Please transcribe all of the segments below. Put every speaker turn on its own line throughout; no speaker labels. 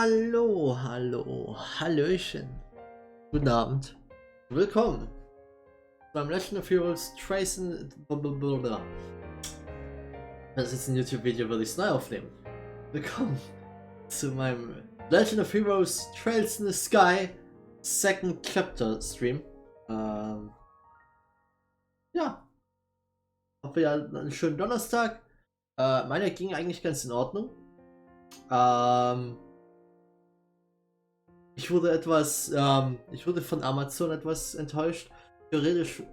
Hallo, hallo, hallöchen. Guten Abend. Willkommen beim Legend of Heroes Tracen. Das ist ein YouTube-Video, würde ich es neu aufnehmen. Willkommen zu meinem Legend of Heroes Trails in the Sky Second Chapter Stream. Ja. Hoffe ja einen schönen Donnerstag. Meiner ging eigentlich ganz in Ordnung. Ich wurde von Amazon etwas enttäuscht. Theoretisch,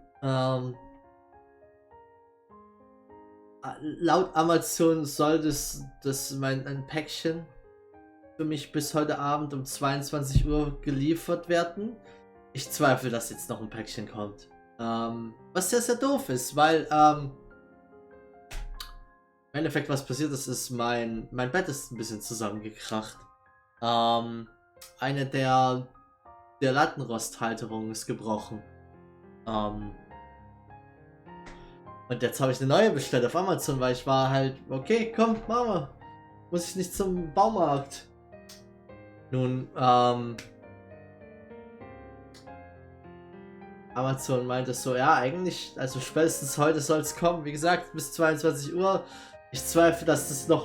laut Amazon soll ein Päckchen für mich bis heute Abend um 22 Uhr geliefert werden. Ich zweifle, dass jetzt noch ein Päckchen kommt. Was sehr, sehr doof ist, weil, im Endeffekt, was passiert ist, mein Bett ist ein bisschen zusammengekracht. Eine der Lattenrosthalterungen ist gebrochen. Und jetzt habe ich eine neue bestellt auf Amazon, weil ich war halt, okay, komm, machen wir. Muss ich nicht zum Baumarkt. Nun, Amazon meinte so, ja, eigentlich, also spätestens heute soll es kommen. Wie gesagt, bis 22 Uhr. Ich zweifle, dass es noch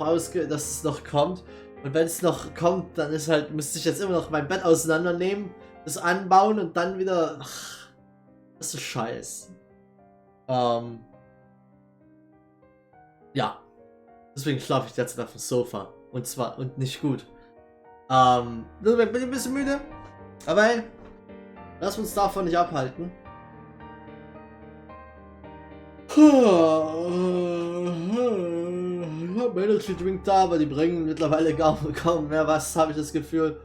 kommt. Und wenn es noch kommt, dann ist halt, müsste ich jetzt immer noch mein Bett auseinandernehmen, das anbauen und dann wieder. Ach, das ist scheiß. Ja. Deswegen schlafe ich jetzt auf dem Sofa. Und nicht gut. Bin ich ein bisschen müde. Aber hey, lass uns davon nicht abhalten. Ich habe Energy Drink da, aber die bringen mittlerweile kaum mehr was, habe ich das Gefühl.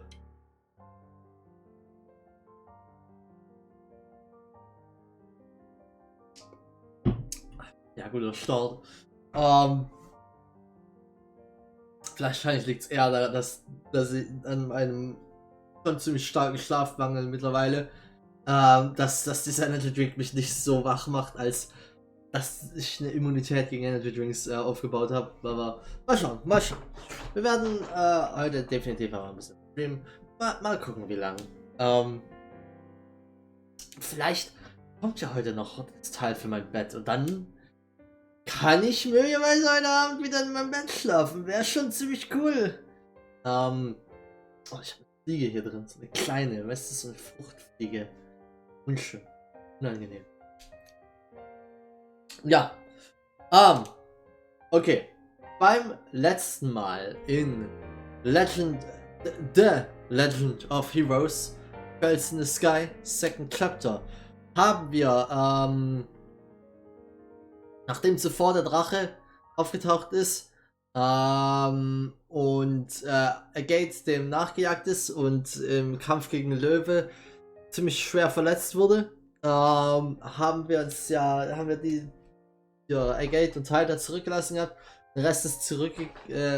Ja, guter Start. Wahrscheinlich liegt es eher daran, dass ich an einem schon ziemlich starken Schlafmangel mittlerweile, dass dieser Energy Drink mich nicht so wach macht, als dass ich eine Immunität gegen Energy Drinks aufgebaut habe. Aber mal schauen. Wir werden heute definitiv auch ein bisschen streamen. Mal gucken, wie lang. Vielleicht kommt ja heute noch das Teil für mein Bett und dann kann ich möglicherweise heute Abend wieder in meinem Bett schlafen. Wäre schon ziemlich cool. Oh, ich habe eine Fliege hier drin. So eine kleine, weißt du, so eine Fruchtfliege. Unschön. Unangenehm. Ja. Okay. Beim letzten Mal in The Legend of Heroes Trails in the Sky Second Chapter haben wir, nachdem zuvor der Drache aufgetaucht ist und Gates dem nachgejagt ist und im Kampf gegen den Löwe ziemlich schwer verletzt wurde, haben wir Agate und Tyler zurückgelassen gehabt. Der Rest ist zurück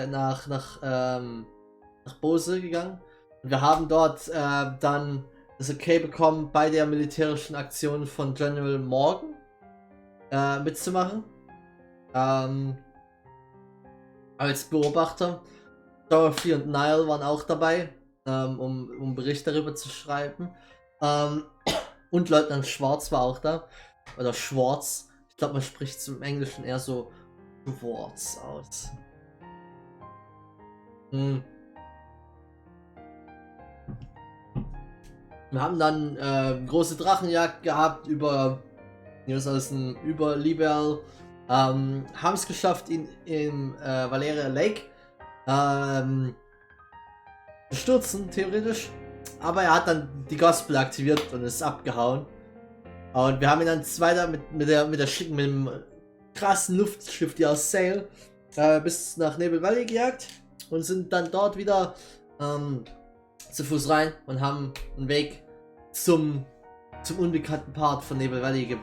nach Bose gegangen. Und wir haben dort dann das Okay bekommen, bei der militärischen Aktion von General Morgan mitzumachen. Als Beobachter. Dorothy und Niall waren auch dabei, um Bericht darüber zu schreiben. Und Leutnant Schwarz war auch da. Oder Schwarz. Ich glaube, man spricht es im Englischen eher so Schwarz aus. Wir haben dann große Drachenjagd gehabt über Liberal. Haben es geschafft, ihn im Valeria Lake zu stürzen, theoretisch. Aber er hat dann die Gospel aktiviert und ist abgehauen. Und wir haben ihn dann weiter mit dem krassen Luftschiff, die aus Sail, bis nach Nebel Valley gejagt und sind dann dort wieder zu Fuß rein und haben einen Weg zum unbekannten Part von Nebel Valley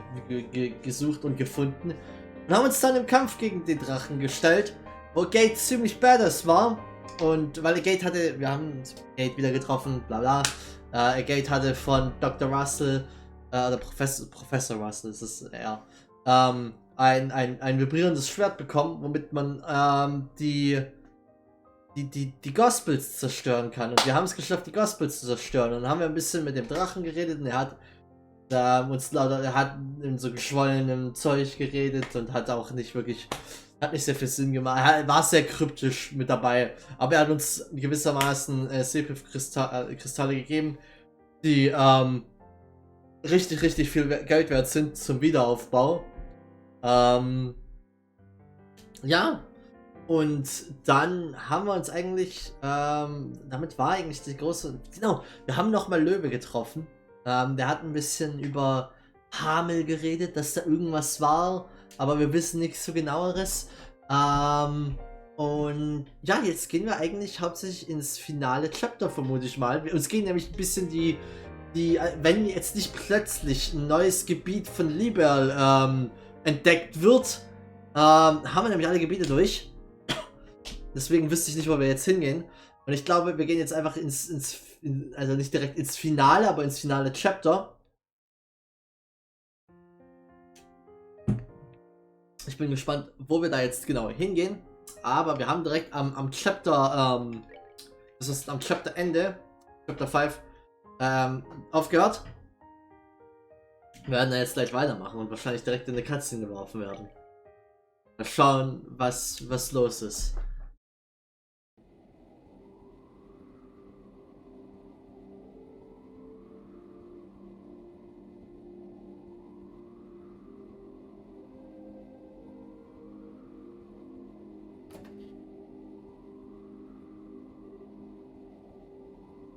gesucht und gefunden. Und haben uns dann im Kampf gegen den Drachen gestellt, wo Gate ziemlich badass war. Und weil wir haben Gate wieder getroffen, bla bla. Gate hatte von Dr. Russell, oder Professor Russell ist es eher, ein vibrierendes Schwert bekommen, womit man die die Gospels zerstören kann. Und wir haben es geschafft, die Gospels zu zerstören. Und dann haben wir ein bisschen mit dem Drachen geredet und er hat er hat in so geschwollenem Zeug geredet und hat auch nicht wirklich, hat nicht sehr viel Sinn gemacht. Er war sehr kryptisch mit dabei, aber er hat uns gewissermaßen Sepif-Kristalle gegeben, die richtig viel Geld wert sind zum Wiederaufbau. Ja, und dann haben wir uns eigentlich, damit war eigentlich die große, genau, wir haben nochmal Löwe getroffen. Der hat ein bisschen über Hamel geredet, dass da irgendwas war, aber wir wissen nichts so genaueres. Und ja, jetzt gehen wir eigentlich hauptsächlich ins finale Chapter, vermute ich mal. Uns gehen nämlich ein bisschen wenn jetzt nicht plötzlich ein neues Gebiet von Liberl entdeckt wird, haben wir nämlich alle Gebiete durch. Deswegen wüsste ich nicht, wo wir jetzt hingehen. Und ich glaube, wir gehen jetzt einfach also nicht direkt ins Finale, aber ins finale Chapter. Ich bin gespannt, wo wir da jetzt genau hingehen. Aber wir haben direkt am Chapter, das ist am Chapter-Ende, Chapter 5, aufgehört. Wir werden da jetzt gleich weitermachen und wahrscheinlich direkt in eine Cutscene geworfen werden. Mal schauen, was los ist.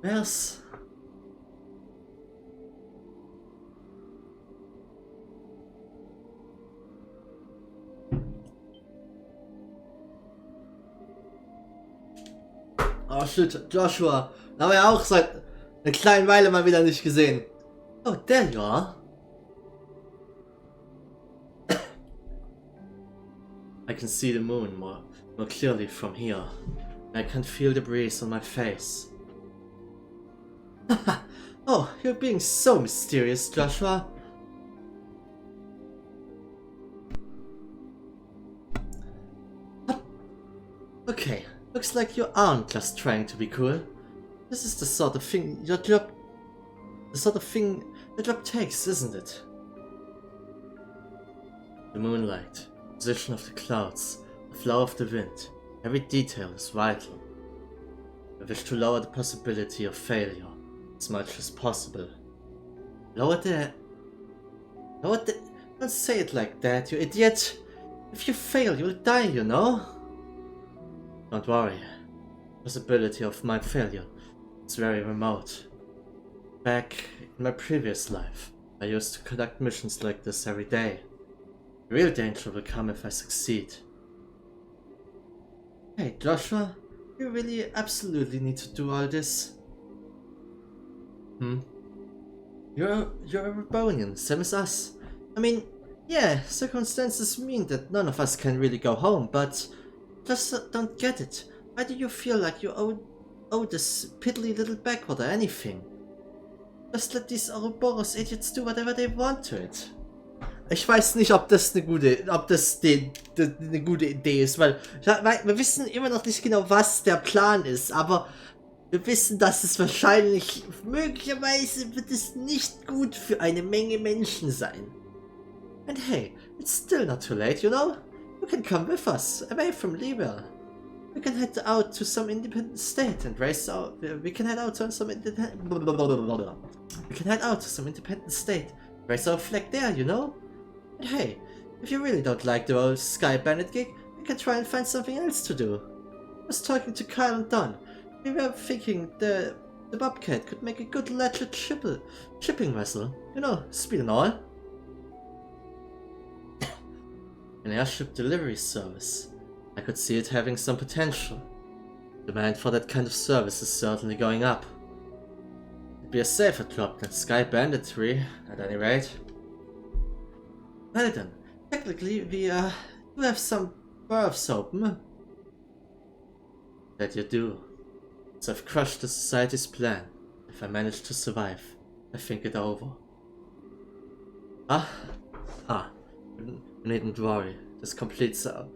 Yes. Oh shit, Joshua. Den haben wir ja auch seit einer kleinen Weile mal wieder nicht gesehen. Oh, there you are. I can see the moon more clearly from here. I can feel the breeze on my face. Oh, you're being so mysterious, Joshua. Okay, looks like you aren't just trying to be cool. This is the sort of thing your job takes, isn't it? The moonlight, position of the clouds, the flow of the wind, every detail is vital. I wish to lower the possibility of failure as much as possible. Lower the... Don't say it like that, you idiot! If you fail, you'll die, you know? Don't worry. The possibility of my failure is very remote. Back in my previous life, I used to conduct missions like this every day. The real danger will come if I succeed. Hey, Joshua, you really absolutely need to do all this? You're a rebellion, same as us. I mean, yeah, circumstances mean that none of us can really go home, but just don't get it. Why do you feel like you owe this piddly little backwater anything? Just let these Ouroboros idiots do whatever they want to it. Ich weiß nicht, ob das eine gute Idee ist, weil wir wissen immer noch nicht genau, was der Plan ist, aber wir wissen, dass es möglicherweise wird es nicht gut für eine Menge Menschen sein. And hey, it's still not too late, you know? You can come with us, away from Libya. We can head out to some independent state and raise our... We can head out to some independent state, raise our flag there, you know? And hey, if you really don't like the old Sky Bandit gig, we can try and find something else to do. I was talking to Kyle and Don. We were thinking the Bobcat could make a good legit shipping vessel. You know, speed and all. An airship delivery service. I could see it having some potential. Demand for that kind of service is certainly going up. It'd be a safer job than Sky Banditry, at any rate. Well then, technically we do have some berths open. That you do. So I've crushed the society's plan. If I manage to survive, I think it over. You needn't worry. This completes our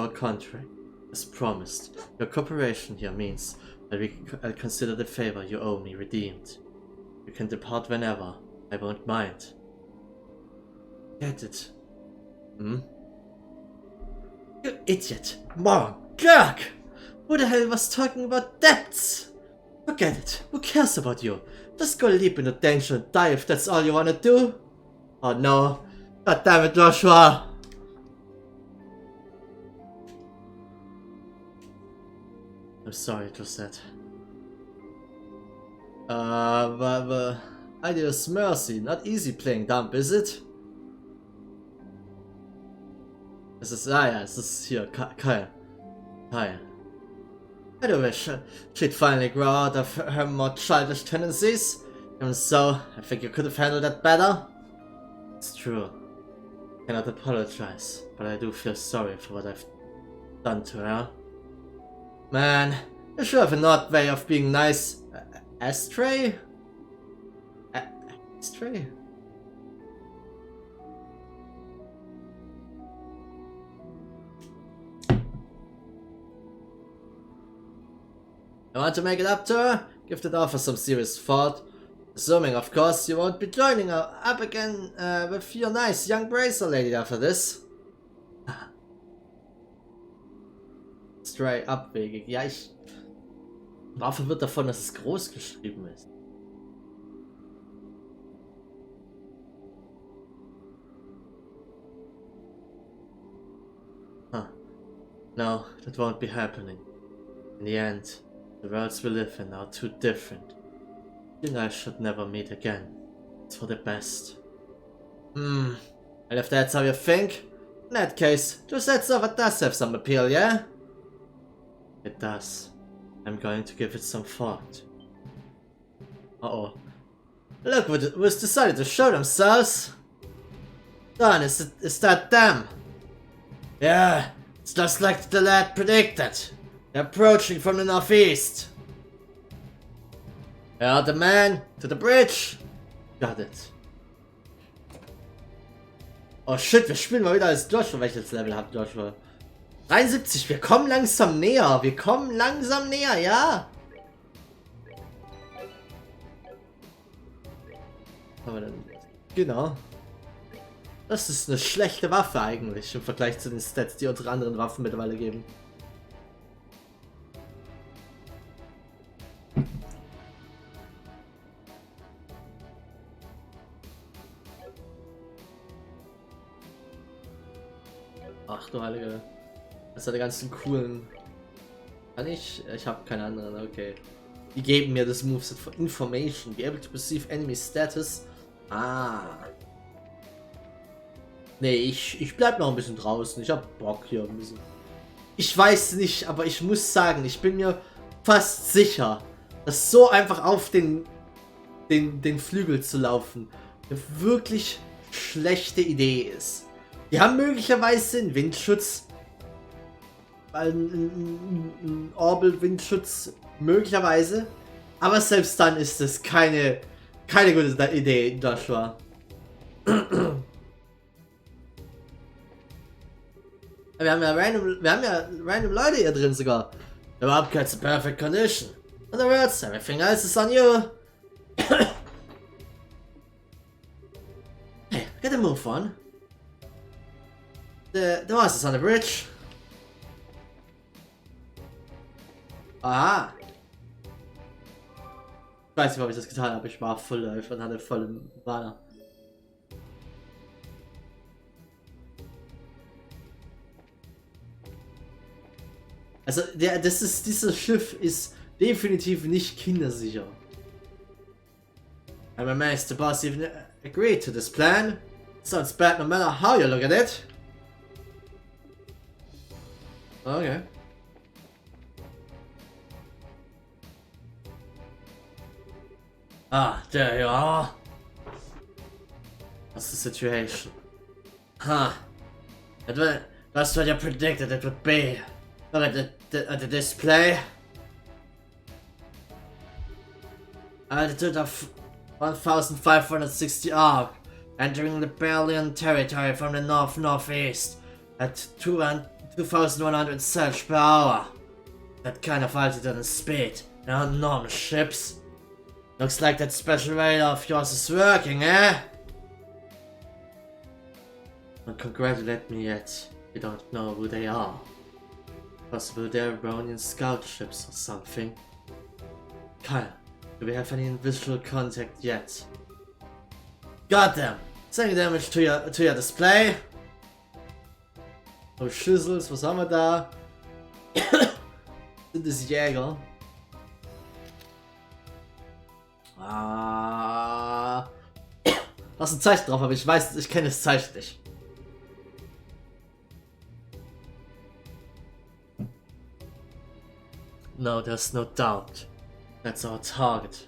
contract. As promised, your cooperation here means that I'll consider the favor you owe me redeemed. You can depart whenever. I won't mind. Get it? Hmm? You idiot! Moron! Jerk! Who the hell was talking about debts? Forget it. Who cares about you? Just go leap into danger and die if that's all you wanna do. Oh no. God damn it, Joshua! I'm sorry, Josette. But idea's mercy. Not easy playing dumb, is it? This is here, Kyle. I do wish she'd finally grow out of her more childish tendencies. Even so, I think you could have handled that better. It's true. I cannot apologize, but I do feel sorry for what I've done to her. Man, you sure have an odd way of being nice. Astray? Astray? I want to make it up to her? Give it offer some serious thought. Assuming, of course, you won't be joining her up again with your nice young bracer lady after this. Stray abwegig. Ja, ich war verwirrt davon, dass es groß geschrieben ist. Huh. No, that won't be happening. In the end, the worlds we live in are too different. You guys should never meet again. It's for the best. And if that's how you think, in that case, Josette's offer does have some appeal, yeah? It does. I'm going to give it some thought. Uh-oh. Look who's decided to show themselves! Done, is that them? Yeah, it's just like the lad predicted. They're approaching from the northeast. Ja, the man to the bridge. Got it. Oh shit, wir spielen mal wieder als Joshua. Welches Level hat Joshua? 73, wir kommen langsam näher. Wir kommen langsam näher, ja. Aber dann, genau. Das ist eine schlechte Waffe eigentlich im Vergleich zu den Stats, die unsere anderen Waffen mittlerweile geben. Ach du Heilige. Das sind die ganzen coolen. Kann ich? Ich habe keine anderen, okay. Die geben mir das Moveset for Information. Be able to perceive enemy status. Ah. Nee, ich bleib noch ein bisschen draußen. Ich hab Bock hier ein bisschen. Ich weiß nicht, aber ich muss sagen, ich bin mir fast sicher, dass so einfach auf den Flügel zu laufen eine wirklich schlechte Idee ist. Die haben möglicherweise einen Windschutz, einen Orbel-Windschutz, möglicherweise, aber selbst dann ist es keine gute Idee, Joshua. Wir haben ja random Leute hier drin sogar. The Bobcat's in perfect condition. In other words, everything else is on you. Hey, get a move on. The horse is on the bridge. Aha. Ich weiß nicht, ob ich das getan habe. Ich war voll live und hatte voll Mana. Also dieses Schiff ist definitiv nicht kindersicher. I'm amazed the boss even agreed to this plan. Sounds bad no matter how you look at it. Okay. Ah, there you are. What's the situation? Huh. That's what you predicted it would be. Look at the display. Altitude of 1560 arc. Entering the Berlin territory from the northeast at 2 2,100 search per hour. That kind of altitude and speed. And enormous ships. Looks like that special radar of yours is working, eh? Don't congratulate me yet. You don't know who they are. Possibly they're Iranian scout ships or something. Kyle, do we have any visual contact yet? Got them! Sending damage to your display. Oh, Schüssels, was haben wir da? Sind es Jäger? Da ist ein Zeichen drauf, aber ich weiß, ich kenne das Zeichen nicht. No, there's no doubt. That's our target.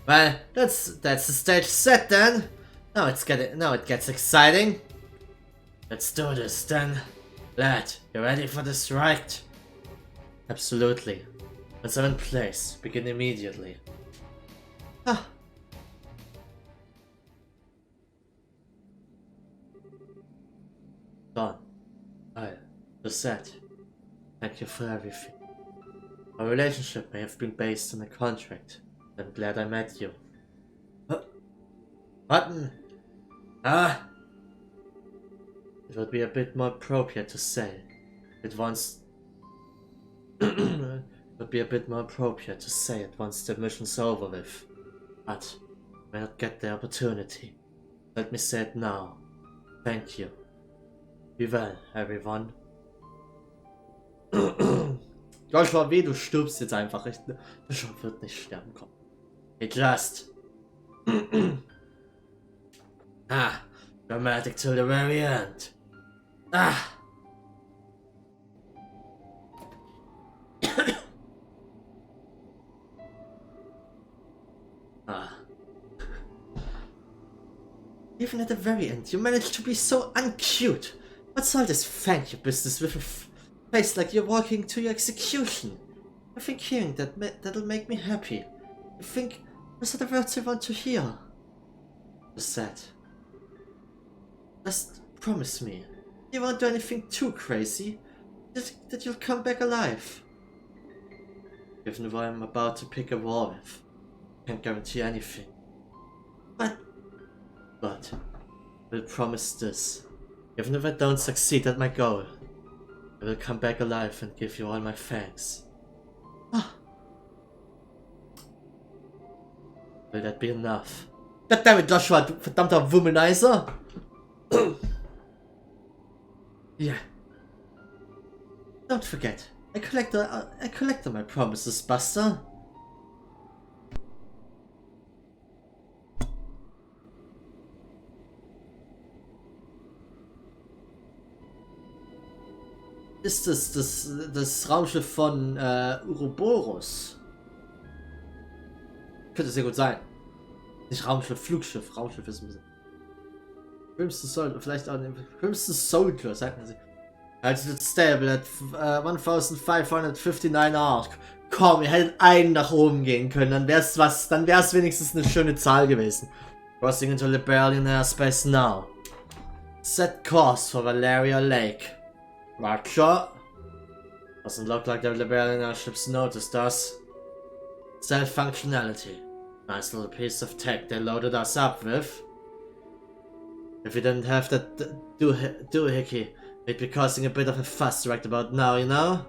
Well, that's the stage set then. Now it gets exciting. Let's do this then. Lad, you ready for this, right? Absolutely. Once I'm in place, begin immediately. Ah. Done. You're set. Thank you for everything. Our relationship may have been based on a contract. I'm glad I met you. Button! Ah! It would be a bit more appropriate to say it once. It would be a bit more appropriate to say it once the mission's over with. But I may not get the opportunity. Let me say it now. Thank you. Be well, everyone. Joshua, weh, du stirbst jetzt einfach. Joshua wird nicht sterben, komm. It just. Dramatic till the very end. Even at the very end, you managed to be so uncute. What's all this thank you business with a face like you're walking to your execution? I think hearing that'll make me happy. I think those are the words I want to hear. Just said. Just promise me. You won't do anything too crazy. That you'll come back alive. Given what I'm about to pick a war with, I can't guarantee anything. But I will promise this. Even if I don't succeed at my goal, I will come back alive and give you all my thanks. Will that be enough? Goddammit, Joshua, du verdammter Womanizer! Yeah. Don't forget, I collect on my promises, Buster. Ist das Raumschiff von Uroboros? Könnte sehr gut sein. Nicht Raumschiff, Flugschiff. Raumschiff ist ein bisschen. Crimson Soldier, vielleicht auch Crimson Soldier, sagt man sie. Altitude stable at 1559 arc. Komm, ihr hättet einen nach oben gehen können, dann wär's wenigstens eine schöne Zahl gewesen. Crossing into Liberian airspace now. Set course for Valeria Lake. Roger. Doesn't look like the Liberian airships noticed us. Self-functionality. Nice little piece of tech they loaded us up with. If we didn't have that doohickey, we'd be causing a bit of a fuss right about now, you know?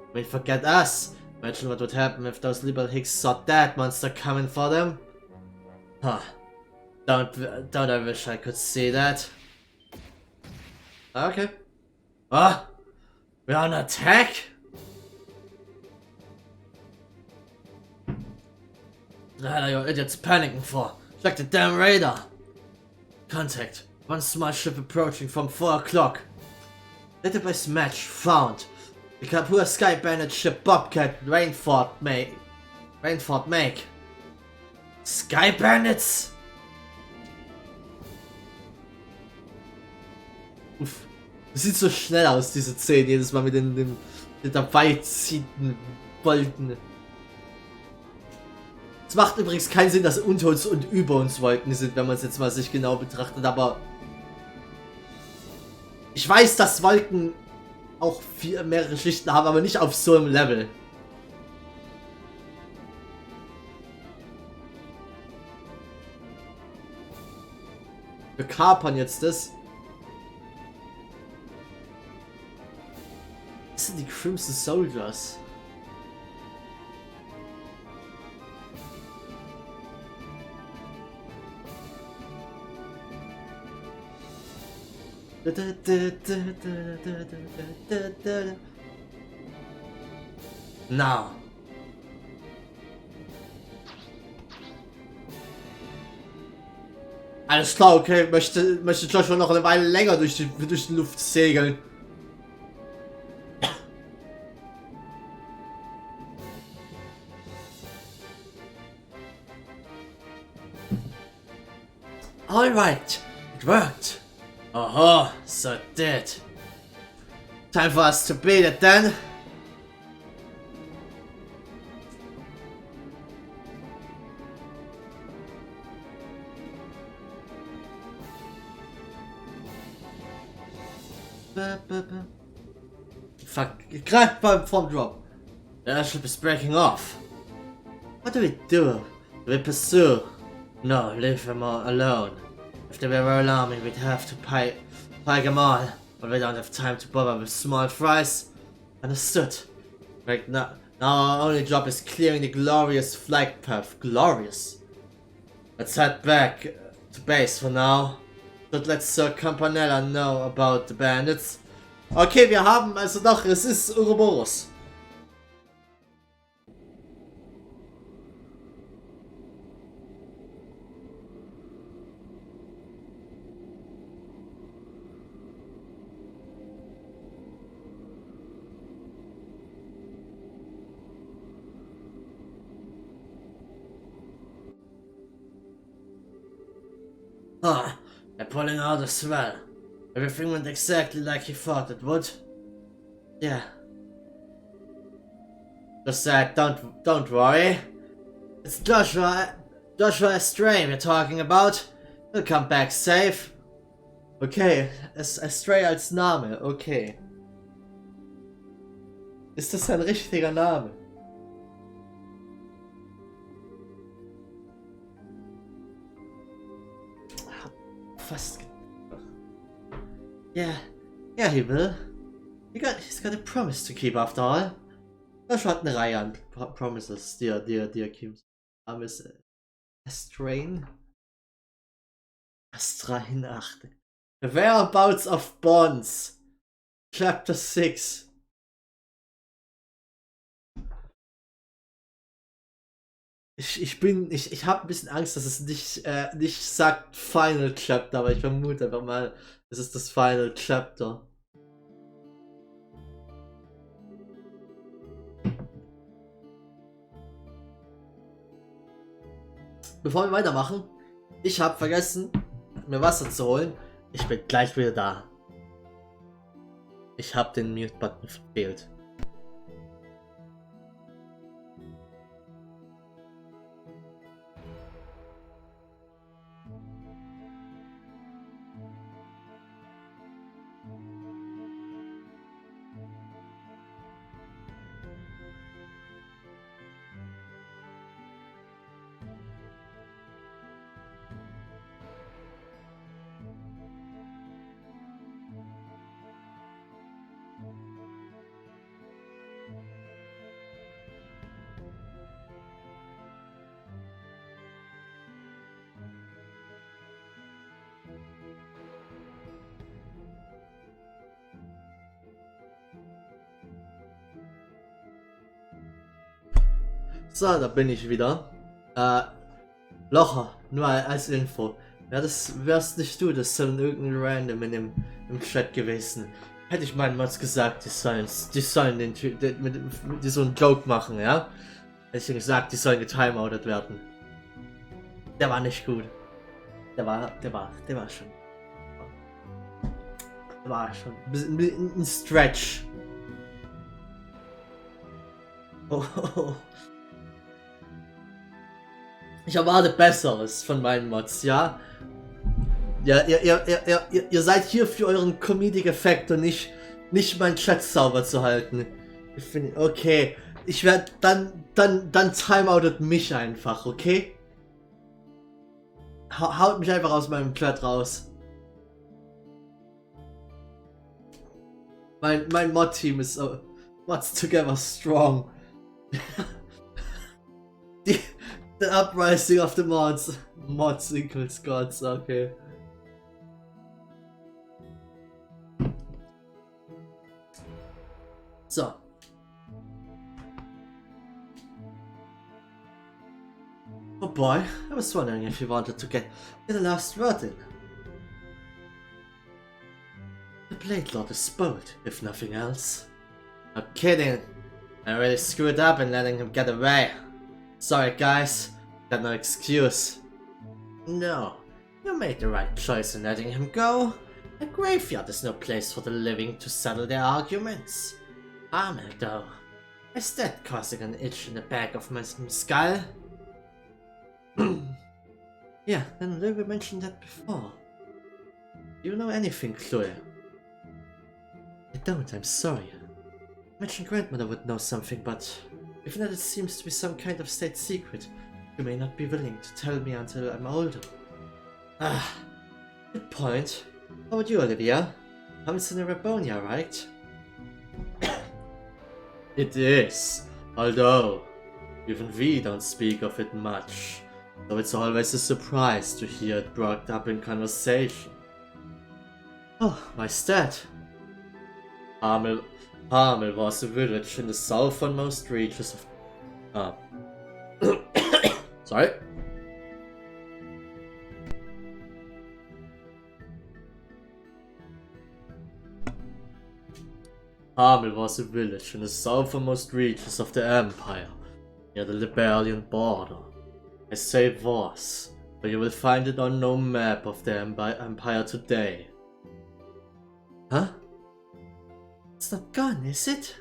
I mean, forget us. Imagine what would happen if those liberal hicks saw that monster coming for them. Huh. Don't I wish I could see that. Okay. Oh! We're on attack? What are you idiots panicking for? Check the damn radar! Contact. One small ship approaching from 4 o'clock. Database match found. The Kapua Sky Bandit ship Bobcat Rainford make. Sky Bandits? Uff. Das sieht so schnell aus, diese Szene, jedes Mal mit den dabei ziehenden Wolken. Es macht übrigens keinen Sinn, dass unter uns und über uns Wolken sind, wenn man es jetzt mal sich genau betrachtet, aber ich weiß, dass Wolken auch mehrere Schichten haben, aber nicht auf so einem Level. Wir kapern jetzt das. Das sind die Crimson Soldiers. Na. Alles klar, okay. Möchte Joshua noch eine Weile länger durch die Luft segeln. Alright, it worked. Oh, so it did. Time for us to beat it then. Fuck, gerade vom Drop. The airship is breaking off. What do we do? Do we pursue? No, leave them all alone. If they were alarming, we'd have to pike them all. But we don't have time to bother with small fries. Understood. Right now our only job is clearing the glorious flight path. Glorious. Let's head back to base for now. But let Sir Campanella know about the bandits. Okay, wir haben also doch, es ist Ouroboros. Ah, they're pulling out as well. Everything went exactly like you thought it would. Yeah. Just said, don't worry. It's Joshua Astray we're talking about. He'll come back safe. Okay, Astray als Name, okay. Ist das ein richtiger Name? Fast. Yeah, he will. He's got a promise to keep after all. Joshua hat eine Reihe an Promises, die er keeps. Name ist Astrain. Astrain 8. The Whereabouts of Bonds. Chapter 6. Ich habe ein bisschen Angst, dass es nicht sagt Final Chapter, aber ich vermute einfach mal, es ist das Final Chapter. Bevor wir weitermachen, ich habe vergessen, mir Wasser zu holen. Ich bin gleich wieder da. Ich habe den Mute-Button verfehlt. So, da bin ich wieder. Locher, nur als Info. Ja, das wärst nicht du, das ist dann irgendein Random im Chat gewesen. Hätte ich meinen Mods gesagt, die sollen die so einen Joke machen, ja? Hätte ich gesagt, die sollen getimeoutet werden. Der war nicht gut. Der war schon. Der war schon ein Stretch. Oh. Ich erwarte Besseres von meinen Mods, ja? Ja, ihr seid hier für euren Comedic-Effekt und nicht nicht meinen Chat sauber zu halten. Ich finde, okay, ich werde dann timeoutet mich einfach, okay? Haut mich einfach aus meinem Chat raus. Mein Mod-Team ist Mods together strong. The uprising of the mods. Mods equals gods, okay. So. Oh boy, I was wondering if you wanted to get the last word in. The Blade Lord is bold, if nothing else. No kidding. I really screwed up in letting him get away. Sorry guys, got no excuse. No, you made the right choice in letting him go. A graveyard is no place for the living to settle their arguments. Armel though, is that causing an itch in the back of my skull? Yeah, then Lily mentioned that before. Do you know anything, Chloe? I don't, I'm sorry. I mentioned grandmother would know something, but even that it seems to be some kind of state secret, you may not be willing to tell me until I'm older. Ah, good point. How about you, Olivia? It's in Rabonia, right? It is, although even we don't speak of it much, so it's always a surprise to hear it brought up in conversation. Oh, why's that? Hamel was a village in the southernmost reaches of... Sorry. Hamel was a village in the southernmost reaches of the Empire, near the Liberian border. I say was, but you will find it on no map of the Empire today. Huh? It's not gone, is it?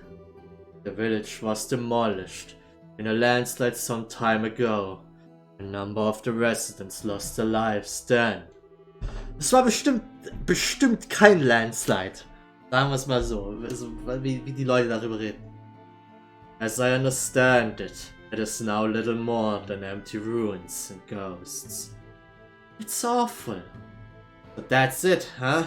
The village was demolished in a landslide some time ago. A number of the residents lost their lives then. Es war bestimmt kein Landslide. Sagen wir es mal so, also, wie die Leute darüber reden. As I understand it, it is now little more than empty ruins and ghosts. It's awful. But that's it, huh?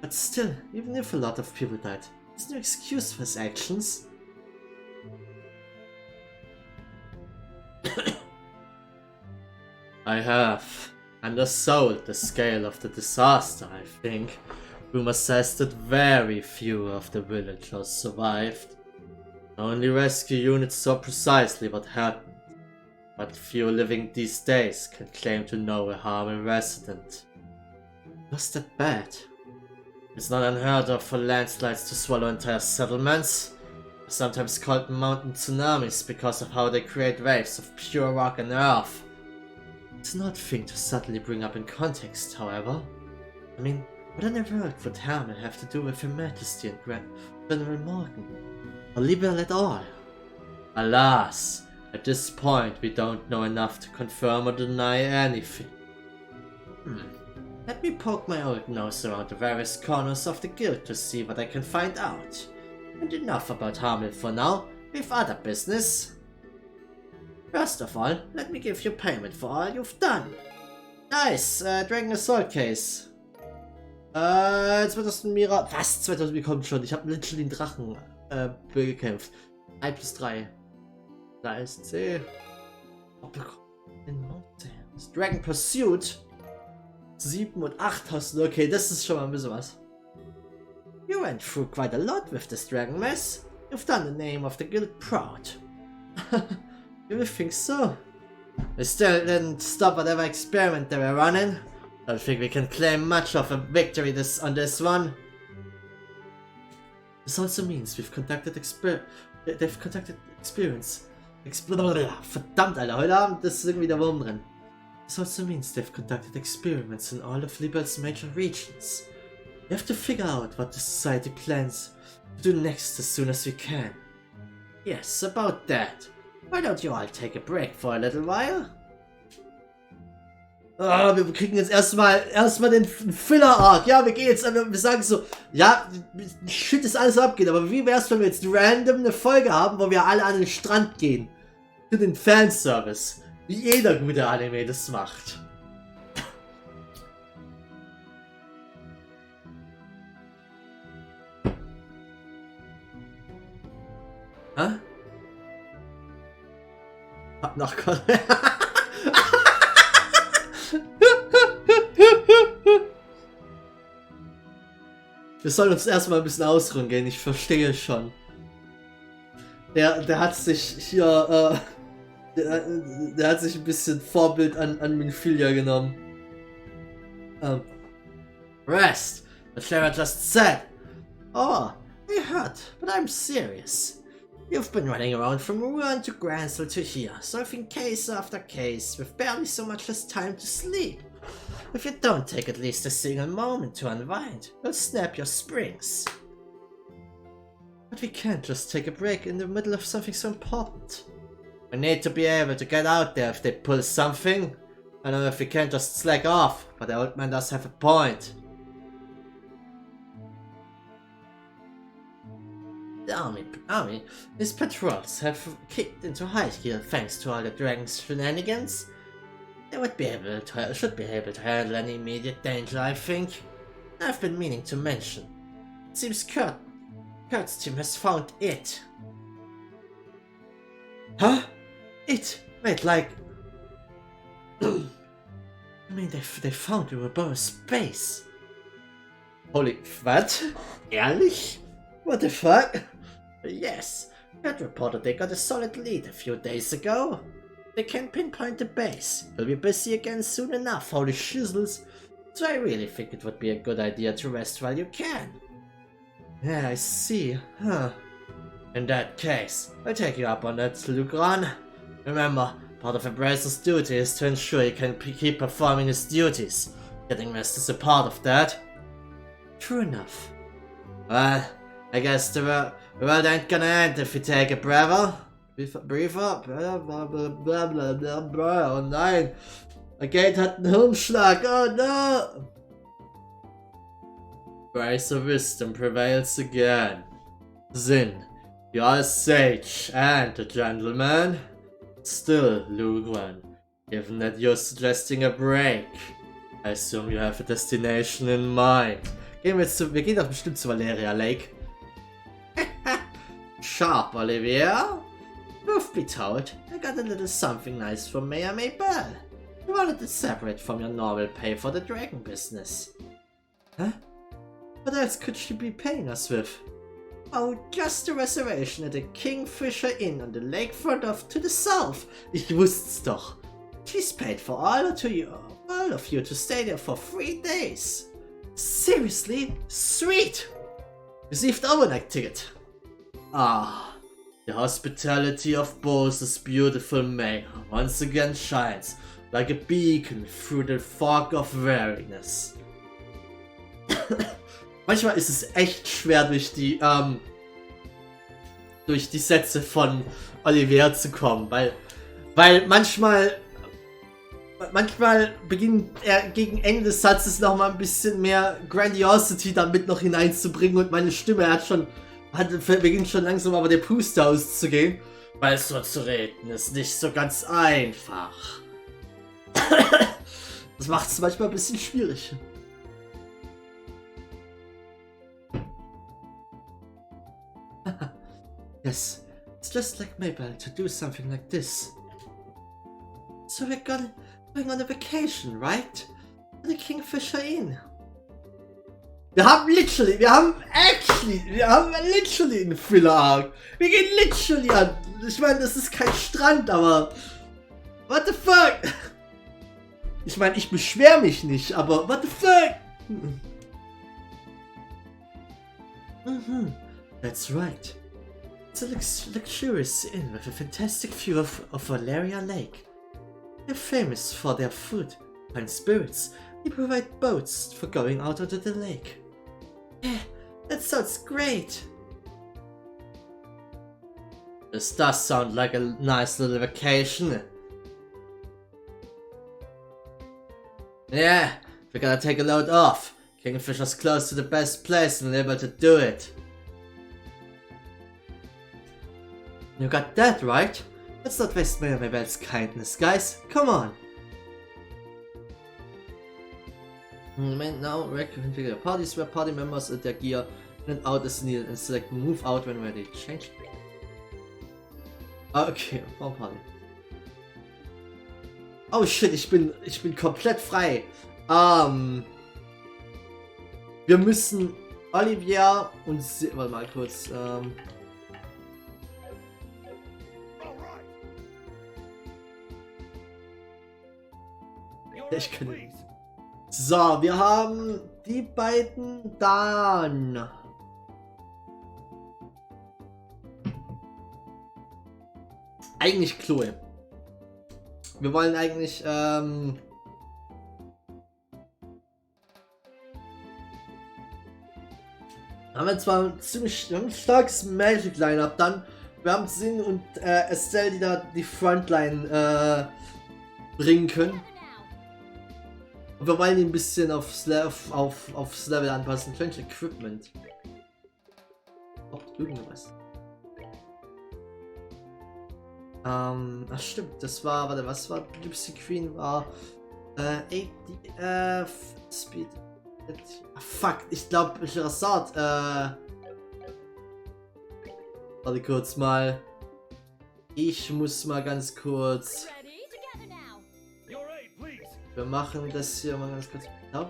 But still, even if a lot of people died, there's no excuse for his actions. I have undersold the scale of the disaster, I think. Rumor says that very few of the villagers survived. Only rescue units saw precisely what happened, but few living these days can claim to know a Hamel resident. Was that bad? It's not unheard of for landslides to swallow entire settlements, sometimes called mountain tsunamis because of how they create waves of pure rock and earth. It's an odd thing to subtly bring up in context, however. I mean, what on earth would Hamel have to do with Her Majesty and General Morgan? Or Libel at all? Alas, at this point we don't know enough to confirm or deny anything. Let me poke my old nose around the various corners of the guild to see what I can find out. And enough about Hamel for now, we've other business. First of all, let me give you payment for all you've done. Nice, Dragon Assault Case. 2000 Mira. Was? 2000 bekommt schon. Ich habe literally den Drachen bekämpft. 1+3. Da ist C. Dragon Pursuit. 7 und 8000. Okay, das ist schon mal ein bisschen was. You went through quite a lot with this dragon mess. You've done the name of the guild proud. You would think so. We still didn't stop whatever experiment they were running. Don't think we can claim much of a victory on this one. This also means they've conducted experiments. Verdammt, Alter, heute Abend ist irgendwie der Wurm drin. This also means they've conducted experiments in all of Libel's major regions. We have to figure out what the society plans to do next as soon as we can. Yes, about that. Why don't you all take a break for a little while? wir kriegen jetzt erstmal den Filler-Arc. Ja, wir gehen jetzt, wir sagen so, ja, shit ist alles abgeht, aber wie wär's, wenn wir jetzt random eine Folge haben, wo wir alle an den Strand gehen? Für den Fanservice. Wie jeder gute Anime das macht. Hä? Ach Gott. Wir sollen uns erstmal ein bisschen ausruhen gehen, ich verstehe schon. Der hat sich hier, der hat sich ein bisschen Vorbild an Minfilia genommen. Rest, what Clara just said. Oh, I heard, but I'm serious. You've been running around from Ruan to Gransel to here, solving case after case, with barely so much as time to sleep. If you don't take at least a single moment to unwind, you'll snap your springs. But we can't just take a break in the middle of something so important. We need to be able to get out there if they pull something. I don't know if we can't just slack off, but the old man does have a point. The army, his patrols have kicked into high gear thanks to all the dragon's shenanigans. They should be able to handle any immediate danger, I think. I've been meaning to mention. It seems Kurt's team has found it. Huh? It? Wait, like... I mean, they found Ouroboros base. Holy... What? Ehrlich? What the fuck? Yes, Kurt reported they got a solid lead a few days ago. They can pinpoint the base. We'll be busy again soon enough, holy shizzles. So I really think it would be a good idea to rest while you can. Yeah, I see. Huh. In that case, I'll take you up on that, Lugran. Remember, part of Embracer's duty is to ensure he can keep performing his duties. Getting rest is a part of that. True enough. Well, I guess the world ain't gonna end if we take a breather. Briefer? Blah blah blah blah blah blah blah. Oh nein! Agate hat einen Hirnschlag. Oh no! Grace of wisdom prevails again. Zin, you are a sage and a gentleman. Still, Lugran, given that you're suggesting a break, I assume you have a destination in mind. Wir gehen doch bestimmt zu Valeria Lake. Sharp, Olivia. Truth be told, I got a little something nice from Mayor Maybell. You wanted it separate from your normal pay for the dragon business. Huh? What else could she be paying us with? Oh, just a reservation at the Kingfisher Inn on the lakefront off to the south. Ich wusste's doch. She's paid for all of you to stay there for 3 days. Seriously? Sweet! Received overnight ticket. Ah, the hospitality of Bose's beautiful mayor once again shines like a beacon through the fog of weariness. Manchmal ist es echt schwer durch die Sätze von Olivier zu kommen, weil manchmal beginnt er gegen Ende des Satzes noch mal ein bisschen mehr Grandiosity damit noch hineinzubringen und meine Stimme beginnt schon langsam aber der Puste auszugehen, weil so zu reden ist nicht so ganz einfach. Das macht es manchmal ein bisschen schwierig. Yes, it's just like Maybell to do something like this. So we're going on a vacation, right? To the Kingfisher Inn. Wir haben literally einen Filler-Arc. Wir gehen literally an. Ich meine, das ist kein Strand, aber... What the fuck? Ich meine, ich beschwere mich nicht, aber what the fuck? That's right. It's a luxurious inn with a fantastic view of Valeria Lake. They're famous for their food and spirits. They provide boats for going out onto the lake. Yeah, that sounds great. This does sound like a nice little vacation. Yeah, we gotta take a load off. Kingfisher's close to the best place and able to do it. You got that right? Let's not waste Mirabel's kindness, guys. Come on. Now reconfigure parties where party members and their gear in and out as needed and select move out when ready. Change. Okay, Party. Oh shit, ich bin komplett frei. Wir müssen Olivia und warte mal kurz. Ich kann. So, wir haben die beiden dann. Eigentlich Chloe. Wir wollen eigentlich haben wir zwar ein ziemlich starkes Magic Line-Up dann. Wir haben Sinn und Estelle, die da die Frontline bringen können. Und wir wollen ihn ein bisschen aufs Level anpassen. Change Equipment. Braucht irgendwas. Ach stimmt, das war, warte, was war Gypsy Queen? War 80 Speed. Fuck, ich glaube, Charizard, warte kurz mal. Ich muss mal ganz kurz. Wir machen das hier mal ganz kurz. Ja.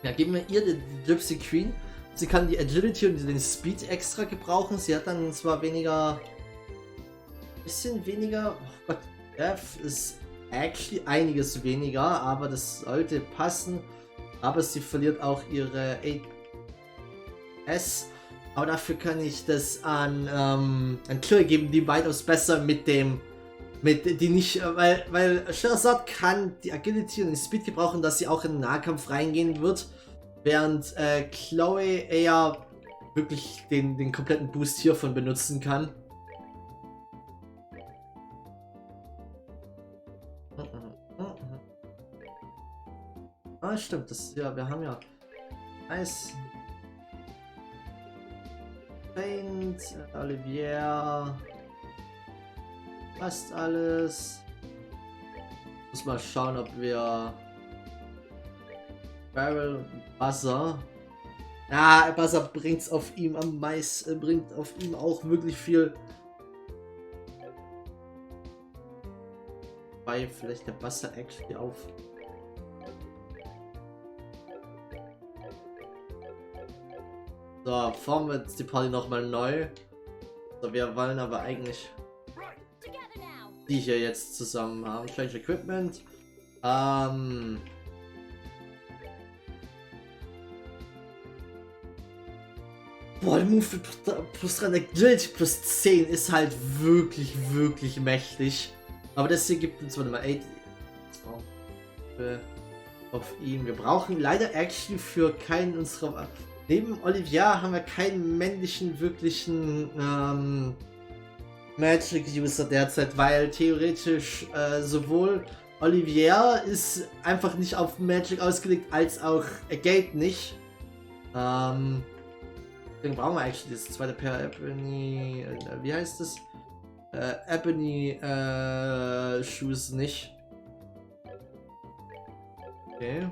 Ja, geben wir ihr die Gypsy Queen. Sie kann die Agility und den Speed extra gebrauchen. Sie hat dann zwar weniger. Bisschen weniger. Oh Gott, F ist actually einiges weniger, aber das sollte passen. Aber sie verliert auch ihre 8S. Aber dafür kann ich das an Chloe geben, die weitaus besser mit dem. Die nicht, weil Charizard kann die Agility und den Speed gebrauchen, dass sie auch in den Nahkampf reingehen wird, während Chloe eher wirklich den kompletten Boost hiervon benutzen kann. Ah, stimmt, das ja, wir haben ja Eis, Paint, Olivier. Fast alles. Muss mal schauen, ob wir Barrel und Buzzer. Ja, Buzzer bringt's auf ihm am meisten, bringt auf ihm auch wirklich viel. Weil vielleicht der Buzzer actually auf. So, formen wir jetzt die Party nochmal neu. So, wir wollen aber eigentlich die hier jetzt zusammen haben. Change Equipment. Boah, der Move plus 3 Agility plus 10 ist halt wirklich mächtig. Aber das hier gibt uns, warte mal, 8 auf ihn. Wir brauchen leider actually für keinen unserer. Neben Olivia haben wir keinen männlichen wirklichen Magic User derzeit, weil theoretisch sowohl Olivier ist einfach nicht auf Magic ausgelegt, als auch Gate nicht. Deswegen brauchen wir eigentlich das zweite Pair Ebony, wie heißt das? Ebony Shoes nicht. Okay.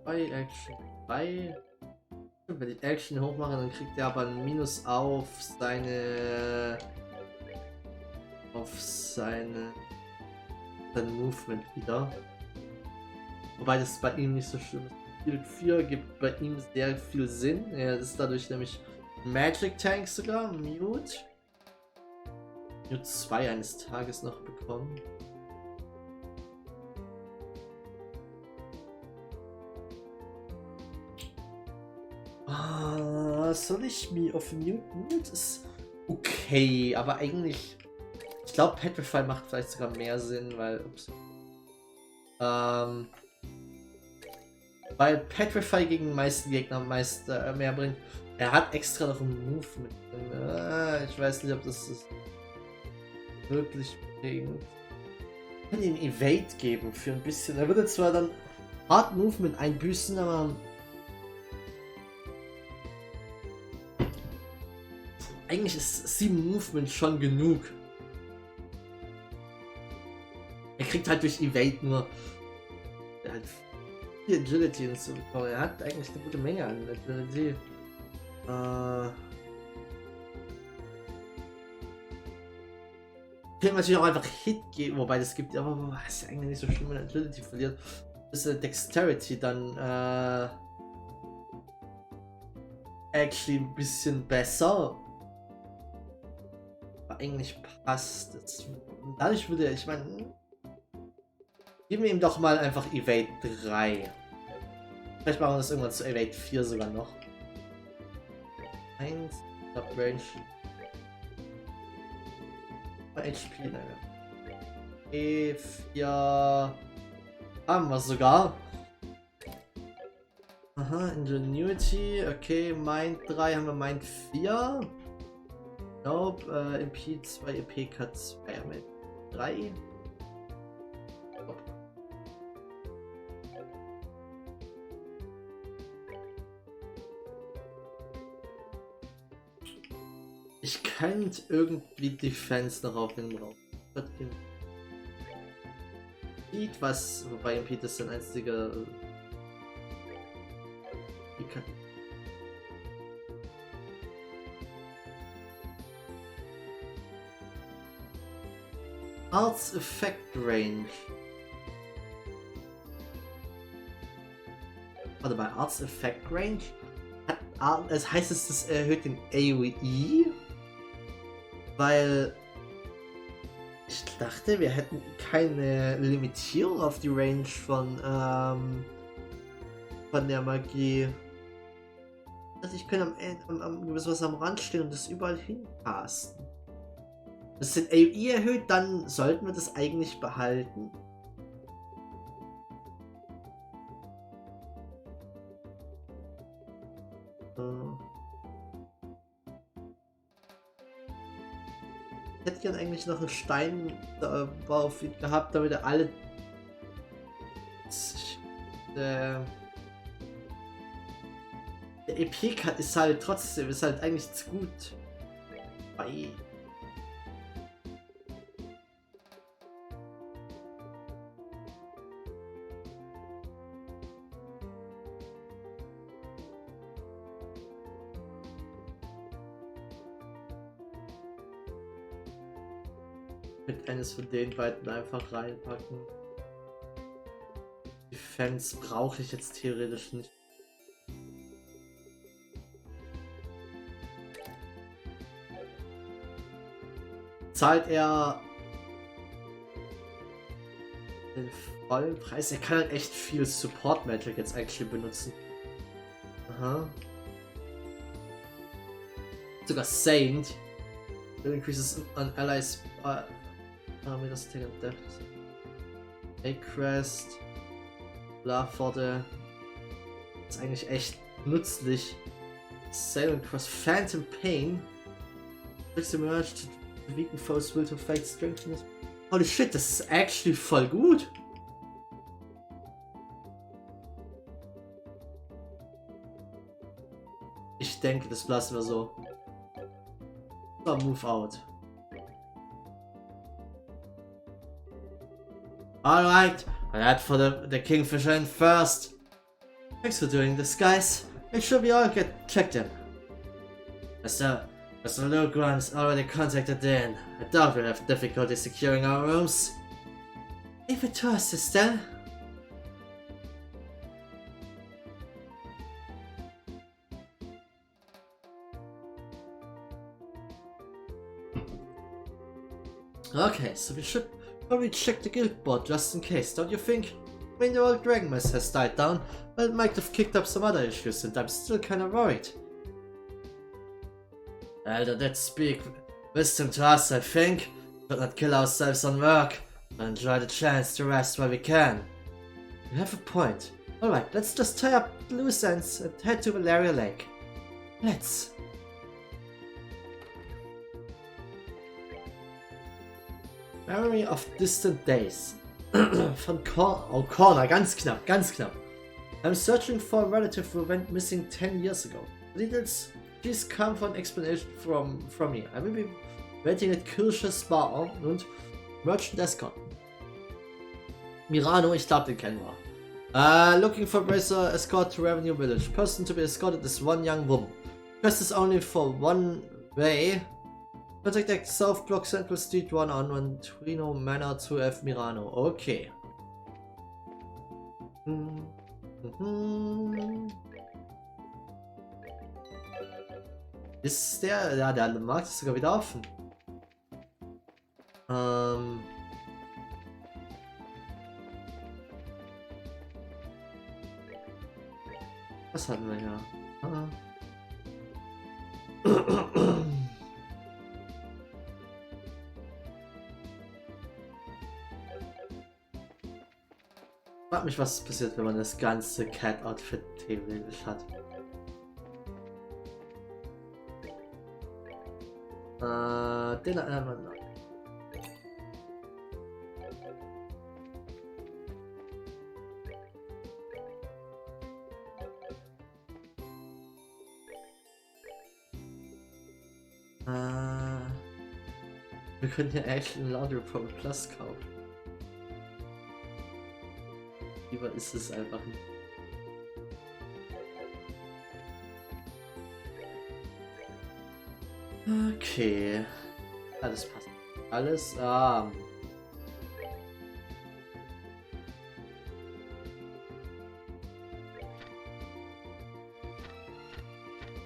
Bei Action 3. Wenn ich Action hochmache, dann kriegt er aber ein Minus auf sein Movement wieder. Wobei das bei ihm nicht so schlimm ist. Field 4 gibt bei ihm sehr viel Sinn. Er ist dadurch nämlich Magic Tank sogar. Mute 2 eines Tages noch bekommen. Soll ich mir auf Mute? Mute ist okay, aber eigentlich. Ich glaube, Petrify macht vielleicht sogar mehr Sinn, weil. Ups. Weil Petrify gegen die meisten Gegner meist mehr bringt. Er hat extra noch einen Move mit. Ich weiß nicht, ob das wirklich bringt. Ich kann ihm Evade geben für ein bisschen. Er würde zwar dann Hard Movement einbüßen, aber eigentlich ist 7 Movement schon genug. Er kriegt halt durch Evade nur halt 4 Agility hinzubekommen. Er hat eigentlich eine gute Menge an Agility. Kann natürlich auch einfach Hit geben, wobei das gibt, aber ist ja eigentlich nicht so schlimm, wenn er Agility verliert. Ist Dexterity dann actually ein bisschen besser. Aber eigentlich passt es. Dadurch würde ich meine, geben wir ihm doch mal einfach Evade 3. Vielleicht machen wir das irgendwann zu Evade 4 sogar noch. 1, Range. HP, naja. E4 haben wir sogar. Aha, Ingenuity, okay, Mind 3 haben wir Mind 4. Nope, MP 2, EPK 2 haben wir 3. Ich könnte irgendwie Defense noch auf den Raum. Was, wobei MP das ein einziger. Arts Effect Range. Warte mal, Arts Effect Range? Das heißt, es erhöht den AOE? Weil ich dachte, wir hätten keine Limitierung auf die Range von der Magie. Also ich könnte am was am Rand stehen und das überall hincasten. Das sind AOE erhöht, dann sollten wir das eigentlich behalten. Ich hätte gern eigentlich noch einen Stein drauf gehabt, damit er alle. Der EP-Cut ist halt trotzdem, ist halt eigentlich zu gut. Bei mit eines von den beiden einfach reinpacken. Defense brauche ich jetzt theoretisch nicht. Zahlt er den vollen Preis? Er kann halt echt viel Support Magic jetzt eigentlich benutzen. Aha. Sogar Saint. It increases on allies. Mir das Thing of Death. A-Crest. Blavorde. Ist eigentlich echt nützlich. Sail and Cross. Phantom Pain. Tricks emerge to weaken foes will to fight strengthen. Holy shit, das ist actually voll gut. Ich denke, das lassen wir so. So, move out. Alright, I'll for the Kingfisher in first. Thanks for doing this, guys. Make sure we all get checked in. Mr. Logran's already contacted in. I doubt we'll have difficulty securing our rooms. Leave it to us, sister. Okay, so we should probably check the guild board just in case, don't you think? I mean, the old dragon mess has died down, but it might have kicked up some other issues, and I'm still kinda worried. Elder did speak wisdom to us, I think. But not kill ourselves on work, but enjoy the chance to rest while we can. You have a point. Alright, let's just tie up loose ends and head to Valeria Lake. Let's. Memory of distant days. Von Corner, ganz knapp, ganz knapp. I'm searching for a relative who went missing 10 years ago. Details, please come for an explanation from me. I will be waiting at Kirsch's Bar und Merchant Escort. Mirano, ich glaube, den kennen wir. Looking for Bracer, escort to Revenue Village. Person to be escorted is one young woman. Quest is only for one way. Contact South Block Central Street 1 on Trino Manor 2F Mirano. Okay. Ist der... Ja, der Markt ist sogar wieder offen. Was hatten wir hier? Frag mich, was passiert, wenn man das ganze Cat-Outfit theoretisch hat. Den wir können hier echt einen Laundry Pro Plus kaufen. Lieber ist es einfach nicht. Okay. Alles passt. Alles.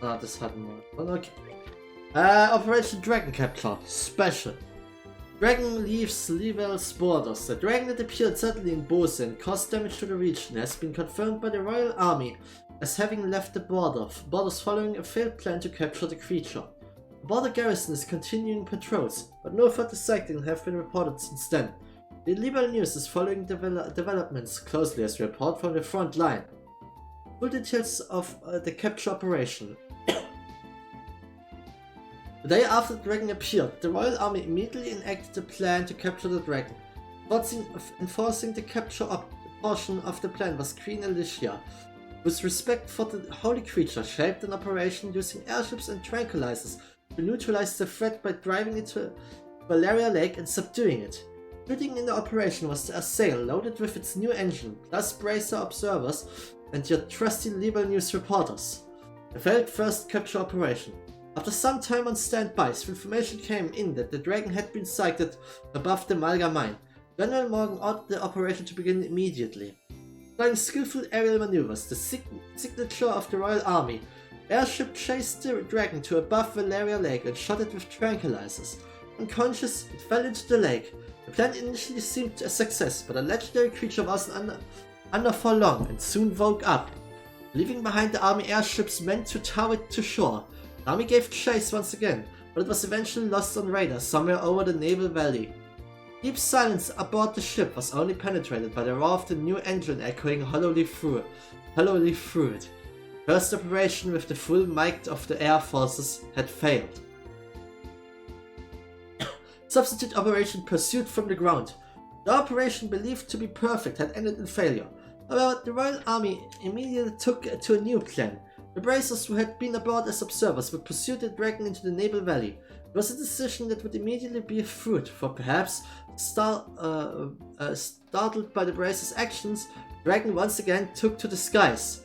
Das hatten wir. Okay. Operation Dragon Capture. Special. Dragon leaves Level's borders. The dragon that appeared suddenly in Bose and caused damage to the region has been confirmed by the Royal Army as having left the borders following a failed plan to capture the creature. The border garrison is continuing patrols, but no further sightings have been reported since then. The Liberal News is following developments closely as we report from the front line. Full details of the capture operation. The day after the dragon appeared, the Royal Army immediately enacted a plan to capture the dragon. Enforcing the capture portion of the plan was Queen Alicia, whose respect for the holy creature shaped an operation using airships and tranquilizers to neutralize the threat by driving it to Valeria Lake and subduing it. Including in the operation was the Assail loaded with its new engine, plus Bracer observers and your trusty Liberal News reporters. The failed first capture operation. After some time on standby, information came in that the dragon had been sighted above the Malga mine. General Morgan ordered the operation to begin immediately. Applying skillful aerial maneuvers, the signature of the Royal Army, airship chased the dragon to above Valeria Lake and shot it with tranquilizers. Unconscious, it fell into the lake. The plan initially seemed a success, but a legendary creature wasn't under for long and soon woke up, leaving behind the army airships meant to tow it to shore. The army gave chase once again, but it was eventually lost on radar somewhere over the Naval Valley. Deep silence aboard the ship was only penetrated by the roar of the new engine echoing hollowly through it. First operation with the full might of the air forces had failed. Substitute operation pursued from the ground. The operation believed to be perfect had ended in failure. However, the Royal Army immediately took to a new plan. The Bracers, who had been aboard as observers, would pursue the dragon into the Naval Valley. It was a decision that would immediately be a fruit, for perhaps, startled by the Bracers' actions, the dragon once again took to the skies.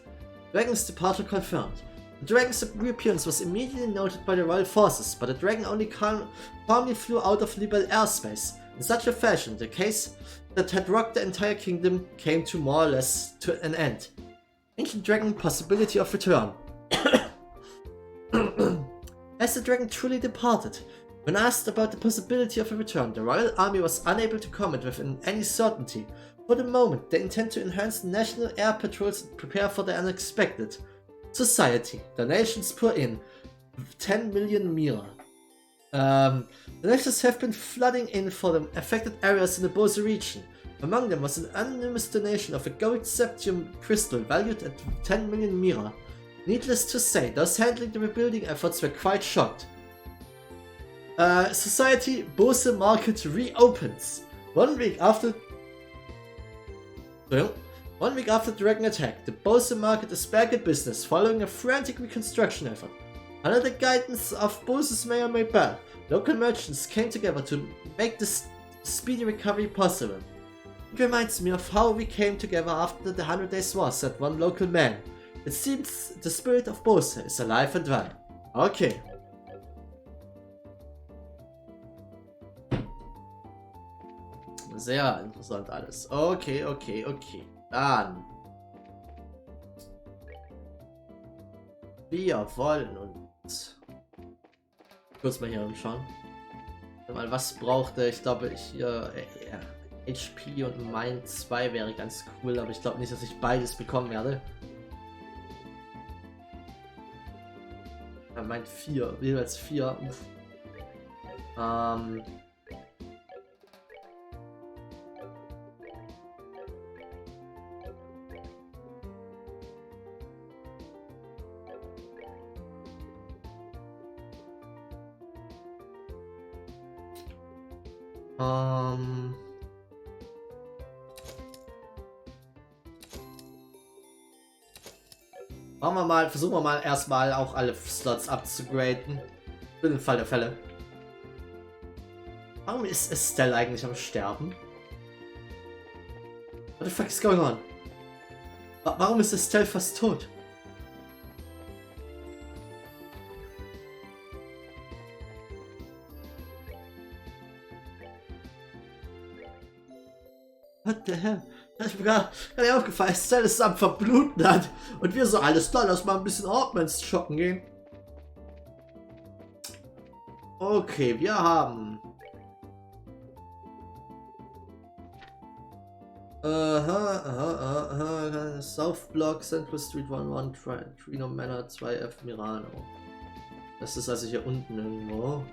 Dragon's departure confirmed. The dragon's reappearance was immediately noted by the Royal Forces, but the dragon only calmly flew out of Liberal airspace. In such a fashion, the case that had rocked the entire kingdom came to more or less to an end. Ancient Dragon possibility of return. As the dragon truly departed, when asked about the possibility of a return, the Royal Army was unable to comment with any certainty. For the moment, they intend to enhance the national air patrols and prepare for the unexpected. Society. Donations pour in. 10 million mira. Donations have been flooding in for the affected areas in the Bose region.
Among them was an anonymous donation of a gold septium crystal valued at 10 million mira. Needless to say, those handling the rebuilding efforts were quite shocked. Society Bose Market reopens. 1 week after the Dragon attack, the Bose Market is back in business following a frantic reconstruction effort. Under the guidance of Bose's Mayor Maybell, local merchants came together to make this speedy recovery possible. It reminds me of how we came together after the 100 Days War, said one local man. It seems the spirit of Bose is alive and well. Okay. Sehr interessant alles. Okay. Dann. Wir wollen uns kurz mal hier umschauen. Mal, was braucht er? Ich glaube, hier HP und Mind 2 wäre ganz cool, aber ich glaube nicht, dass ich beides bekommen werde. Mind 4, jeweils 4. Versuchen wir mal erstmal auch alle Slots abzugraden. Für den Fall der Fälle. Warum ist Estelle eigentlich am Sterben? What the fuck is going on? Warum ist Estelle fast tot? What the hell? Ich bin gerade aufgefallen, Estelle ist am Verbluten hat. Und wir so, alles klar, lass mal ein bisschen Orkmans shoppen gehen. Okay, wir haben... South Block, Central Street 11, Trino Manor 2F Mirano. Das ist also hier unten irgendwo.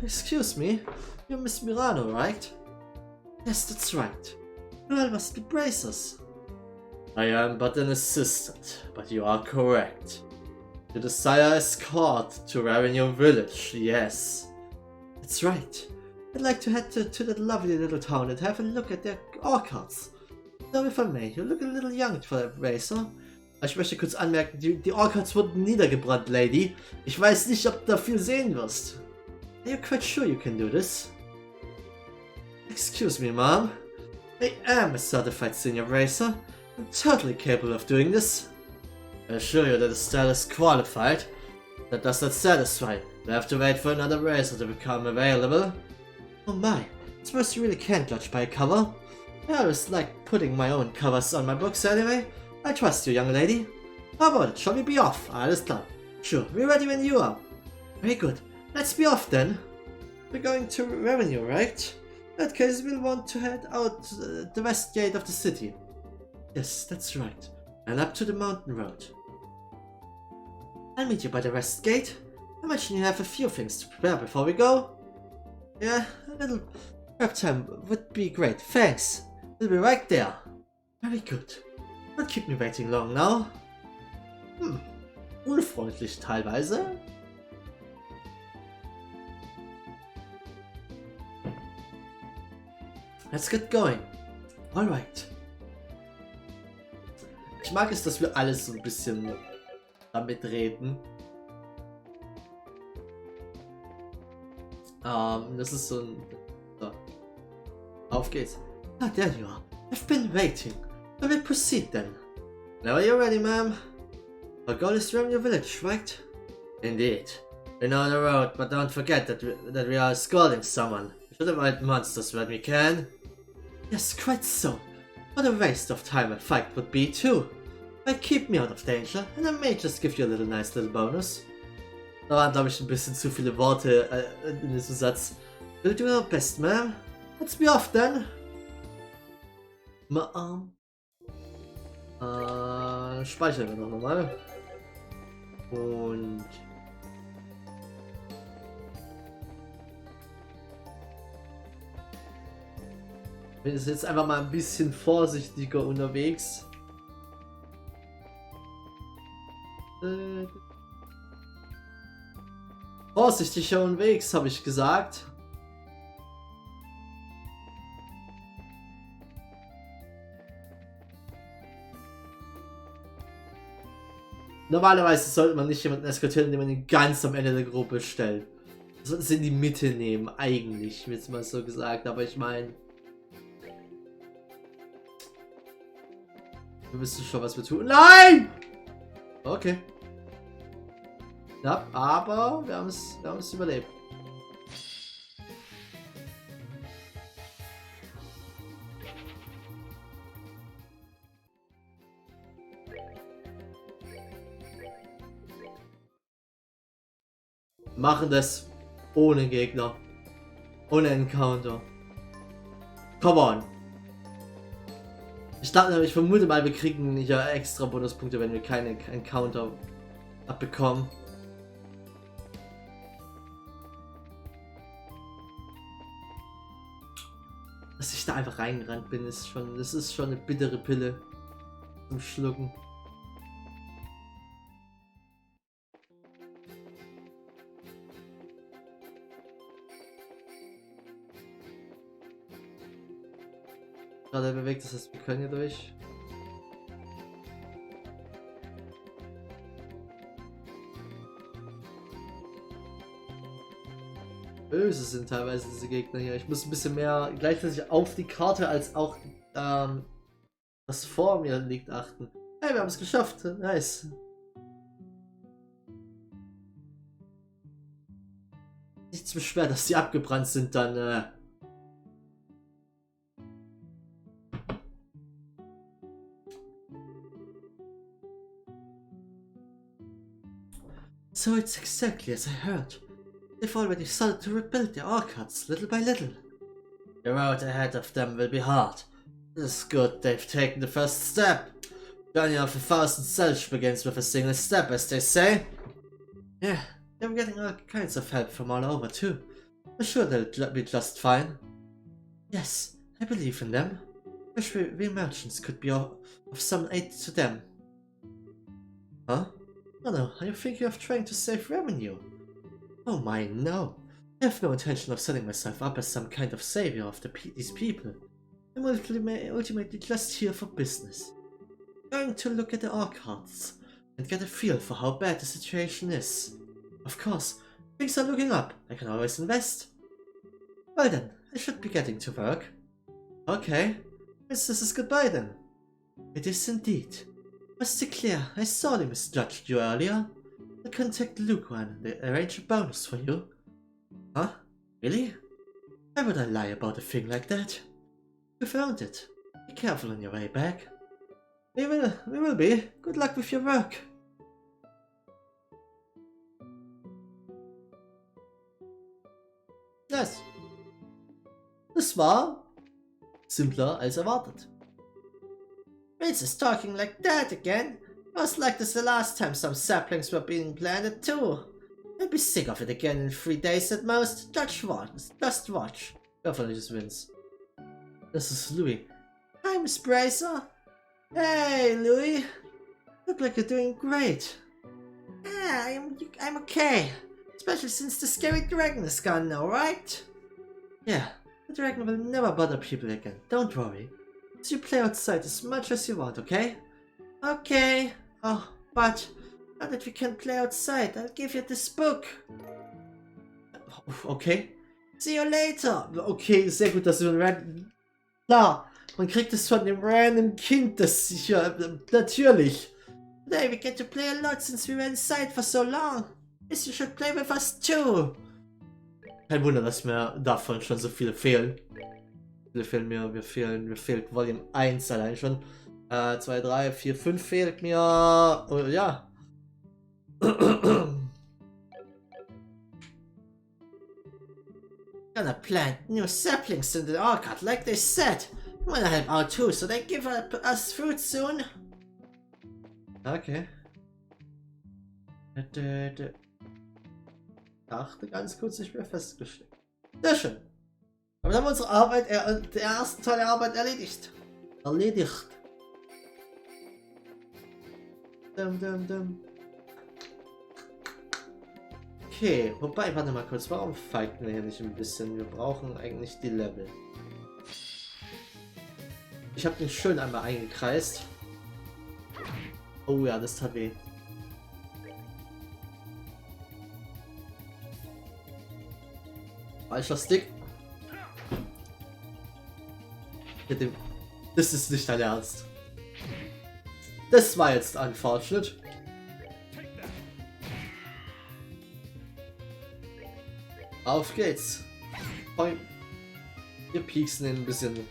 Excuse me, you're Miss Mirano, right? Yes, that's right. Well, must be Bracers. I am but an assistant, but you are correct. You desire escort to Revenue Village, yes. That's right. I'd like to head to that lovely little town and have a look at their orchards. Now if I may, you look a little young for a racer. Ich möchte kurz anmerken, die Orchards wurden niedergebrannt, Lady. Ich weiß nicht, ob du da viel sehen wirst. Are you quite sure you can do this? Excuse me, Mom. I am a certified senior racer. I'm totally capable of doing this. I assure you that Estelle is qualified. That does not satisfy. We have to wait for another racer to become available. Oh my, I suppose you really can't judge by a cover. I always like putting my own covers on my books anyway. I trust you, young lady. How about it? Shall we be off? Alles klar. Sure, we're ready when you are. Very good. Let's be off then. We're going to Revenue, right? In that case, we'll want to head out the west gate of the city. Yes, that's right. And up to the mountain road. I'll meet you by the west gate. I imagine you have a few things to prepare before we go. Yeah, a little prep time would be great. Thanks. We'll be right there. Very good. Don't keep me waiting long now. Unfreundlich teilweise. Let's get going. Alright. Ich mag es, dass wir alles so ein bisschen damit reden. Das ist so ein... So. Auf geht's. Ah, there you are. I've been waiting. I will proceed then. Now are you ready, ma'am? Our goal is Revenue Village, right? Indeed. We know the road, but don't forget that we are escorting someone. We should avoid monsters when we can. Yes, quite so. What a waste of time a fight would be too. But keep me out of danger, and I may just give you a nice little bonus. Da waren, glaube ich, ein bisschen zu viele Worte in diesem Satz. We'll do our best, ma'am. Let's be off then. My arm
Speichern wir noch mal. Und bin jetzt einfach mal ein bisschen vorsichtiger unterwegs. Vorsichtiger unterwegs, habe ich gesagt. Normalerweise sollte man nicht jemanden eskortieren, indem man ihn ganz am Ende der Gruppe stellt. Man sollte es in die Mitte nehmen, eigentlich, wird mal so gesagt, aber ich meine... Wir wissen schon, was wir tun. Nein! Okay. Ja, aber wir haben es überlebt. Machen das ohne Gegner. Ohne Encounter. Come on. Ich vermute mal, wir kriegen ja extra Bonuspunkte, wenn wir keine Encounter abbekommen. Dass ich da einfach reingerannt bin, das ist schon eine bittere Pille zum Schlucken. Gerade bewegt, das heißt, wir können hier durch. Böse sind teilweise diese Gegner hier. Ich muss ein bisschen mehr gleichzeitig auf die Karte als auch was vor mir liegt achten. Hey, wir haben es geschafft. Nice. Nichts beschwert, dass die abgebrannt sind, dann So it's exactly as I heard. They've already started to rebuild their orchards little by little. The road ahead of them will be hard. It's good they've taken the first step. Journey of 1,000 cells begins with a single step, as they say. Yeah, they're getting all kinds of help from all over too. I'm sure they'll be just fine. Yes, I believe in them. Wish we merchants could be of some aid to them. Huh? Oh no, are you thinking of trying to save revenue? Oh my, no. I have no intention of setting myself up as some kind of savior of these people. I'm ultimately just here for business. Going to look at the orchards and get a feel for how bad the situation is. Of course, things are looking up. I can always invest. Well then, I should be getting to work. Okay, this is goodbye then. It is indeed. Must declare, I sorely misjudged you earlier. I'll contact Luke and arrange a bonus for you. Huh? Really? Why would I lie about a thing like that? You've earned it. Be careful on your way back. We will be. Good luck with your work. Nice. Das war simpler als erwartet. Vince is talking like that again. Most like this the last time some saplings were being planted too. I'll be sick of it again in 3 days at most. Just watch. Hoffentlich ist Vince. Das ist Louis. Hi, Miss Bracer. Hey, Louis. Look like you're doing great. Yeah, I'm okay. Especially since the scary dragon is gone now, right? Yeah, the dragon will never bother people again. Don't worry. So you play outside as much as you want, okay? Okay. Oh, but now that we can play outside, I'll give you this book. Okay. See you later. Okay, sehr gut, dass du klar, man kriegt es von dem random Kind, das sicher natürlich. Today we get to play a lot since we were inside for so long. Yes, you should play with us too. Kein Wunder, dass mir davon schon so viele fehlen. Mir fehlt Volume 1 allein schon. 2, 3, 4, 5 fehlt mir. Oh, ja. Gonna plant new saplings in the orchard like they said. Wanna help out too, so they give us fruit soon. Okay. Dachte ganz kurz, ich wäre festgesteckt. Sehr schön. Aber dann haben wir unsere Arbeit, der erste Teil der Arbeit erledigt. Okay, wobei, warte mal kurz, warum fighten wir hier nicht ein bisschen? Wir brauchen eigentlich die Level. Ich habe den schön einmal eingekreist. Oh ja, das tat weh. Falscher Stick. Das ist nicht dein Ernst. Das war jetzt ein Fortschritt. Auf geht's. Wir pieksen ihn ein bisschen.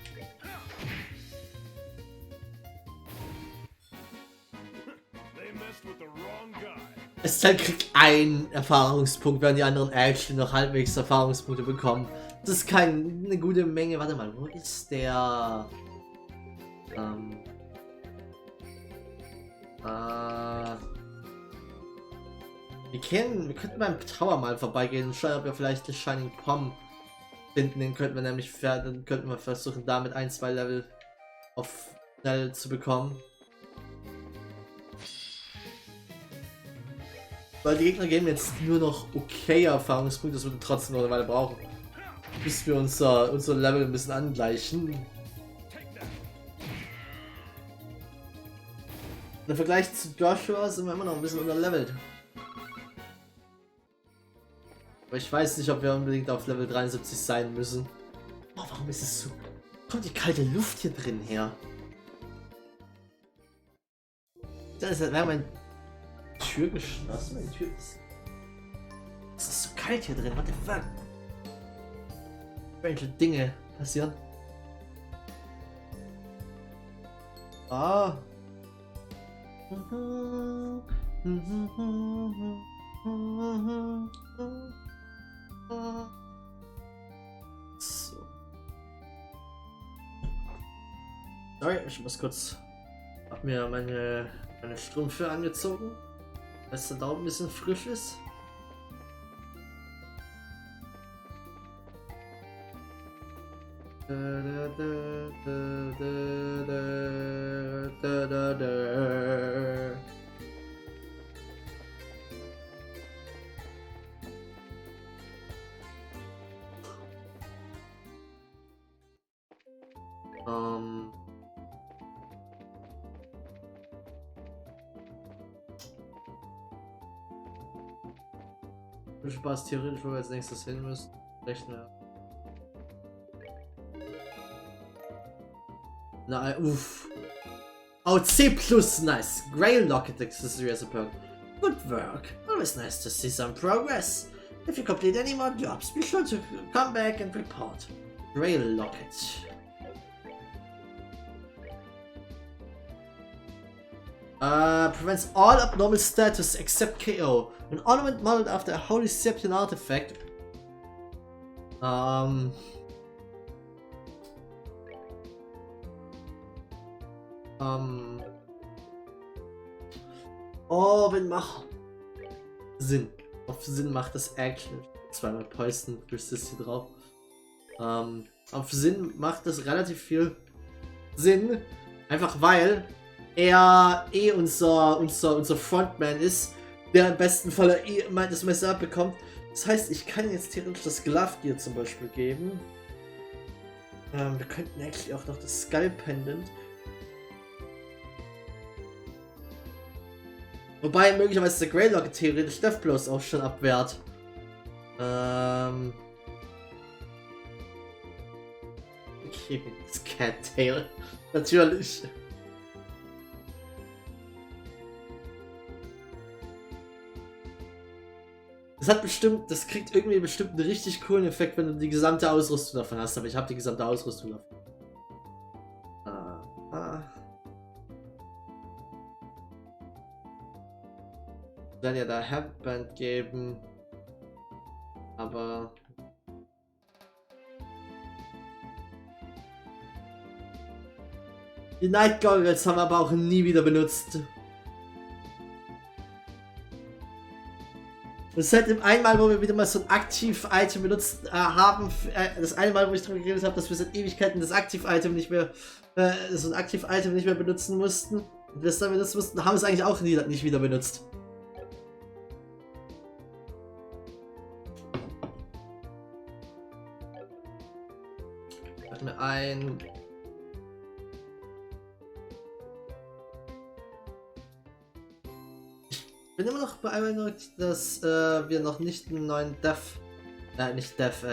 Estelle kriegt einen Erfahrungspunkt, während die anderen actually noch halbwegs Erfahrungspunkte bekommen. Das ist keine gute Menge. Warte mal, wo ist der? Wir könnten beim Tower mal vorbeigehen und schauen, ob wir vielleicht den Shining Pom finden. Den könnten wir nämlich, dann könnten wir versuchen, damit 1-2 Level auf schnell zu bekommen. Weil die Gegner geben jetzt nur noch okay Erfahrungspunkte, das würde trotzdem noch eine Weile brauchen, bis wir unser Level ein bisschen angleichen. Im Vergleich zu Joshua sind wir immer noch ein bisschen unterlevelt. Aber ich weiß nicht, ob wir unbedingt auf Level 73 sein müssen. Oh, warum ist es so? Kommt die kalte Luft hier drin her? Das ist, wir haben eine Tür geschlossen. Die Tür ist. Es ist so kalt hier drin. What the fuck? Welche Dinge passieren? Ah. So. Sorry, ich muss kurz. Hab mir meine Strümpfe angezogen, weil es da ein bisschen frisch ist. Viel Spaß, theoretisch, wo wir als nächstes hin müssen. Rechner. Na, uff. Oh, C+, nice. Grail Locket accessory as a perk. Good work. Always nice to see some progress. If you complete any more jobs, be sure to come back and report. Grail Locket. Prevents all abnormal status except KO. An ornament modeled after a Holy Septian artifact. Oh, wenn macht Sinn. Auf Sinn macht das Action. Zweimal Poison Resist hier drauf. Auf Sinn macht das relativ viel Sinn. Einfach weil er unser Frontman ist, der im besten Fall das Messer abbekommt. Das heißt, ich kann jetzt theoretisch das Glove Gear zum Beispiel geben. Wir könnten eigentlich auch noch das Skull Pendant. Wobei möglicherweise der Grey Locket theoretisch Death Blows auch schon abwehrt. Okay, das Cattail. Natürlich. Das kriegt irgendwie bestimmt einen richtig coolen Effekt, wenn du die gesamte Ausrüstung davon hast, aber ich habe die gesamte Ausrüstung davon. Dann ja da Headband geben, aber die Night Goggles haben wir aber auch nie wieder benutzt. Das ist halt im einmal, wo wir wieder mal so ein Aktiv-Item benutzt haben. Das eine Mal, wo ich darüber geredet habe, dass wir seit Ewigkeiten das Aktiv-Item nicht mehr, so ein Aktiv-Item nicht mehr benutzen mussten. Und wir es dann benutzen mussten, haben wir es eigentlich auch nicht wieder benutzt. Mir ein. Ich bin immer noch beeindruckt, dass wir noch nicht einen neuen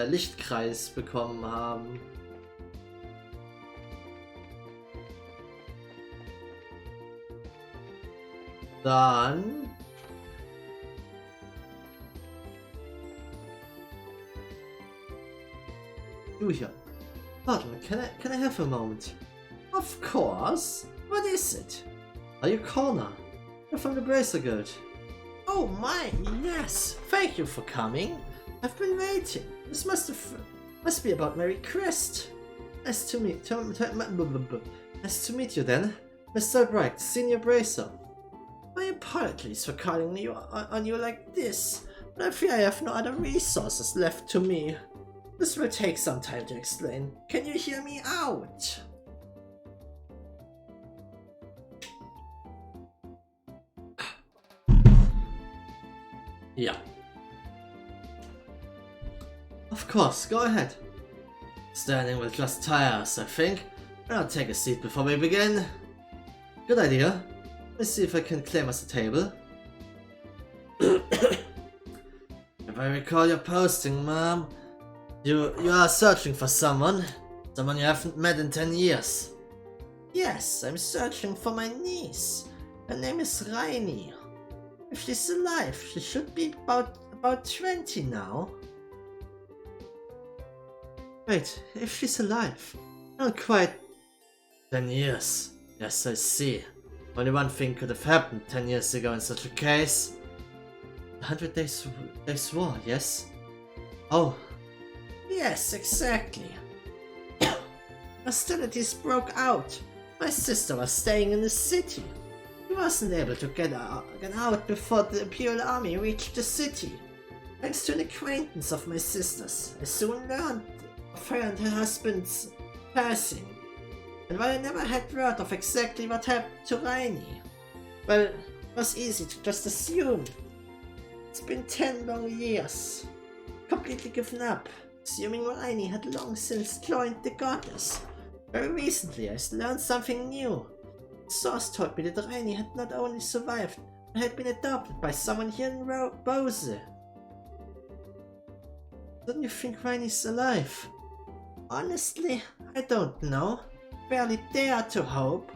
Lichtkreis bekommen haben. Dann. Du hier. Pardon, can I have a moment? Of course. What is it? Are you Connor? You're from the Bracer Guild. Oh my, yes. Thank you for coming. I've been waiting. This must be about Mary Crest. Nice to meet you then, Mr. Bright, Senior Bracer. My apologies for calling me on you like this, but I fear I have no other resources left to me. This will take some time to explain. Can you hear me out? Yeah. Of course, go ahead. Standing will just tire us, I think. I'll take a seat before we begin. Good idea. Let's see if I can claim us a table. If I recall your posting, Mom, you are searching for someone you haven't met in 10 years. Yes, I'm searching for my niece. Her name is Raini. If she's alive, she should be about 20 now. Wait, if she's alive, not quite 10 years. Yes, I see. Only one thing could have happened 10 years ago in such a case. 100 days war, yes? Oh. Yes, exactly. Hostilities broke out. My sister was staying in the city. She wasn't able to get out before the Imperial Army reached the city. Thanks to an acquaintance of my sister's, I soon learned of her and her husband's passing. And while I never had word of exactly what happened to Raini, well, it was easy to just assume. It's been 10 long years. Completely given up, assuming Raini had long since joined the goddess. Very recently, I learned something new. The source told me that Raini had not only survived, but had been adopted by someone here in Bose. Don't you think Raini's alive? Honestly, I don't know. Barely dare to hope.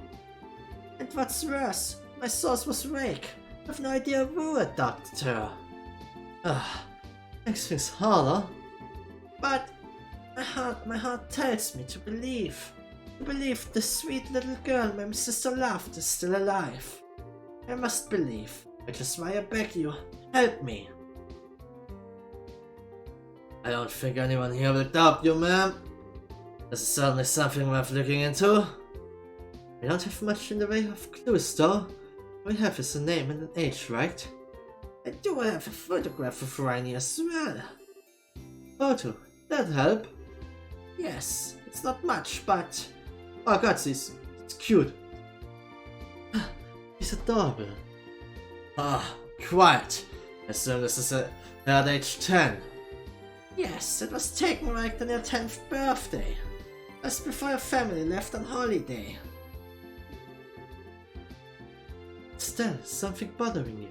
And what's worse, my source was Rake. I've no idea who adopted her. Makes things harder. But my heart tells me to believe. To believe the sweet little girl my sister loved is still alive. I must believe, which is why I beg you, help me. I don't think anyone here will doubt you, ma'am. This is certainly something worth looking into. We don't have much in the way of clues, though. All we have is a name and an age, right? I do have a photograph of Raini as well. Photo, that'd help. Yes, it's not much, but... Oh god, it's cute. He's adorable. Quite. As soon as this is at age 10. Yes, it was taken right on your 10th birthday. Just before your family left on holiday. Still, something bothering you.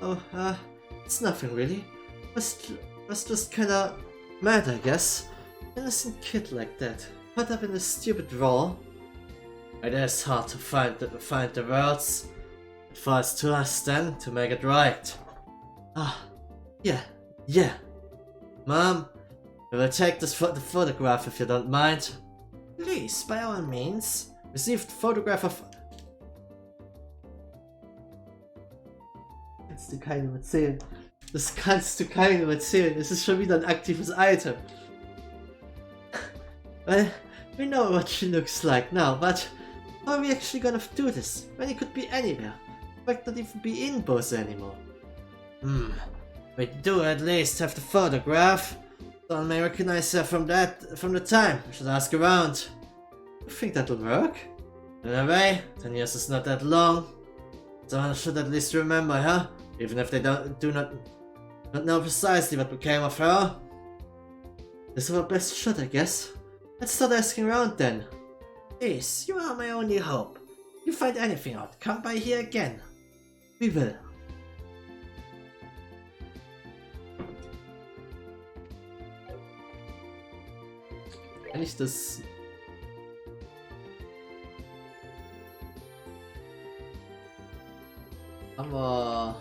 Oh, it's nothing really. Was just kinda mad, I guess. Innocent kid like that, caught up in a stupid draw. It is hard to find the words. It falls to us then to make it right. Yeah. Mom, we will take the photograph if you don't mind. Please, by all means. Received photograph of... Kannst du keinem erzählen. Das kannst du keinem erzählen. Es ist schon wieder ein aktives Item. Well, we know what she looks like now, but how are we actually gonna do this when it could be anywhere? In fact, not even be in Bose anymore.
We do at least have the photograph. Someone may recognize her from the time. We should ask around. You think that'll work? In a way, 10 years is not that long. Someone should at least remember her, even if they do not know precisely what became of her. This is our best shot, I guess. Let's start asking around then. Please, you are my only hope. If you find anything out, come by here again. We will.
Kann ich das... Aber...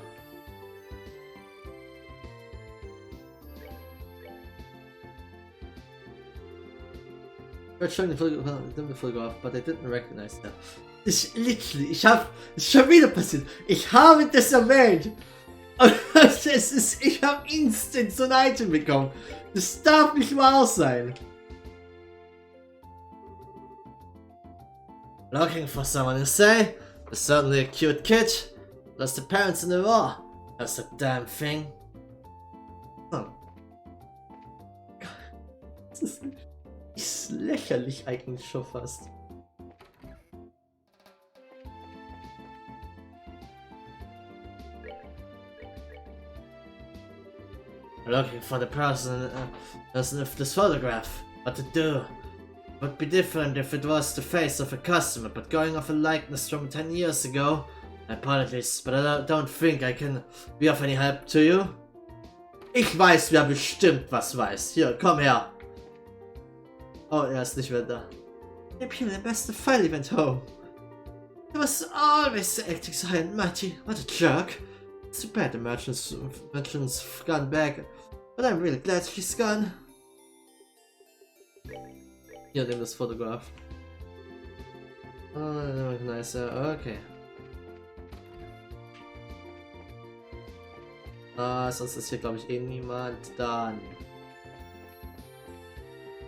Showing the photograph, but I didn't recognize that. Ich ist schon wieder passiert. Ich habe das erwähnt. Und ich habe instant so ein Item bekommen. Das darf nicht wahr sein.
Looking for someone to say? There's certainly a cute kid. Lost the parents in the war. That's a damn thing.
Oh. Das ist lächerlich eigentlich schon fast.
Looking for the person of this photograph. What to do? Would be different if it was the face of a customer, but going off a likeness from 10 years ago. Apologies, but I don't think I can be of any help to you.
Ich weiß, wer bestimmt was weiß. Hier, komm her. Oh, er ist nicht mehr da.
They came the best of file event home. He was always so acting so high and mighty. What a jerk. It's too bad the merchant's gone back, but I'm really glad she's gone.
Hier, nimm das Fotograf. Oh, nice, okay. Sonst ist hier, glaube ich, eh niemand da.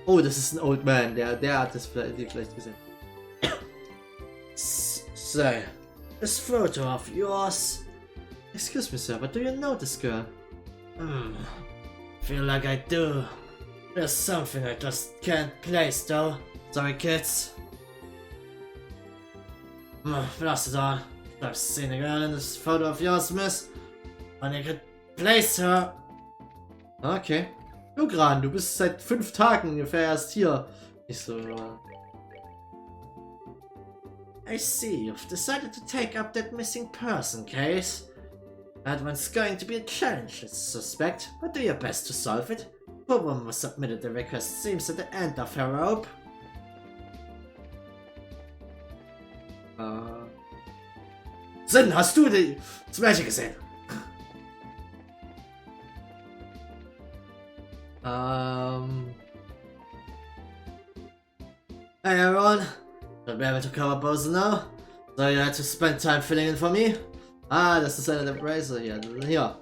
Oh, das ist ein Old Man, der hat das vielleicht gesehen.
So, this photo of yours. Excuse me, sir, but do you know this girl? Feel like I do. There's something I just can't place, though. Sorry, kids. Blast it on. I've seen a girl in this photo of yours, miss. And you could place her.
Okay. Du Gran, du bist seit 5 Tagen ungefähr erst hier. Nicht so.
I see, you've decided to take up that missing person case. That one's going to be a challenge, I suspect, but do your best to solve it. Poor woman was submitted the request, seems at the end of her rope.
Sinn, hast du die Smash gesehen?
Hey everyone, should be able to cover Bowser now. So you had to spend time filling in for me.
Ah, das ist einer der Bracer hier. Hier,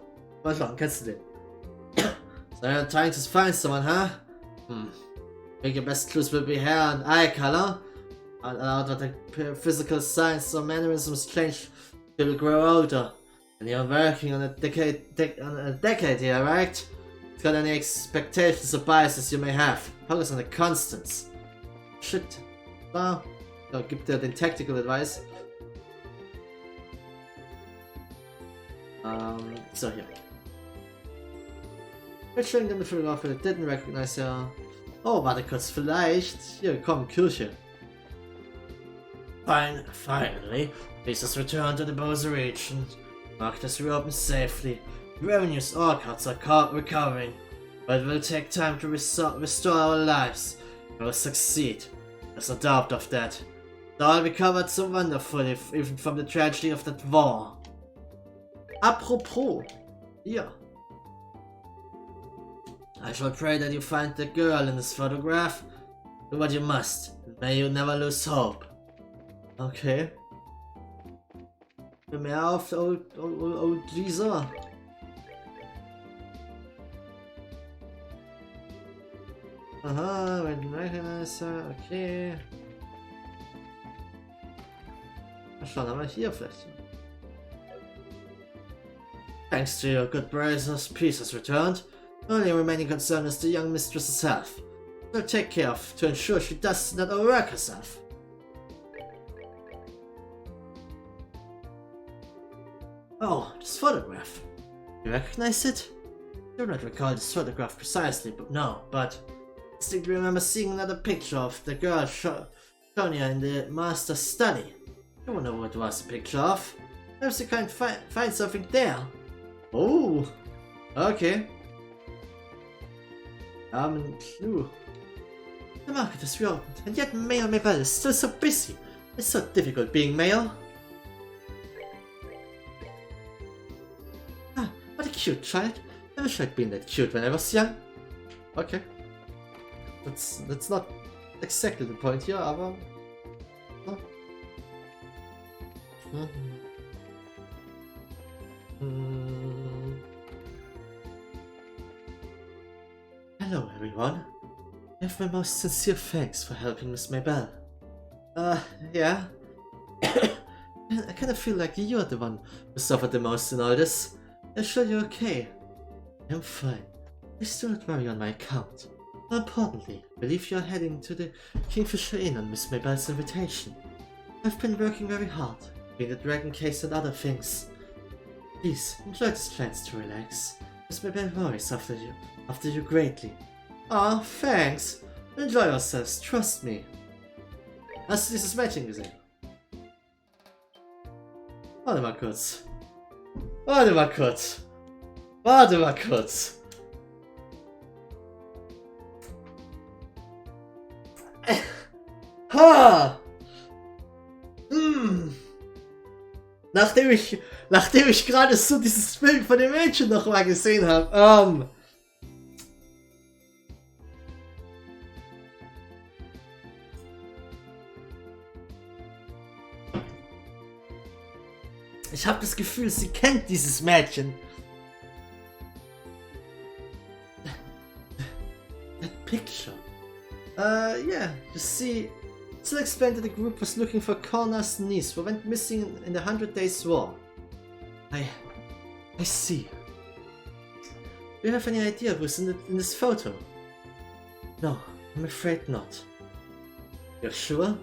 mal schauen, kennst du den?
So you're trying to find someone, huh? Think your best clues will be hair and eye color. And out of the physical signs or mannerisms change, you will grow older. And you're working on a decade here, right? It's got any expectations or biases you may have. Focus on the constants. Shit.
Ah, da gibt er den Tactical Advice. So hier. Showing them the photograph that didn't recognize her. Oh, warte kurz, vielleicht. Hier, komm, Kirche.
Finally, pieces return to the Bowser region. Markets reopen safely. Revenues orchards are recovering. But it will take time to restore our lives. We will succeed. There's no doubt of that. It all recovered so wonderfully, even from the tragedy of that war.
Apropos. Hier.
I shall pray that you find the girl in this photograph. Do what you must. May you never lose hope.
Okay. Mehr auf Old Lisa. Aha, wenn Recognizer, okay. Mal schauen, haben wir hier vielleicht.
Thanks to your good bracers, peace has returned. The only remaining concern is the young mistress's health. So take care of to ensure she does not overwork herself. Oh, this photograph. You recognize it? I do not recall this photograph precisely, but I distinctly remember seeing another picture of the girl Sonia in the master's study. I don't know what it was a picture of. Perhaps you can find something there. Oh, okay. Clue. The market is reopened, and yet Mayor Mabel is still so busy. It's so difficult being mayor. Ah, what a cute child. I wish I'd been that cute when I was young. Okay. That's not exactly the point here, aber... No. Hello everyone. I have my most sincere thanks for helping Miss Mabel. Yeah. I kind of feel like you're the one who suffered the most in all this. I'm sure you're okay. I'm fine. Please do not worry on my account. More importantly, I believe you're heading to the Kingfisher Inn on Miss Mabel's invitation. I've been working very hard, doing the dragon case and other things. Please, enjoy this chance to relax. Miss Mabel worries after you greatly. Aw, thanks. Enjoy yourselves, trust me. Hast du dieses Mädchen gesehen? Warte mal kurz. Warte mal kurz. Warte mal kurz. Ha! Nachdem ich gerade so dieses Bild von dem Mädchen noch mal gesehen habe, ich habe das Gefühl, sie kennt dieses Mädchen. That picture. Yeah, you see, still explained that the group was looking for Corna's niece who went missing in the 100 Days War. I see. Do you have any idea who's in this photo? No, I'm afraid not. You're sure?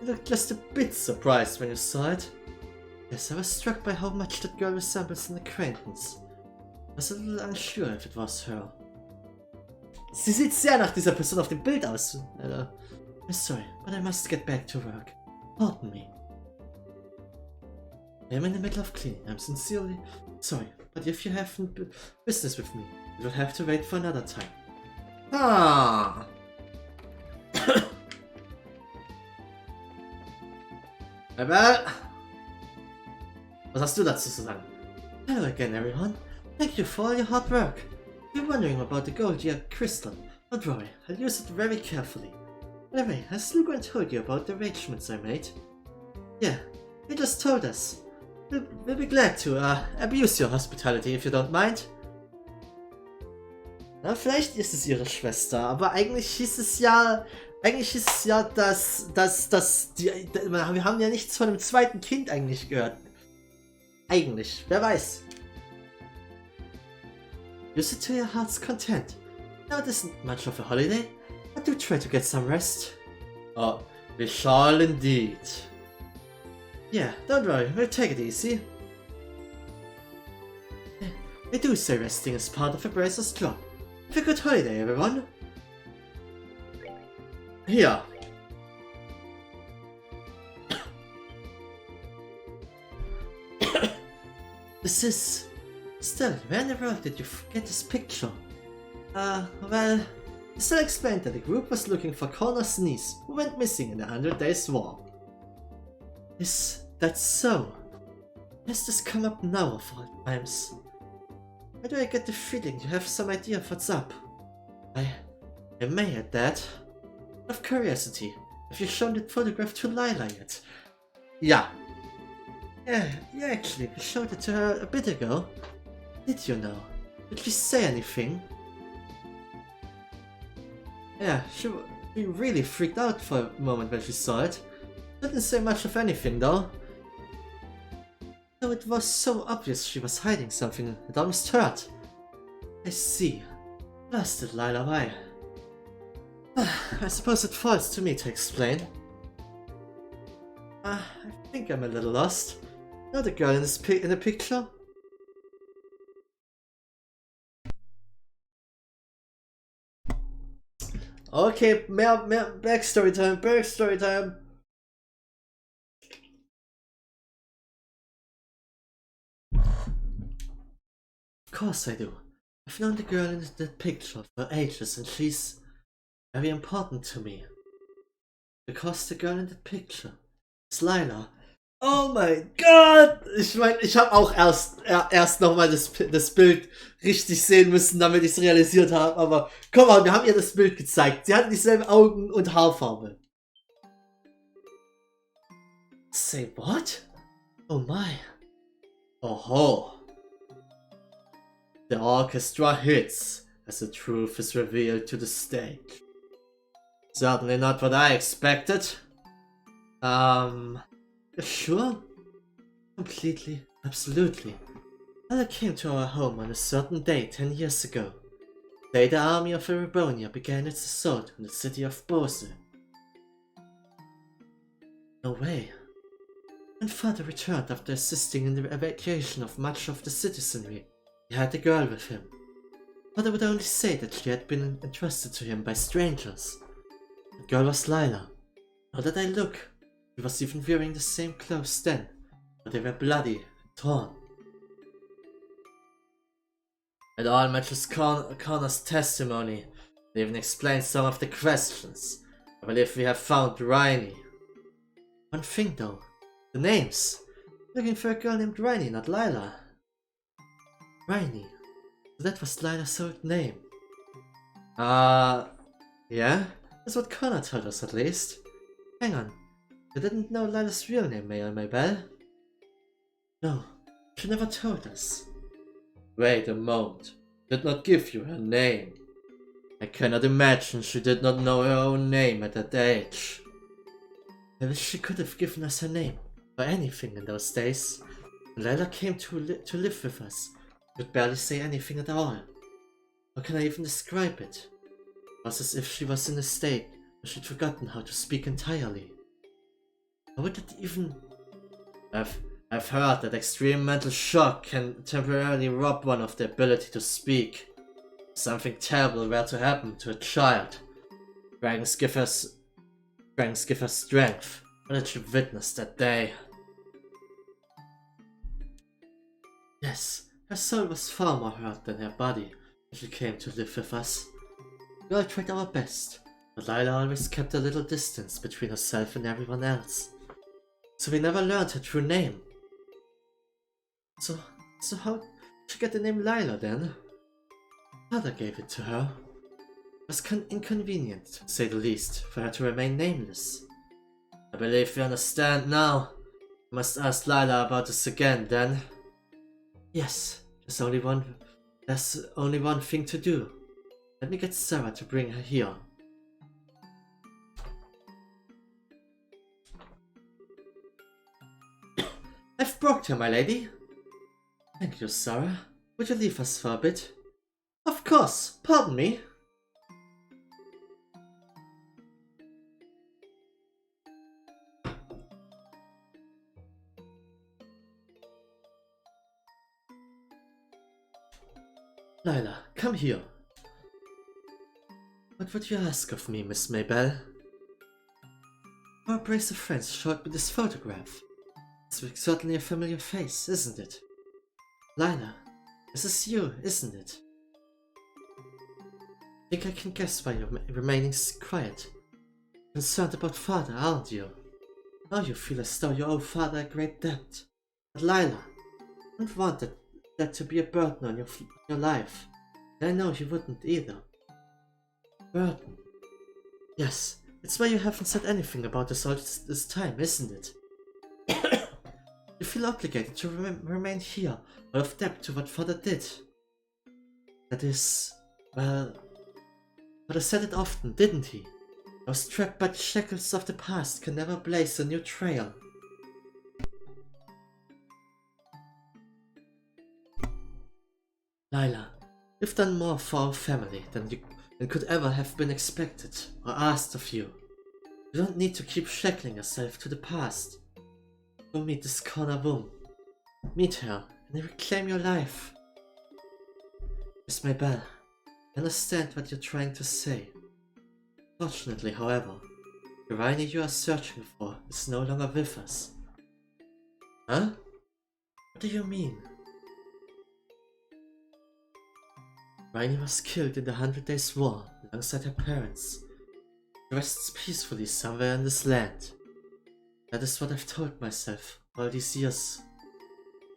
You looked just a bit surprised when you saw it. Yes, I was struck by how much that girl resembles an acquaintance. I was a little unsure if it was her. Sie sieht sehr nach dieser Person auf dem Bild aus. I'm sorry, but I must get back to work. Pardon me. I am in the middle of cleaning. I'm sincerely sorry, but if you have business with me, you will have to wait for another time. Ah! Mabel! Was hast du dazu zu sagen? Hello again, everyone. Thank you for all your hard work. If you're wondering about the gold crystal, don't worry, I'll use it very carefully. By the way, has Lugan told you about the arrangements I made? Yeah, he just told us. We'll be glad to abuse your hospitality if you don't mind. Na, vielleicht ist es ihre Schwester, aber eigentlich hieß es ja, dass wir haben ja nichts von einem zweiten Kind eigentlich gehört. Eigentlich, wer weiß. Use it to your heart's content. Now it isn't much of a holiday, but do try to get some rest. Oh, we shall indeed. Yeah, don't worry, we'll take it easy. They do say resting is part of a bracer's job. Have a good holiday, everyone. Here. This is... Still, where in the world did you get this picture? Well... Still explained that the group was looking for Corna's niece, who went missing in the 100 Days War. Is that so? Has this come up now of all times? Why do I get the feeling you have some idea of what's up? I may add that. Out of curiosity, have you shown the photograph to Lila yet? Yeah. Yeah, actually, we showed it to her a bit ago. Did you know? Did she say anything? Yeah, she really freaked out for a moment when she saw it. Didn't say much of anything though. Though it was so obvious she was hiding something, it almost hurt. I see. Blasted Lila, why? I suppose it falls to me to explain. I think I'm a little lost. Know the girl in the picture?
Okay, mehr Backstory Time.
Of course I do. I've known the girl in that picture for ages and she's very important to me. Because the girl in the picture is Lila.
Oh mein Gott! Ich meine, ich habe auch erst nochmal das Bild richtig sehen müssen, damit ich es realisiert habe. Aber komm mal, wir haben ihr das Bild gezeigt. Sie hatten dieselben Augen und Haarfarbe.
Say what? Oh my.
Oho. The orchestra hits as the truth is revealed to the stage. Certainly not what I expected.
Sure? Completely, absolutely. Lila came to our home on a certain day 10 years ago. The day the army of Erebonia began its assault on the city of Bose. No way. When father returned after assisting in the evacuation of much of the citizenry, he had the girl with him. Father would only say that she had been entrusted to him by strangers. The girl was Lila. Now that I look, she was even wearing the same clothes then, but they were bloody and torn.
It all matches Connor's testimony. It even explains some of the questions. I believe we have found Rainy.
One thing though, the names. Looking for a girl named Rainy, not Lila. Rainy. So that was Lila's old name. Yeah? That's what Connor told us at least. Hang on. You didn't know Lila's real name, Maybell? No, she never told us.
Wait a moment. Did not give you her name. I cannot imagine she did not know her own name at that age.
I wish she could have given us her name, or anything in those days. When Lila came to live with us, she could barely say anything at all. How can I even describe it? It was as if she was in a state where she'd forgotten how to speak entirely. How would it even...
I've heard that extreme mental shock can temporarily rob one of the ability to speak. Something terrible were to happen to a child. Dragons give her strength. What did you witness that day?
Yes, her soul was far more hurt than her body when she came to live with us. We all tried our best, but Lila always kept a little distance between herself and everyone else. So we never learned her true name. So how did she get the name Lila then? Father gave it to her. It was inconvenient, to say the least, for her to remain nameless.
I believe we understand now. We must ask Lila about this again, then.
Yes, there's only one thing to do. Let me get Sarah to bring her here.
I've brought her, my lady.
Thank you, Sarah. Would you leave us for a bit?
Of course, pardon me.
Lila, come here. What would you ask of me, Miss Maybell? Our brace of friends showed me this photograph. It's certainly a familiar face, isn't it? Lila, this is you, isn't it? I think I can guess why you're remaining quiet. Concerned about father, aren't you? Now you feel as though you owe father a great debt. But Lila, I don't want that to be a burden on your life. And I know you wouldn't either. Burden? Yes, it's why you haven't said anything about this all this time, isn't it? You feel obligated to remain here, out of debt to what father did. That is, well, father said it often, didn't he? Those trapped by the shackles of the past can never blaze a new trail. Lila, you've done more for our family than could ever have been expected or asked of you. You don't need to keep shackling yourself to the past. Go meet this corner woman. Meet her and reclaim your life. Miss Maybell, I understand what you're trying to say. Fortunately, however, the Rainy you are searching for is no longer with us. Huh? What do you mean? Rainy was killed in the 100 Days War alongside her parents. She rests peacefully somewhere in this land. That is what I've told myself all these years.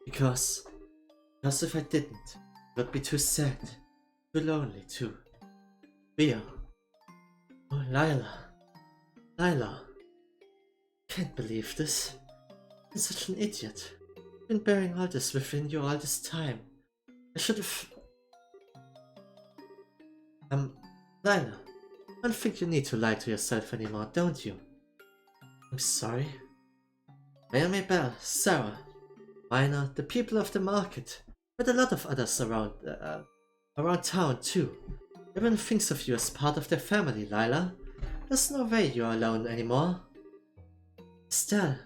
Because if I didn't, it would be too sad, too lonely, too fear. Oh, Lila, can't believe this. I'm such an idiot. I've been bearing all this within you all this time. I should have... Lila, I don't think you need to lie to yourself anymore, don't you? I'm sorry. Mayor Maybell, Sarah, Minor, the people of the market, but a lot of others around town too. Everyone thinks of you as part of their family, Lila. There's no way you're alone anymore. Still,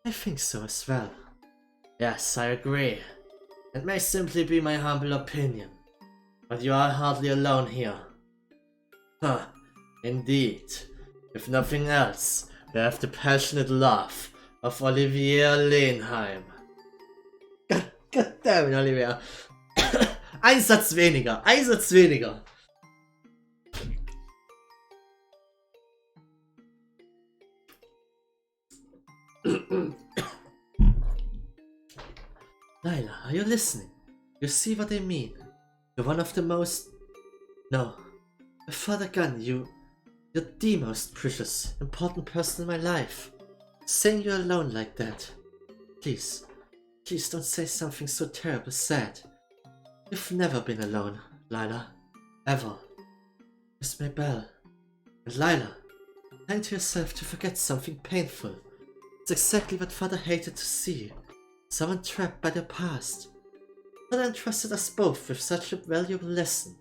I think so as well. Yes, I agree. It may simply be my humble opinion, but you are hardly alone here. Huh, indeed. If nothing else, we have the passionate laugh of Olivia Lehnheim. Goddammit, Olivia. Ein Satz weniger, ein Satz weniger. Lila, are you listening? You see what I mean? You're one of the most... No. Before the gun, you're the most precious, important person in my life. Saying you're alone like that. Please don't say something so terribly sad. You've never been alone, Lila. Ever. Miss Maybell. And Lila, lying to yourself to forget something painful. It's exactly what Father hated to see. Someone trapped by their past. Father entrusted us both with such a valuable lesson.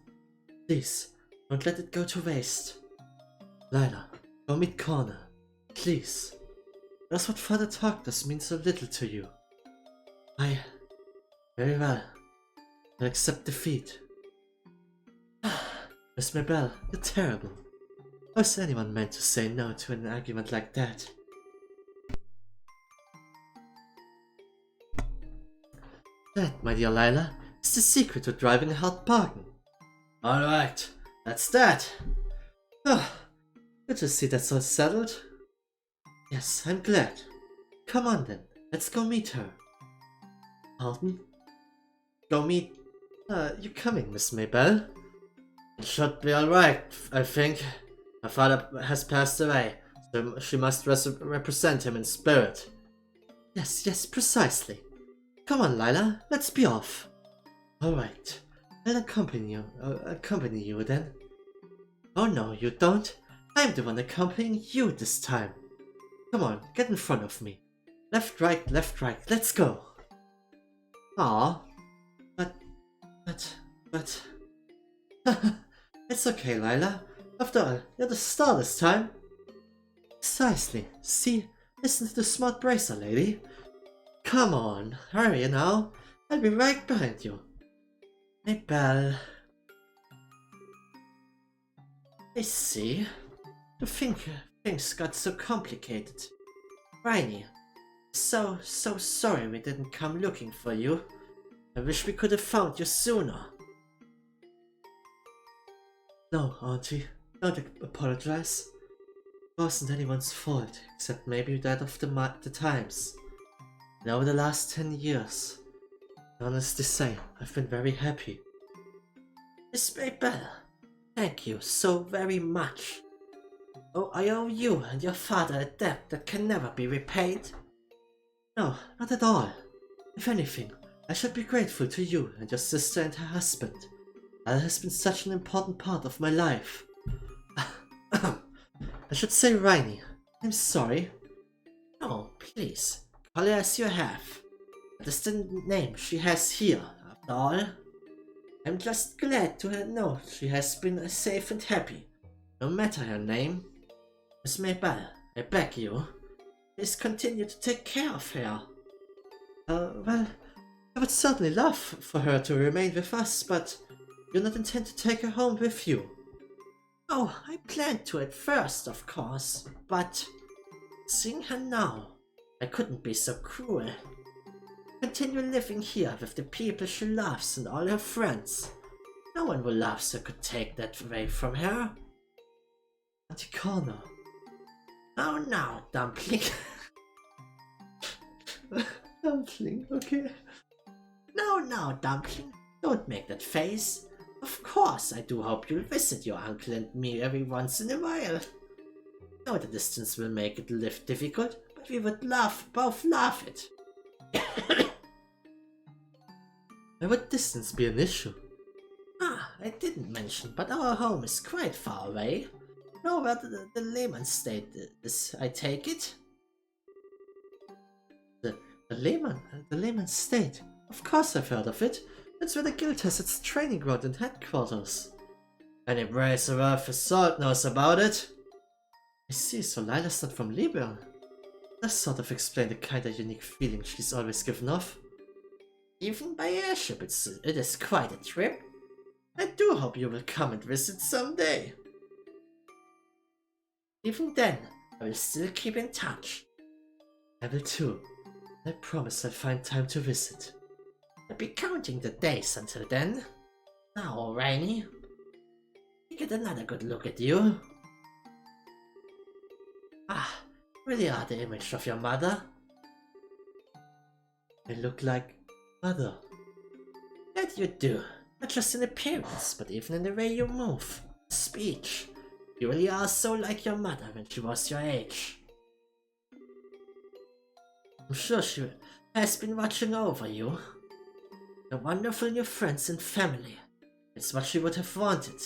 Please, don't let it go to waste. Lila, go meet Connor. Please. That's what Father taught us means so little to you. Very well. I'll accept defeat. Miss Maybell, you're terrible. How's anyone meant to say no to an argument like that? That, my dear Lila, is the secret to driving a hard bargain. Alright, that's that. Oh, good to see that's all settled. Yes, I'm glad. Come on then, let's go meet her. Pardon? Go meet... you coming, Miss Maybell? It should be alright, I think. Her father has passed away, so she must represent him in spirit. Yes, precisely. Come on, Lila, let's be off. Alright, I'll accompany you then. Oh no, you don't. I'm the one accompanying you this time. Come on, get in front of me. Left, right, let's go. Ah, but... It's okay, Lila. After all, you're the star this time. Precisely. See, listen to the smart bracer, lady. Come on, hurry now. I'll be right behind you. Maybell. I see. To think things got so complicated. Rainy. So sorry we didn't come looking for you. I wish we could have found you sooner. No, Auntie, don't apologize. It wasn't anyone's fault, except maybe that of the times. And over the last 10 years, I honestly say, I've been very happy. Miss Maybell, thank you so very much. Oh, I owe you and your father a debt that can never be repaid. No, not at all. If anything, I should be grateful to you and your sister and her husband. Al has been such an important part of my life. I should say Rainy. I'm sorry. No, please. Call her as you have. That is the name she has here, after all. I'm just glad to know she has been safe and happy, no matter her name. Miss Maybell, I beg you, please continue to take care of her. Well, I would certainly love for her to remain with us, but you do not intend to take her home with you. Oh, I planned to at first, of course, but seeing her now, I couldn't be so cruel. Continue living here with the people she loves and all her friends. No one who loves her could take that away from her. Auntie Corner. Oh no, Dumpling. Dumpling, okay. No, Dumpling. Don't make that face. Of course, I do hope you'll visit your uncle and me every once in a while. No, the distance will make it live difficult, but we would both love it. Why would distance be an issue? I didn't mention, but our home is quite far away. Know where the Lehman State is, I take it? The Lehman State? Of course I've heard of it. That's where the guild has its training ground and headquarters. Any bracer worth his salt knows about it. I see, so Lila's not from Liburn. That sort of explains the kinda unique feeling she's always given off. Even by airship it is quite a trip. I do hope you will come and visit someday. Even then, I will still keep in touch. I will too. I promise I'll find time to visit. I'll be counting the days until then. Now, Rainy, we get another good look at you. Really are the image of your mother. I look like mother. That you do. Not just in appearance, but even in the way you move. Speech. You really are so like your mother when she was your age. I'm sure she has been watching over you. Your wonderful new friends and family. It's what she would have wanted.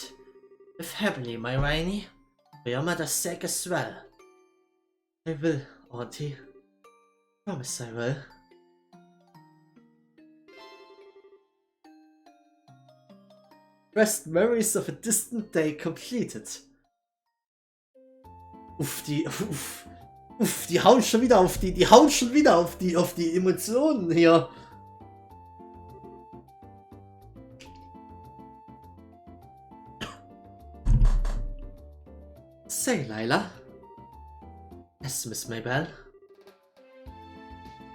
Live happily, my Rainy. For your mother's sake as well. I will, Auntie. Promise I will. Rest memories of a distant day completed. Die hauen schon wieder auf die Emotionen hier. Say, Lila. Yes, Miss Maybell.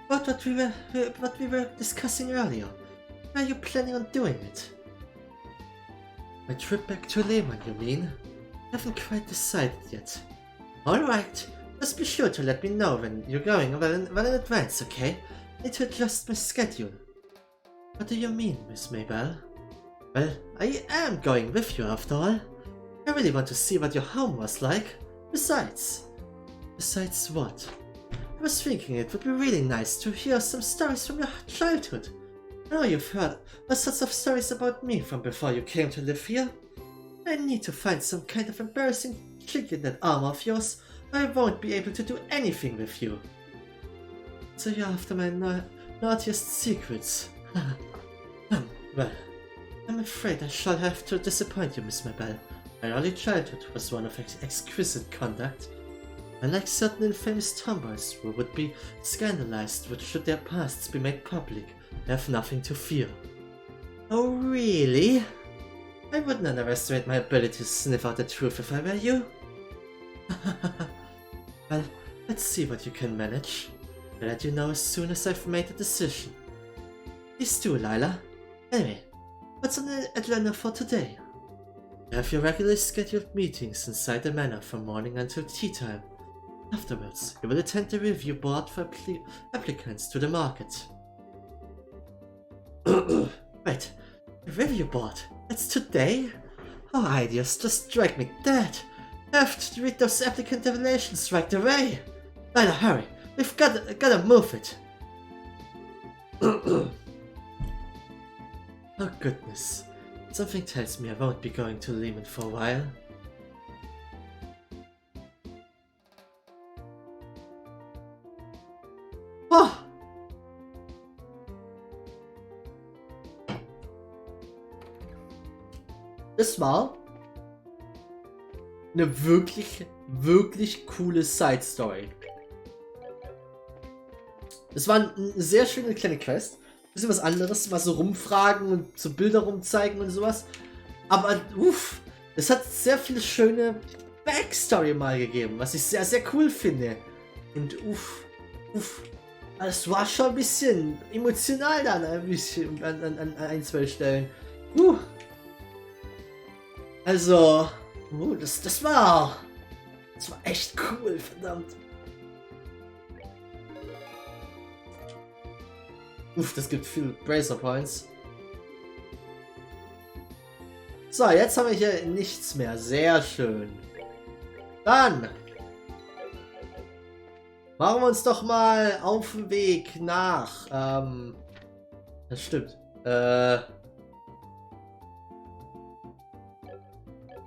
About what we were discussing earlier. Where are you planning on doing it? My trip back to Lehman, you mean? Haven't quite decided yet. Alright, just be sure to let me know when you're going well in advance, okay? Need to adjust my schedule. What do you mean, Miss Maybell? Well, I am going with you after all. I really want to see what your home was like. Besides what? I was thinking it would be really nice to hear some stories from your childhood. I know you've heard all sorts of stories about me from before you came to live here. I need to find some kind of embarrassing chink in that armor of yours, or I won't be able to do anything with you. So you're after my naughtiest secrets. Well, I'm afraid I shall have to disappoint you, Miss Maybell. My early childhood was one of exquisite conduct. Unlike certain infamous tomboys who would be scandalized should their pasts be made public, I have nothing to fear. Oh really? I wouldn't underestimate my ability to sniff out the truth if I were you. Well, let's see what you can manage. I'll let you know as soon as I've made a decision. Please do, Lila. Anyway, what's on the agenda for today? You have your regularly scheduled meetings inside the manor from morning until tea time. Afterwards, you will attend the review board for applicants to the market. Wait, the review board? That's today? Oh, ideas just strike me dead. I have to read those applicant revelations right away. Lila, hurry. We've gotta move it. Oh goodness. Something tells me I won't be going to Lehman for a while. Oh!
war eine wirklich, wirklich coole Side-Story. Es war eine sehr schöne kleine Quest. Bisschen was anderes, mal so rumfragen und so Bilder rumzeigen und sowas. Aber uff, es hat sehr viele schöne Backstory mal gegeben, was ich sehr, sehr cool finde. Und uff, es war schon ein bisschen emotional dann, ein bisschen an ein, zwei Stellen. Also, das war echt cool, verdammt. Das gibt viel Bracer Points. So, jetzt haben wir hier nichts mehr. Sehr schön. Dann machen wir uns doch mal auf den Weg nach. Das stimmt.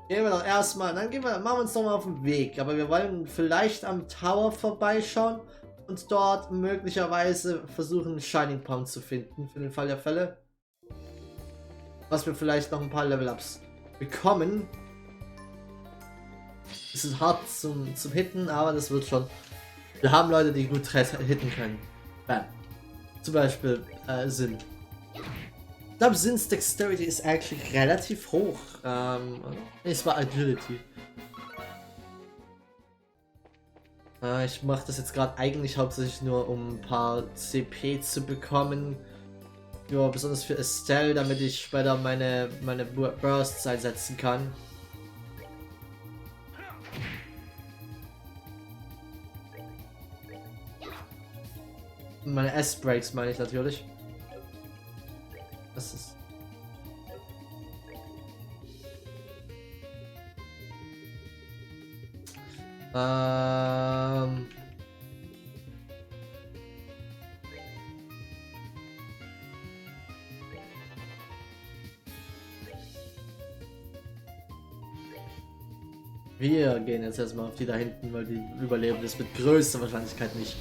Gehen wir doch erstmal. Dann machen wir uns doch mal auf den Weg. Aber wir wollen vielleicht am Tower vorbeischauen und dort möglicherweise versuchen, Shining Palm zu finden, für den Fall der Fälle. Was wir vielleicht noch ein paar Level-Ups bekommen. Es ist hart zum Hitten, aber das wird schon. Wir haben Leute, die gut hitten können. Bam. Zum Beispiel Sin. Ich glaube, Sins Dexterity ist eigentlich relativ hoch. Es war Agility. Ich mache das jetzt gerade eigentlich hauptsächlich nur, um ein paar CP zu bekommen. Ja, besonders für Estelle, damit ich später meine Bursts einsetzen kann. Meine S-Breaks meine ich natürlich. Das ist... Wir gehen jetzt erstmal auf die da hinten, weil die überleben das mit größter Wahrscheinlichkeit nicht.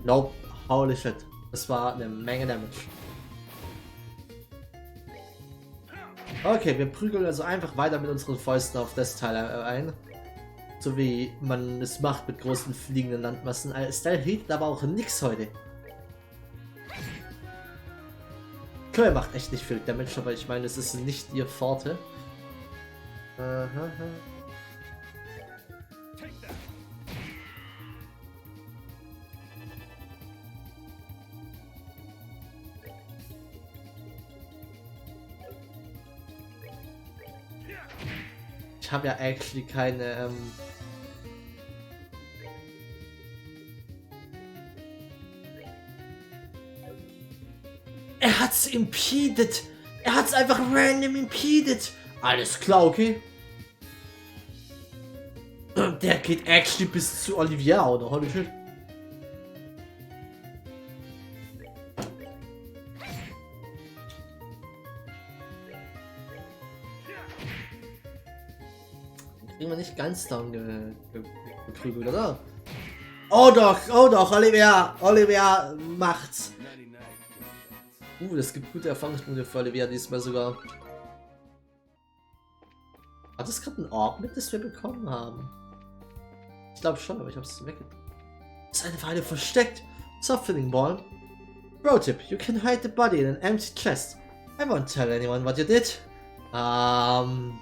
Nope, holy shit. Das war eine Menge Damage. Okay, wir prügeln also einfach weiter mit unseren Fäusten auf das Teil ein. So wie man es macht mit großen fliegenden Landmassen. Estelle hielt aber auch nix heute. Chloe macht echt nicht viel Damage, aber ich meine, es ist nicht ihr Forte. Ich habe ja actually keine Er hat's impeded. Er hat's einfach random impeded. Alles klar, okay. Der geht actually bis zu Olivia, oder? Holy shit. Kriegen wir nicht ganz down geprügelt, oder? Oh doch, Olivia macht's. Das gibt gute Erfahrungspunkte für Olivia diesmal sogar. Hat das gerade ein Orb mit, das wir bekommen haben? Ich glaube schon, aber ich habe es weggegeben. Ist eine Weile versteckt. Softening Ball. Pro tip, you can hide the body in an empty chest. I won't tell anyone what you did. I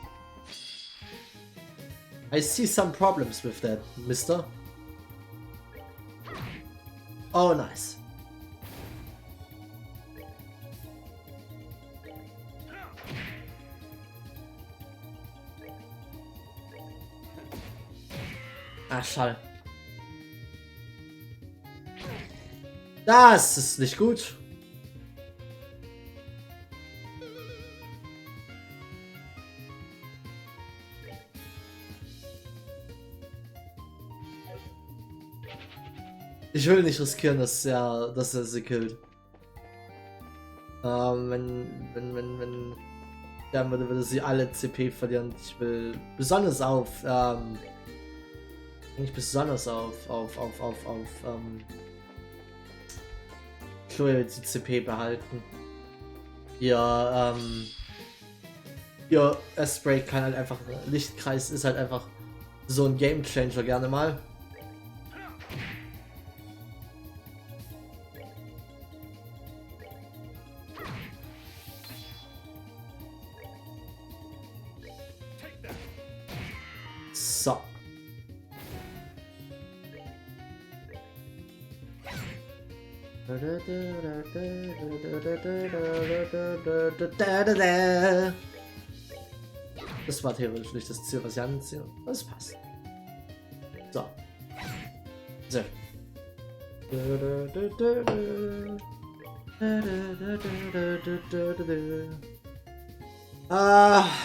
see some problems with that, mister. Oh, nice. Ah, schade. Das ist nicht gut. Ich will nicht riskieren, dass er sie killt. Wenn dann würde sie alle CP verlieren. Ich will besonders auf Chloe die CP behalten. Ja, Ihr S-Spray kann halt einfach, Lichtkreis ist halt einfach so ein Game Changer gerne mal. So. Das war theoretisch nicht das Ziel, was ich anziehe. Das passt. So. So.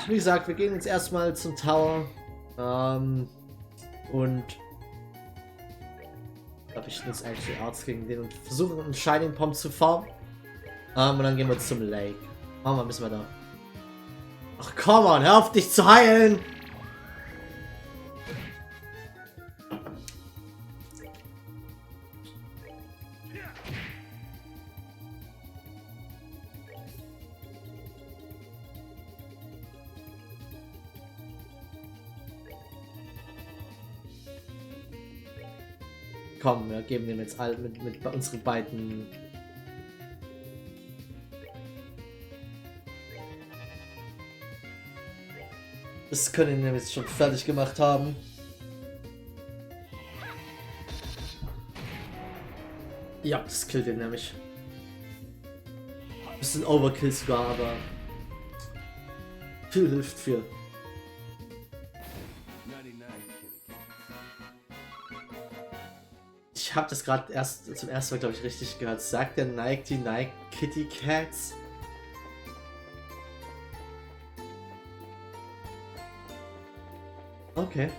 Wie gesagt, wir gehen jetzt erstmal zum Tower. Und da ich jetzt eigentlich die Arzt gegen den und versuchen einen Shining Pomp zu farmen. Und dann gehen wir zum Lake. Machen wir, müssen wir da. Ach come on, hör auf dich zu heilen! Komm, wir geben dem jetzt all mit unseren beiden. Das können wir jetzt schon fertig gemacht haben. Ja, das killt ihn nämlich. Bisschen Overkill sogar, aber viel hilft viel. Ich habe das gerade erst zum ersten Mal, glaube ich, richtig gehört. Sagt der Nike die Nike Kitty Cats? Okay.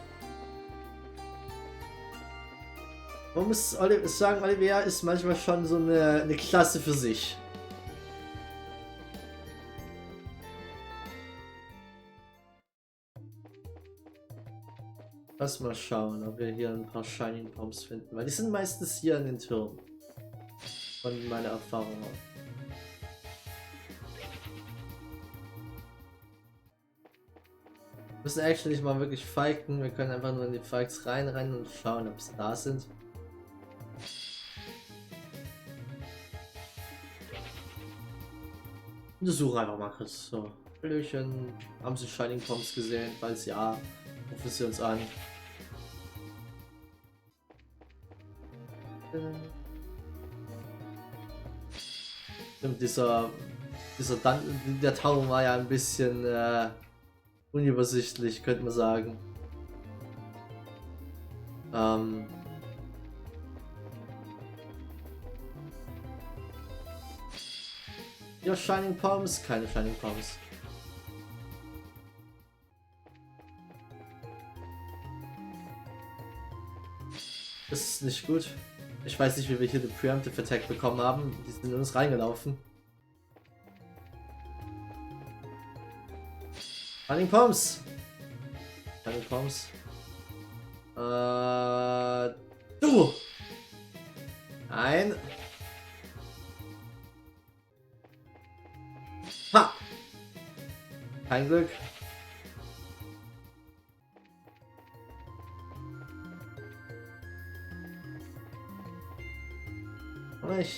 Man muss sagen, Olivia ist manchmal schon so eine Klasse für sich. Lass mal schauen, ob wir hier ein paar Shining Pomps finden, weil die sind meistens hier in den Türmen. Von meiner Erfahrung aus. Wir müssen actually nicht mal wirklich fighten, wir können einfach nur in die Fights reinrennen und schauen, ob sie da sind. Untersuche einfach mal kurz. So, Hallöchen, haben Sie Shining Pomps gesehen? Falls ja, rufen Sie uns an. Und der Tower war ja ein bisschen unübersichtlich, könnte man sagen. Ja, Shining Pomps, keine Shining Pomps. Das ist nicht gut. Ich weiß nicht, wie wir hier den Preemptive Attack bekommen haben. Die sind in uns reingelaufen. Shining Pomps! Shining Pomps. Du! Nein! Ha! Kein Glück.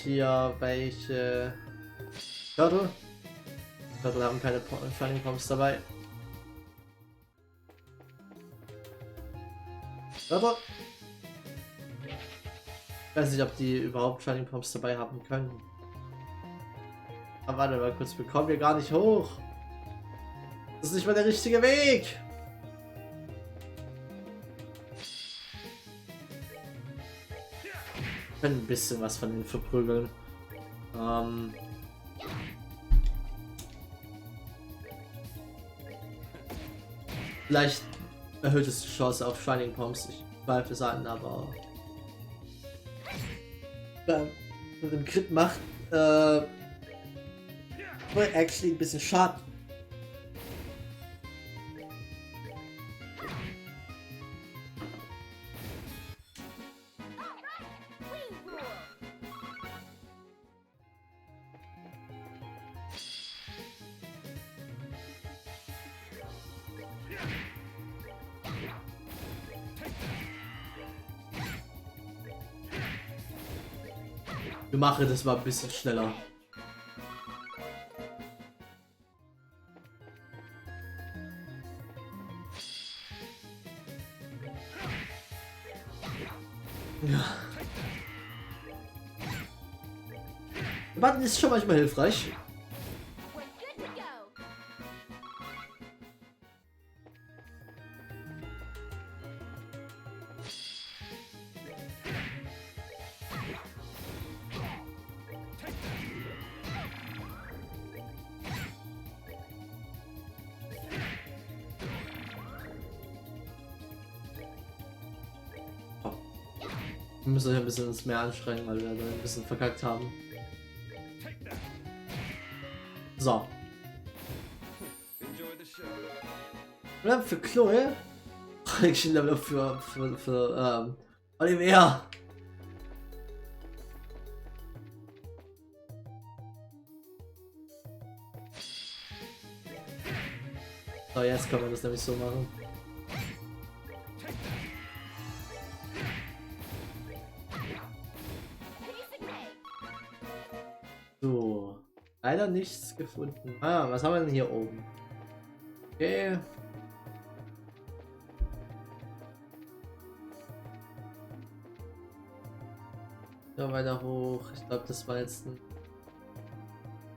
Hier welche Turtle. Turtle haben keine Shining Pomps dabei. Turtle. Ich weiß nicht, ob die überhaupt Shining Pomps dabei haben können. Aber warte mal kurz, bekommen wir gar nicht hoch. Das ist nicht mal der richtige Weg. Ein bisschen was von den verprügeln. Vielleicht erhöht es die Chance auf Shining Pomps. Ich zweifle es an, aber mit dem Crit macht actually ein bisschen schade. Wir machen das mal ein bisschen schneller. Ja. Warten ist schon manchmal hilfreich. Wir müssen uns ein bisschen uns mehr anstrengen, weil wir da ein bisschen verkackt haben. So. Level für Chloe. Ich Level für Oliver. So, jetzt können wir das nämlich so machen. So, leider nichts gefunden. Ah, was haben wir denn hier oben? Okay. Ja, weiter hoch. Ich glaube, das war jetzt ein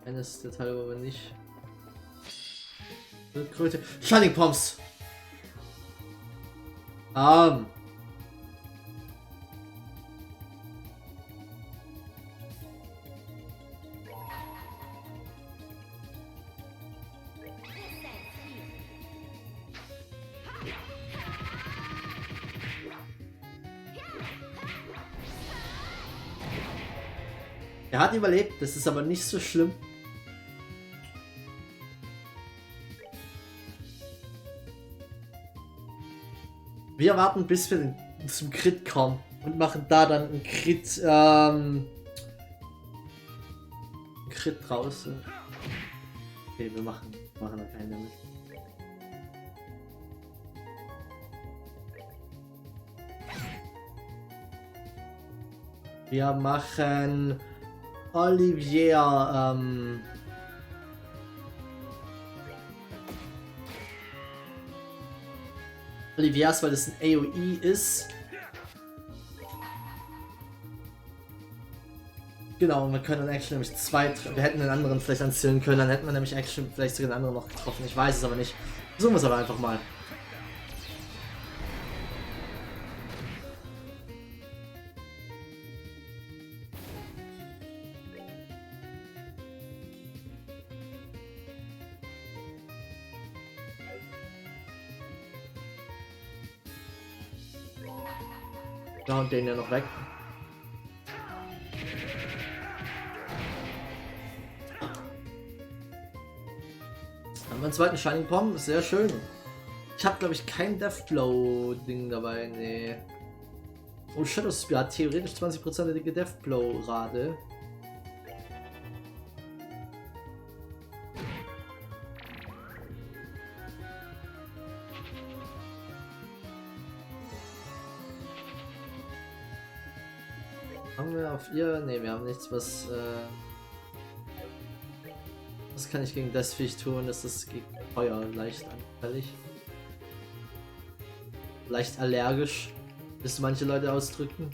eines Detail, wo wir nicht. Kröte. Shining Pomps! Er hat überlebt, das ist aber nicht so schlimm. Wir warten, bis wir zum Crit kommen und machen da dann einen Crit draus. Okay, wir machen da keinen damit. Wir machen Olivier, Oliviers, weil das ein AOE ist. Genau, und wir können dann Action nämlich wir hätten den anderen vielleicht anzählen können, dann hätten wir nämlich Action vielleicht sogar den anderen noch getroffen. Ich weiß es aber nicht. Versuchen wir es aber einfach mal. Ja, und den ja noch weg. Haben wir einen zweiten Shining Pom, sehr schön. Ich habe glaube ich kein Deathblow Ding dabei, nee. Oh, Shadow Spear hat theoretisch 20%ige Deathblow Rate. Haben wir auf ihr? Ne, wir haben nichts, was was kann ich gegen das Viech tun? Das ist gegen Feuer leicht anfällig. Leicht allergisch, bis manche Leute ausdrücken.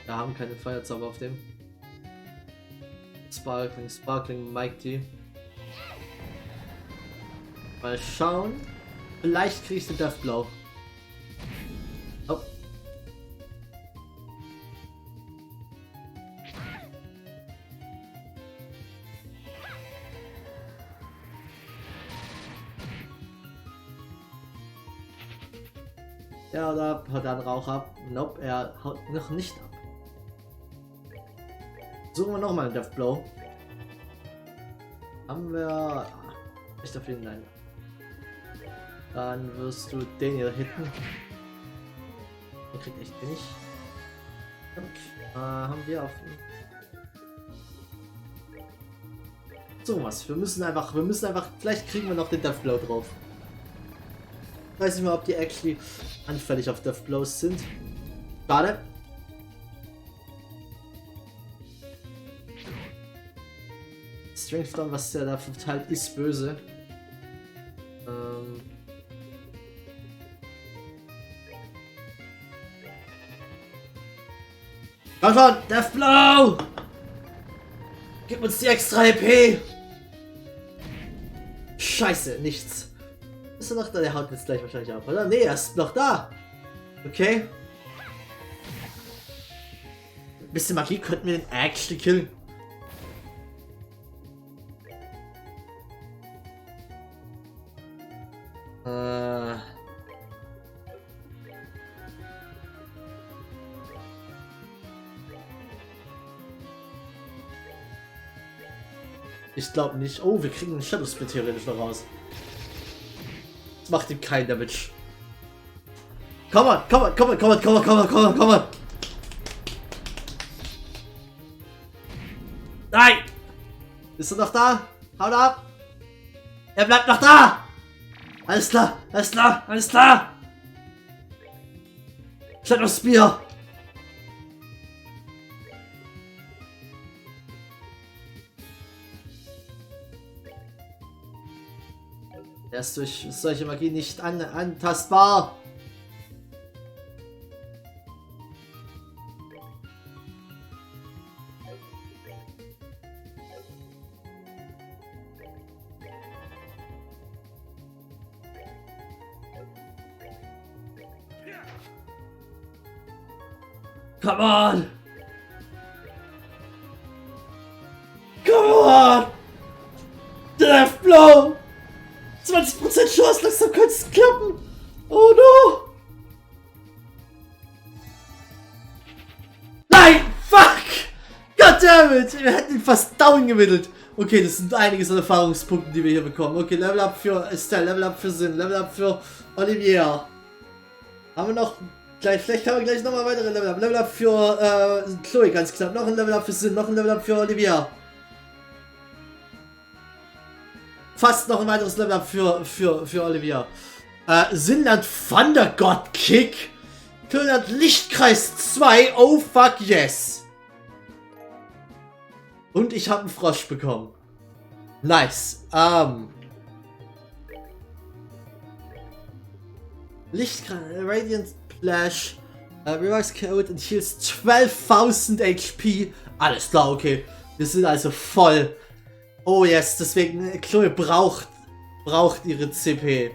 Wir haben keine Feuerzauber auf dem. Sparkling, Mighty. Mal schauen. Vielleicht kriege ich den Deathblow. Oh. Ja, oder haut er einen Rauch ab? Nope, er haut noch nicht ab. Suchen wir nochmal einen Deathblow. Haben wir. Nicht auf jeden Fall. Dann wirst du den hier hitten. Der kriegt echt wenig. Haben wir auf. sowas. Wir müssen einfach, vielleicht kriegen wir noch den Death Blow drauf. Ich weiß nicht mal, ob die actually anfällig auf Death Blows sind. Schade. Strength Down, was der da verteilt, ist böse. Komm schon, Death Blow! Gib uns die extra EP! Scheiße, nichts. Ist er noch da? Der haut jetzt gleich wahrscheinlich ab, oder? Nee, er ist noch da! Okay. Ein bisschen Magie könnten wir den actually killen. Ich glaube nicht. Oh, wir kriegen einen Shadow Split theoretisch noch raus. Das macht ihm kein Damage. Komm on, komm on, komm on, komm on, komm on, komm on, komm on, komm on. Nein! Bist du noch da? Haut ab! Er bleibt noch da! Alles klar, alles klar, alles klar! Shadow Spear! Er ist durch solche Magie nicht antastbar. Come on! Come on! Death Blow! 20% Chance, langsam könnte es klappen! Oh no! Nein! Fuck! Goddammit! Wir hätten ihn fast down gemittelt! Okay, das sind einiges an Erfahrungspunkten, die wir hier bekommen. Okay, Level Up für Estelle, Level Up für Sin, Level Up für Olivier. Haben wir noch... Vielleicht haben wir gleich nochmal weitere Level Up. Level Up für Chloe, ganz knapp. Noch ein Level Up für Sin, noch ein Level Up für Olivier. Fast noch ein weiteres Level Up für Olivier. Sin lernt Thunder God Kick. Chloe lernt Lichtkreis 2. Oh fuck yes. Und ich habe einen Frosch bekommen. Nice. Lichtkreis, Radiant Flash, Reverse Code und heals 12.000 HP. Alles klar, okay. Wir sind also voll. Oh yes, deswegen Chloe braucht ihre CP.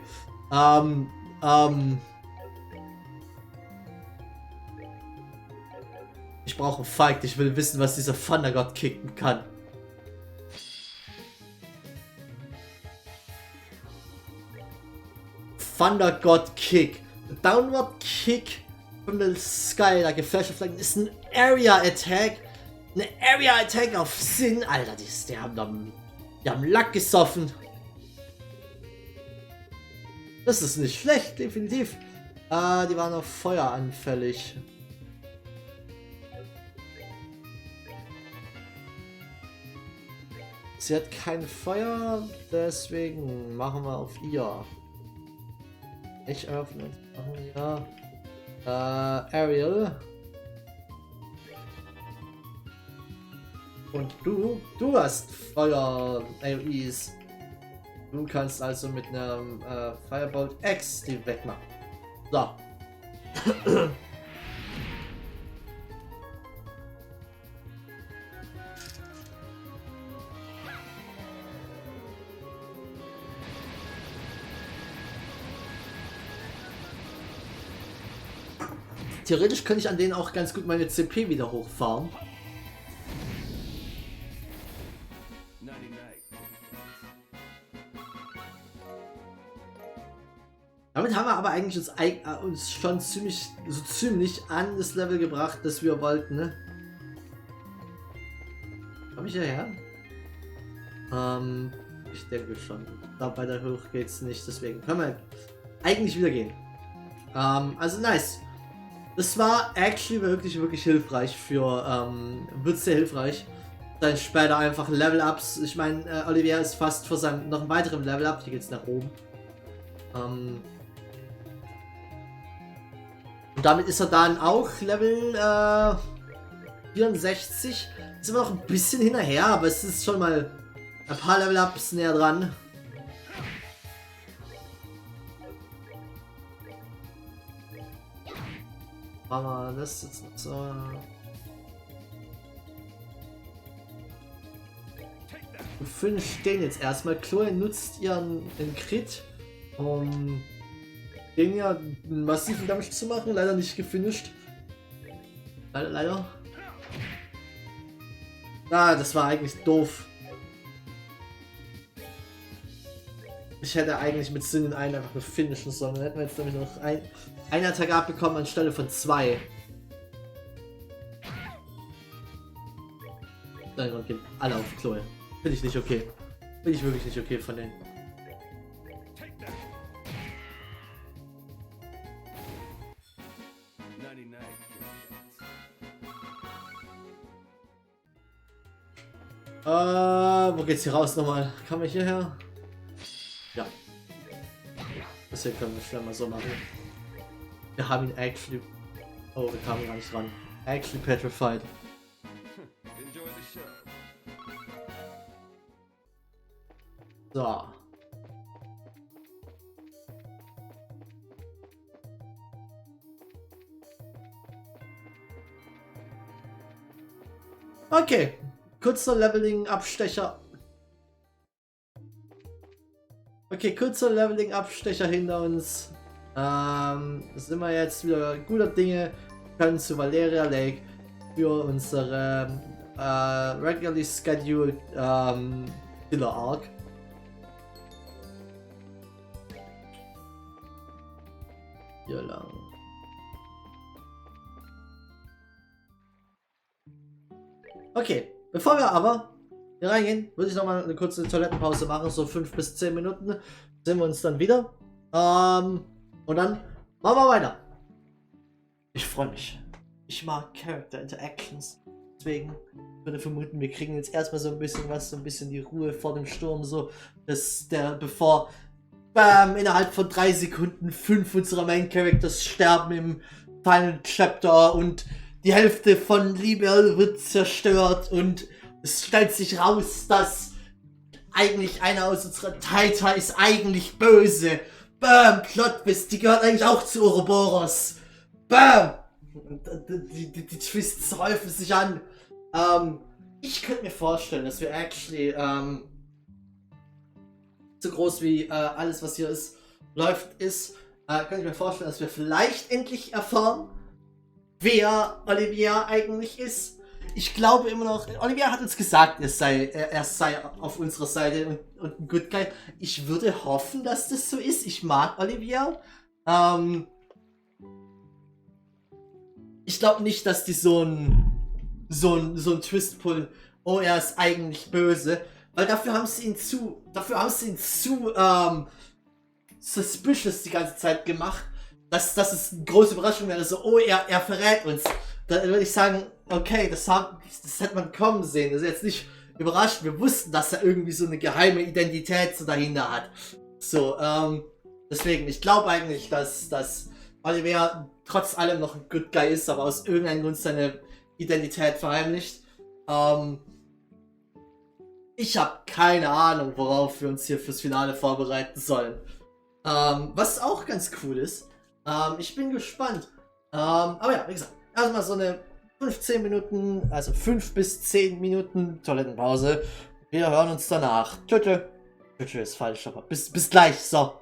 Ich brauche einen Fight. Ich will wissen, was dieser Thunder God kicken kann. Thunder God Kick. Downward Kick from the sky like a flash of lightning ist ein Area Attack. Eine Area Attack auf Sin. Alter, die haben Lack gesoffen. Das ist nicht schlecht, definitiv. Die waren auf Feuer anfällig. Sie hat kein Feuer, deswegen machen wir auf ihr. Ich öffne. Ja. Ariel. Und du hast Feuer AOEs. Du kannst also mit einem Firebolt X die wegmachen. So. Theoretisch könnte ich an denen auch ganz gut meine CP wieder hochfahren. Damit haben wir aber eigentlich uns schon ziemlich an das Level gebracht, das wir wollten, ne? Komm ich hierher? Ich denke schon. Da bei der Hoch geht's nicht, deswegen können wir eigentlich wieder gehen. Also nice. Das war actually wirklich hilfreich für, wird sehr hilfreich. dann später einfach Level-Ups. Ich meine, Olivia ist fast vor seinem noch einem weiteren Level-Up. Hier geht's nach oben. Und damit ist er dann auch Level 64. Ist immer noch ein bisschen hinterher, aber es ist schon mal ein paar Level-Ups näher dran. Machen wir das jetzt noch so. Die 5 stehen jetzt erstmal. Chloe nutzt ihren Crit, um den ja einen massiven Damage zu machen. Leider nicht gefinisht. Leider. Ah, das war eigentlich doof. Ich hätte eigentlich mit Sinn in einen einfach nur finishen sollen. Dann hätten wir jetzt nämlich noch eine Attacke abbekommen anstelle von 2. Nein, und gehen alle auf Chloe. Finde ich nicht okay. Finde ich wirklich nicht okay von denen. Wo geht's hier raus nochmal? Kann man hierher? Ja. Das hier können wir schnell mal so machen. Wir haben ihn actually... Oh, wir kamen gar nicht dran. Actually petrified. So. Okay. Kurzer Leveling-Abstecher. Okay, kurzer Leveling-Abstecher hinter uns. Sind wir jetzt wieder guter Dinge. Können zu Valeria Lake für unsere regularly scheduled Killer Arc. Hier lang. Okay, bevor wir aber hier reingehen, würde ich noch mal eine kurze Toilettenpause machen, so 5 bis 10 Minuten. Sehen wir uns dann wieder. Und dann machen wir weiter. Ich freue mich. Ich mag Character Interactions. Deswegen würde vermuten, wir kriegen jetzt erstmal so ein bisschen die Ruhe vor dem Sturm, so dass bevor innerhalb von 3 Sekunden 5 unserer Main Characters sterben im Final Chapter und die Hälfte von Liebe wird zerstört und es stellt sich raus, dass eigentlich einer aus unserer Taita ist eigentlich böse. Bam! Plot Twist, die gehört eigentlich auch zu Ouroboros. Bam! Die Twists häufen sich an. Ich könnte mir vorstellen, dass wir actually so groß wie alles, was hier läuft, könnte ich mir vorstellen, dass wir vielleicht endlich erfahren, wer Olivia eigentlich ist. Ich glaube immer noch, Olivia hat uns gesagt, er sei auf unserer Seite und ein Good Guy. Ich würde hoffen, dass das so ist. Ich mag Olivia. Ich glaube nicht, dass die so ein Twist pullen. Oh, er ist eigentlich böse. Weil dafür haben sie ihn zu suspicious die ganze Zeit gemacht. Dass es eine große Überraschung wäre. So, oh, er verrät uns. Da würde ich sagen, okay, das hätte man kommen sehen. Das ist jetzt nicht überrascht. Wir wussten, dass er irgendwie so eine geheime Identität so dahinter hat. So, deswegen, ich glaube eigentlich, dass Oliver trotz allem noch ein Good Guy ist, aber aus irgendeinem Grund seine Identität verheimlicht. Ich habe keine Ahnung, worauf wir uns hier fürs Finale vorbereiten sollen. Was auch ganz cool ist. Ich bin gespannt. Aber ja, wie gesagt, erstmal so eine 15 Minuten, also 5 bis 10 Minuten Toilettenpause. Wir hören uns danach. Tschüss. Tschüss ist falsch, aber bis gleich. So.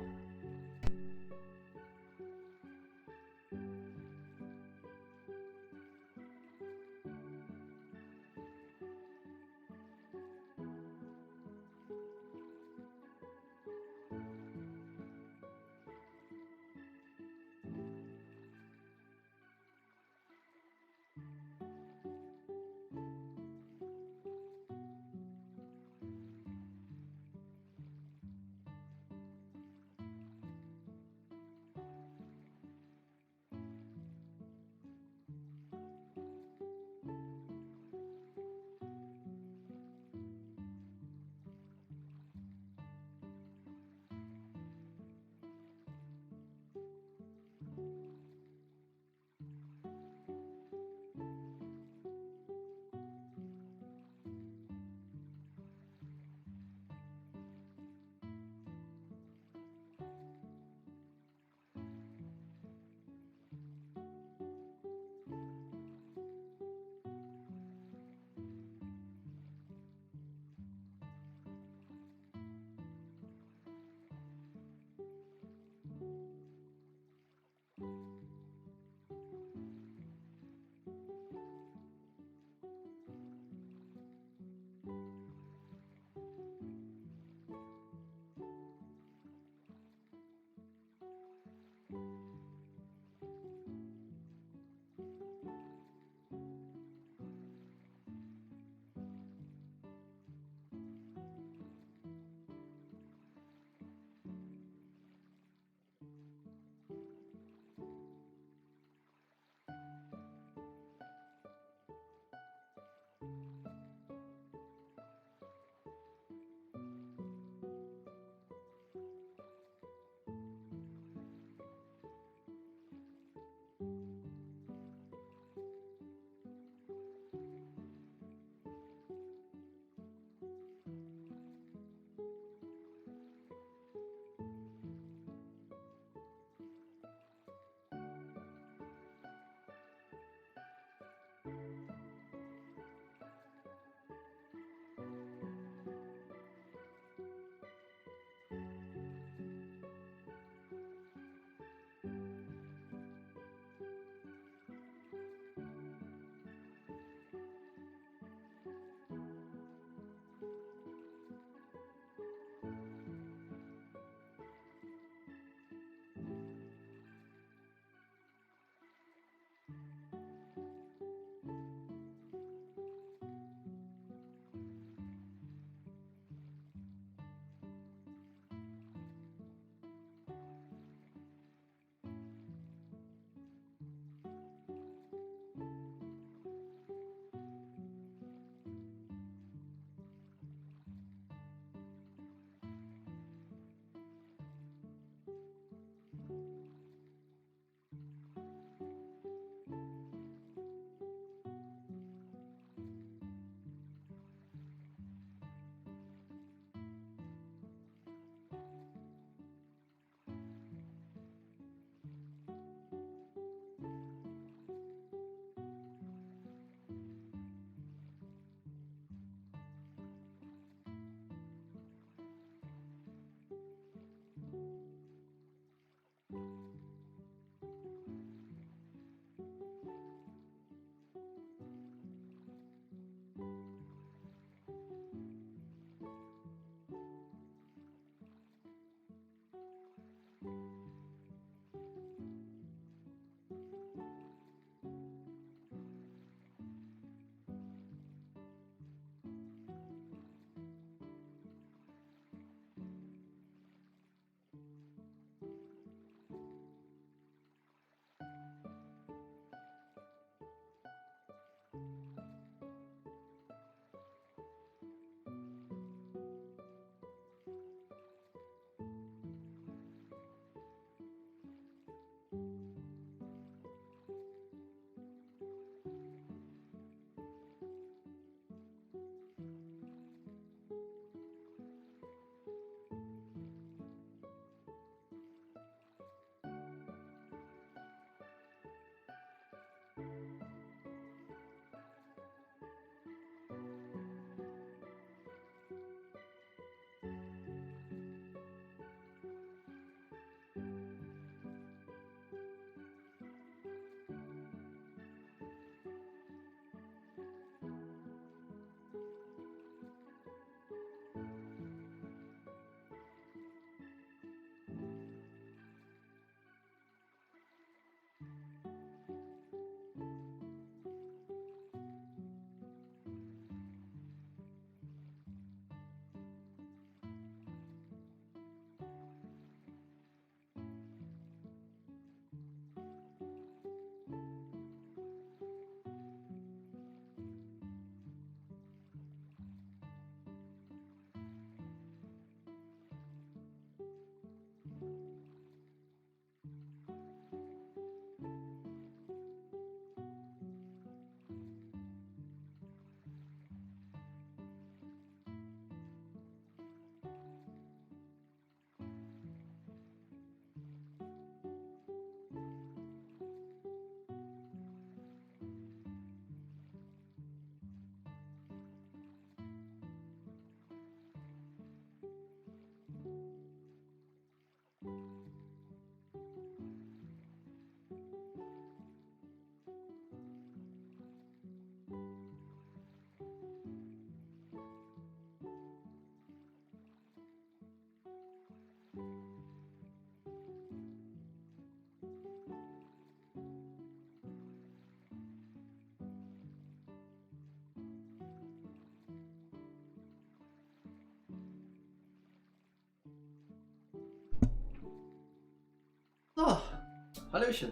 Hallöchen.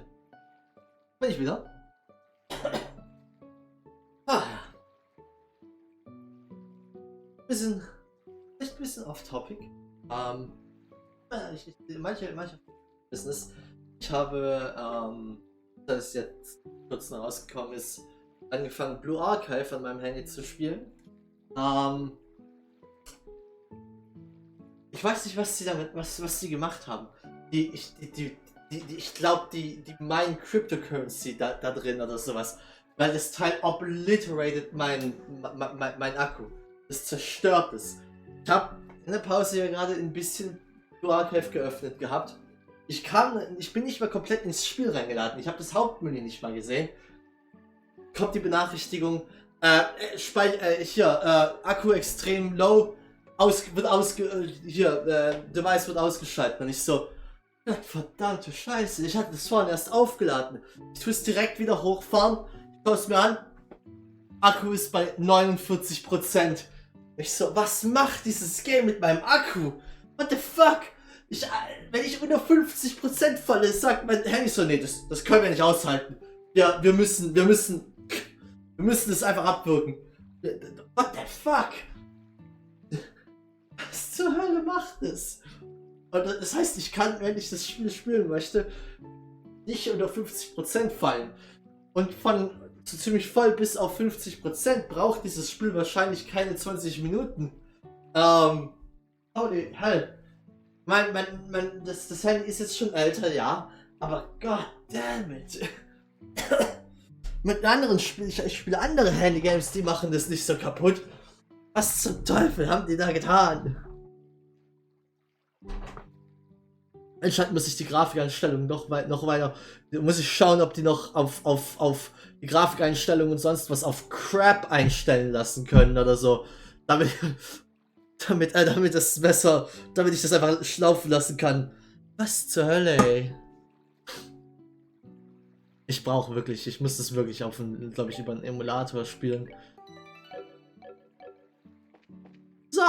Bin ich wieder? Ah, echt ein bisschen off-topic. Manche Business. Ich habe, das jetzt kurz noch rausgekommen ist, angefangen Blue Archive an meinem Handy zu spielen. Ich weiß nicht, was sie damit, was sie gemacht haben. Ich glaube, die meinen Cryptocurrency da drin oder sowas. Weil das Teil obliterated mein Akku. Das zerstört es. Ich habe in der Pause ja gerade ein bisschen Blue Archive geöffnet gehabt. Ich bin nicht mal komplett ins Spiel reingeladen. Ich habe das Hauptmenü nicht mal gesehen. Kommt die Benachrichtigung, Akku extrem low, Device wird ausgeschaltet. Und ich so, verdammte Scheiße, ich hatte das vorhin erst aufgeladen. Ich tue es direkt wieder hochfahren, ich schaue es mir an, Akku ist bei 49%. Ich so, was macht dieses Game mit meinem Akku? What the fuck? Wenn ich unter 50% falle, sagt mein Handy so, nee, das können wir nicht aushalten. Ja, wir müssen es einfach abwürgen. What the fuck? Was zur Hölle macht es? Und das heißt, ich kann, wenn ich das Spiel spielen möchte, nicht unter 50% fallen. Und von so ziemlich voll bis auf 50% braucht dieses Spiel wahrscheinlich keine 20 Minuten. Holy hell. Das Handy ist jetzt schon älter, ja, aber god damn it. Mit anderen Spielen, ich spiele andere Handygames, die machen das nicht so kaputt. Was zum Teufel haben die da getan? Anscheinend muss ich die Grafikeinstellungen noch weiter, muss ich schauen, ob die noch auf die Grafikeinstellungen und sonst was auf Crap einstellen lassen können oder so. Damit das besser, damit ich das einfach schlaufen lassen kann. Was zur Hölle, ey? Ich muss das wirklich glaube ich, über einen Emulator spielen. So.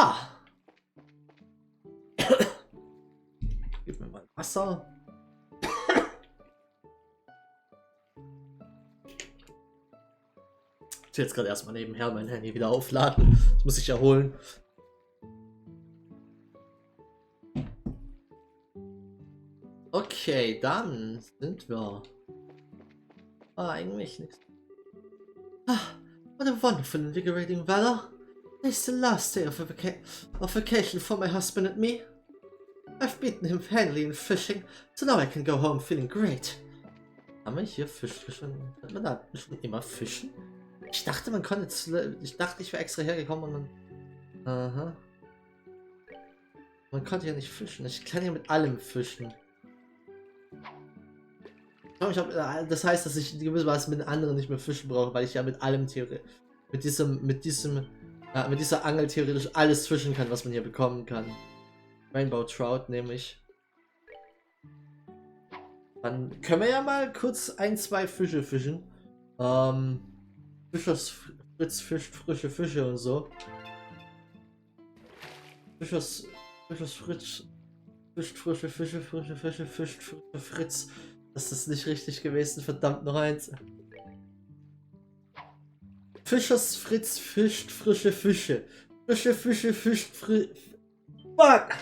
Gib mir mal Wasser. Ich will jetzt gerade erstmal nebenher mein Handy wieder aufladen. Das muss ich erholen. Okay, dann sind wir. Eigentlich nichts. What a wonderful invigorating weather. It's the last day of vacation for my husband and me. I've beaten him handily in fishing, so now I can go home feeling great. Haben wir hier fischen? Kann man da schon immer fischen? Ich dachte, man konnte jetzt. Ich dachte, ich wäre extra hergekommen und dann. Aha. Man konnte ja nicht fischen. Ich kann ja mit allem fischen. Das heißt, dass ich gewissermaßen mit den anderen nicht mehr fischen brauche, weil ich ja mit allem mit dieser Angel theoretisch alles fischen kann, was man hier bekommen kann. Rainbow Trout nehme ich. Dann können wir ja mal kurz 2 Fische fischen. Fischers Fritz fischt frische Fische und so. Fischers Fritz fischt frische Fische, fischt frische Fritz. Das ist nicht richtig gewesen, verdammt noch eins. Fischers Fritz fischt frische Fische. Frische Fische fischt Fuck!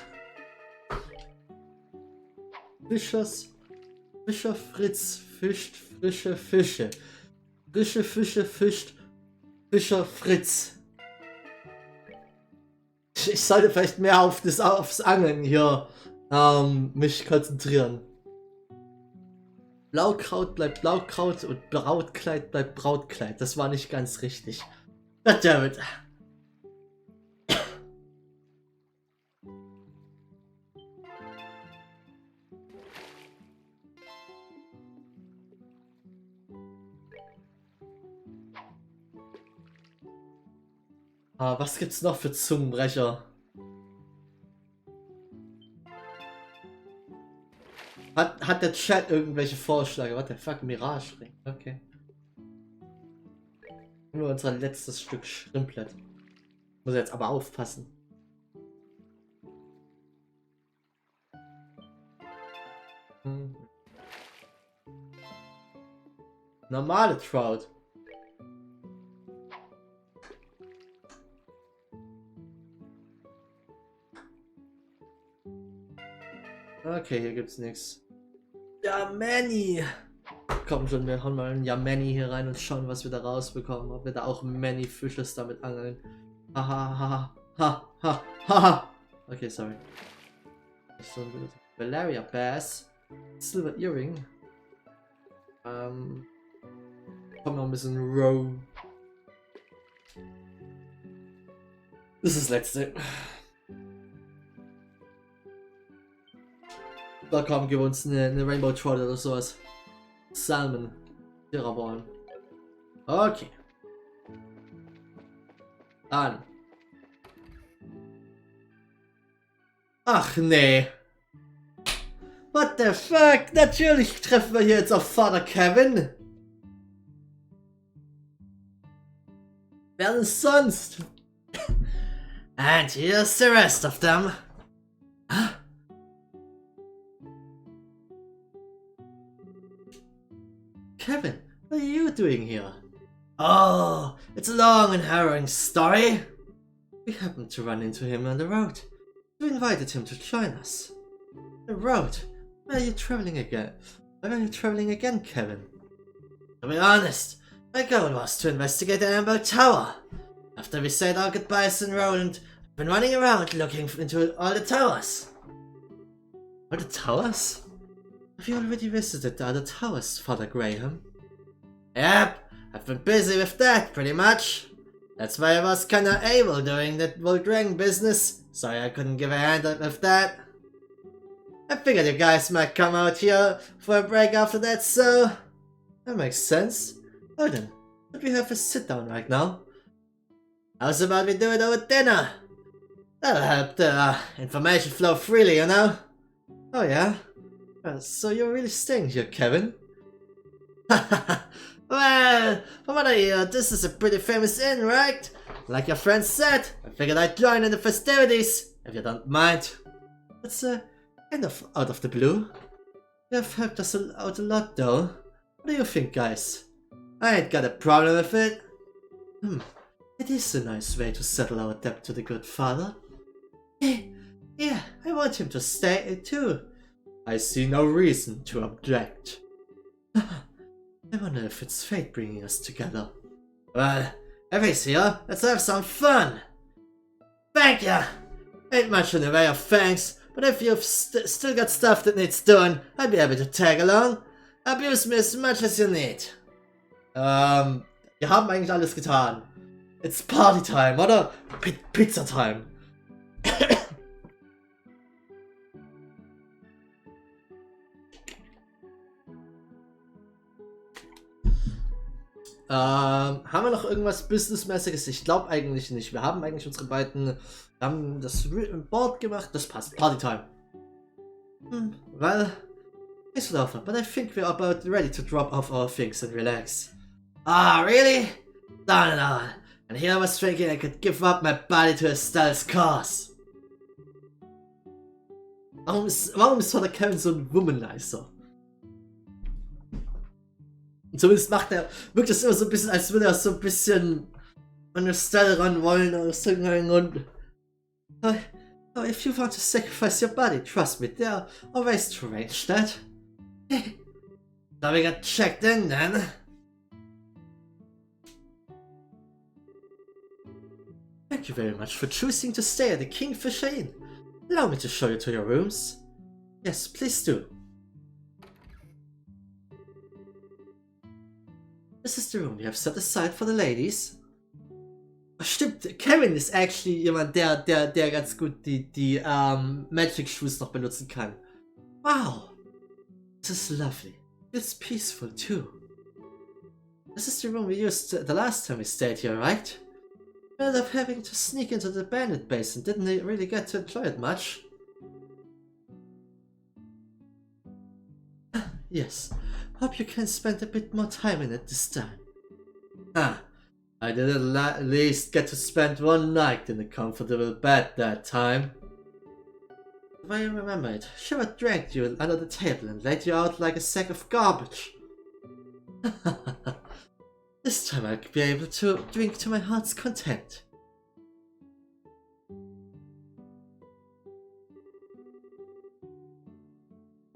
Fischer Fritz fischt frische Fische. Frische Fische fischt Fischer Fritz. Ich sollte vielleicht mehr aufs Angeln hier mich konzentrieren. Blaukraut bleibt Blaukraut und Brautkleid bleibt Brautkleid. Das war nicht ganz richtig. Goddammit. Was gibt's noch für Zungenbrecher? Hat der Chat irgendwelche Vorschläge? What the fuck, Mirage Ring. Okay. Nur unser letztes Stück Schrimplett. Muss jetzt aber aufpassen. Normale Trout. Okay, hier gibt's nichts. Ja, Manny! Komm schon, wir hauen mal ein Yameni hier rein und schauen, was wir da rausbekommen. Ob wir da auch Manny-Fisches damit angeln. Haha, ha, ha, ha, ha. Okay, sorry. So ein Valeria Bass. Silver Earring. Kommt noch ein bisschen Row. Das ist das letzte. Da kommen wir uns eine Rainbow Trout oder sowas. Salmon. Tiraborn. Okay. Dann. Ach nee. What the fuck? Natürlich treffen wir hier jetzt auf Vater Kevin. Wer denn sonst? And here's the rest of them. Huh? Kevin, what are you doing here? Oh, it's a long and harrowing story. We happened to run into him on the road. We invited him to join us. The road? Where are you traveling again? Where are you traveling again, Kevin? To be honest, my goal was to investigate the Amber Tower. After we said our goodbyes in Roland, I've been running around looking into all the towers. All the towers? Have you already visited the other towers, Father Graham? Yep, I've been busy with that pretty much. That's why I was kinda able doing that Voldrang business. Sorry I couldn't give a hand up with that. I figured you guys might come out here for a break after that, so... That makes sense. Oh then, should we have a sit down right now? How's about we do it over dinner? That'll help the information flow freely, you know? Oh yeah? So you're really staying here, Kevin? Well, from what I hear, this is a pretty famous inn, right? Like your friend said, I figured I'd join in the festivities, if you don't mind. It's kind of out of the blue. You have helped us out a lot though. What do you think, guys? I ain't got a problem with it. It is a nice way to settle our debt to the good father. Yeah, I want him to stay too. I see no reason to object. I wonder if it's fate bringing us together. Well, if he's here, let's have some fun! Thank ya! Ain't much in the way of thanks, but if you've still got stuff that needs doing, I'd be happy to tag along. Abuse me as much as you need. Wir haben eigentlich alles getan. It's party time, oder? Pizza time. Haben wir noch irgendwas Businessmäßiges? Ich glaube eigentlich nicht. Wir haben eigentlich unsere beiden... Wir haben das Board gemacht. Das passt. Partytime. Well, it's over, but I think we're about ready to drop off our things and relax. Ah, really? Darn it all. And here I was thinking I could give up my body to Estelle's cause. Warum ist Vater Kevin so ein Womanizer? Und zumindest wirkt das immer so ein bisschen, als würde er so ein bisschen an Estelle ran wollen aus irgendeinem Grund. Oh, if you want to sacrifice your body, trust me, there are ways to arrange that. So we got checked in then. Thank you very much for choosing to stay at the Kingfisher Inn. Allow me to show you to your rooms. Yes, please do. This is the room we have set aside for the ladies. Oh, stimmt, Kevin ist actually jemand, der ganz gut die Magic Shoes noch benutzen kann. Wow, this is lovely. It's peaceful too. This is the room we used the last time we stayed here, right? We ended up having to sneak into the bandit base and didn't really get to enjoy it much. Yes. Hope you can spend a bit more time in it this time. I did at least get to spend one night in a comfortable bed that time. If I remember it, Shiva dragged you under the table and laid you out like a sack of garbage.
This time I'll be able to drink to my heart's content.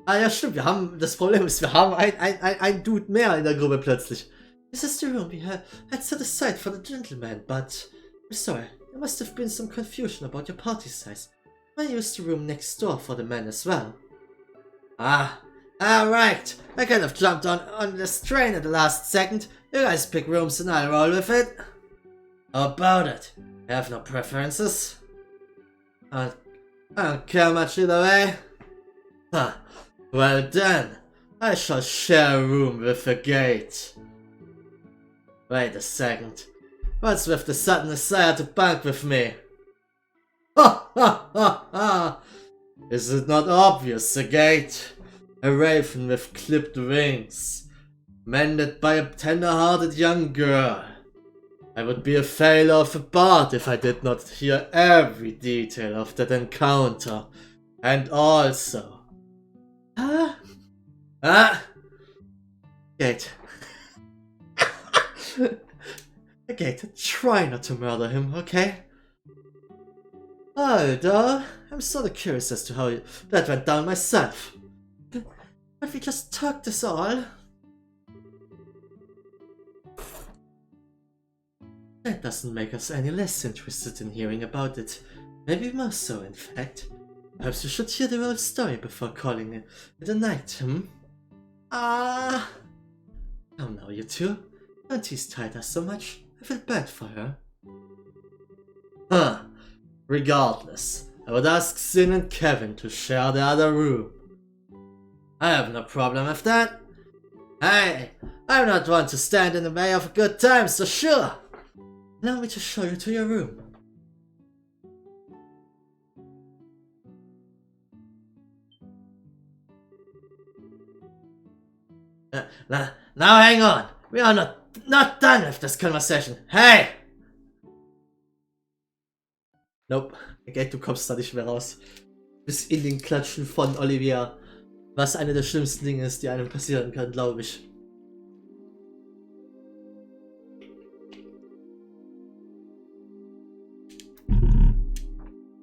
Ah ja, stimmt, das Problem ist, wir haben ein Dude mehr in der Gruppe plötzlich.
This is the room we had set aside for the gentleman, but I'm sorry, there must have been some confusion about your party size. I used the room next door for the men as well.
Right. I kind of jumped on this train at the last second. You guys pick rooms and I'll roll with it.
How about it? You have no preferences?
I don't care much either way.
Huh. Well then, I shall share a room with a gate. Wait a second. What's with the sudden desire to bunk with me?
Ha ha ha ha!
Is it not obvious, a gate? A raven with clipped wings, mended by a tender-hearted young girl. I would be a failure of a bard if I did not hear every detail of that encounter. And also... Gate. Gate, try not to murder him, okay? Although, I'm sort of curious as to how that went down myself. But we just talked this all. That doesn't make us any less interested in hearing about it. Maybe more so, in fact. Perhaps we should hear the whole story before calling it a night, Come now, you two. Don't tease Tida so much. I feel bad for her. Regardless, I would ask Sin and Kevin to share the other room. I have no problem with that. Hey, I'm not one to stand in the way of a good time, so sure. Allow me to show you to your room. Now hang on. We are not done with this conversation. Hey!
Nope. Gate, du kommst da nicht mehr raus. Bis in den Klatschen von Olivia. Was eine der schlimmsten Dinge ist, die einem passieren kann, glaube ich.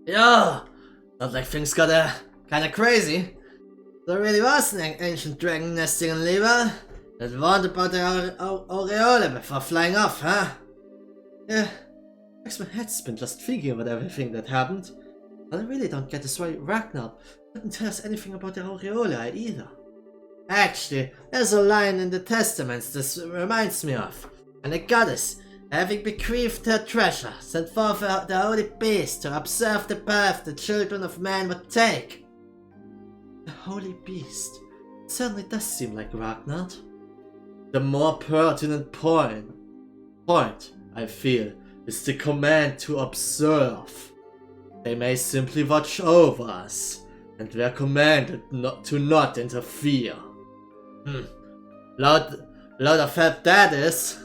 Yo! Not like things got kinda crazy. There really was an ancient dragon nesting in Liba that warned about the aureole before flying off, huh?
Yeah. Makes my head spin just thinking about everything that happened. And I really don't get this why Ragnar didn't tell us anything about the aureole either.
Actually, there's a line in the Testaments this reminds me of. And the goddess, having bequeathed her treasure, sent forth the holy beast to observe the path the children of man would take.
The holy beast. It certainly does seem like Ragnar.
The more pertinent point, I feel, is the command to observe. They may simply watch over us, and we are commanded to not interfere. Lot of help that is.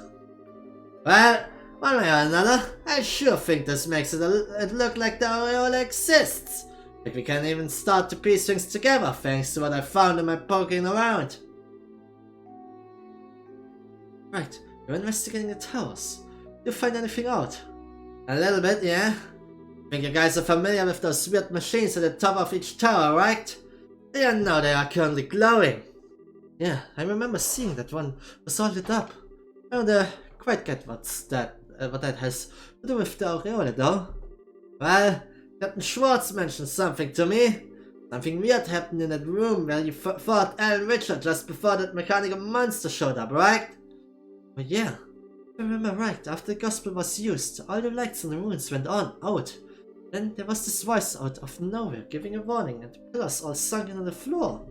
Well, one way or another, I sure think this makes it look like the aureole exists. Like we can even start to piece things together thanks to what I found in my poking around.
Right, you're investigating the towers. Did you find anything out?
A little bit, yeah. Think you guys are familiar with those weird machines at the top of each tower, right? You know they are currently glowing.
Yeah, I remember seeing that one was all lit up. I don't quite get what that has to do with the aureole though.
Well, Captain Schwartz mentioned something to me. Something weird happened in that room where you fought Alan Richard just before that mechanical monster showed up, right?
But yeah, I remember right, after the gospel was used, all the lights in the ruins went out. Then there was this voice out of nowhere giving a warning and the pillars all sunk into the floor.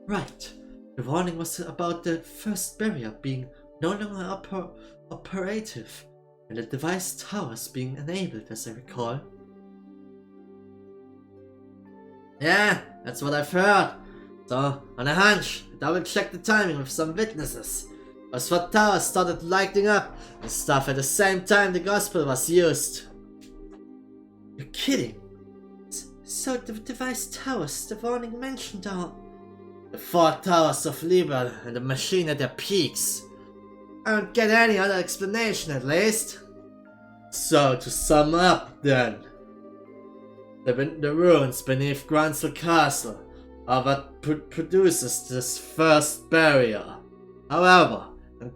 Right, the warning was about the first barrier being no longer operative and the device towers being enabled, as I recall.
Yeah, that's what I've heard. So, on a hunch, I double-checked the timing with some witnesses. Those four towers started lighting up and stuff at the same time the gospel was used.
You're kidding? So the device towers the warning mentioned are...
The 4 towers of Liber and the machine at their peaks. I don't get any other explanation at least. So, to sum up then. The ruins beneath Gransel Castle are what produces this first barrier. However, when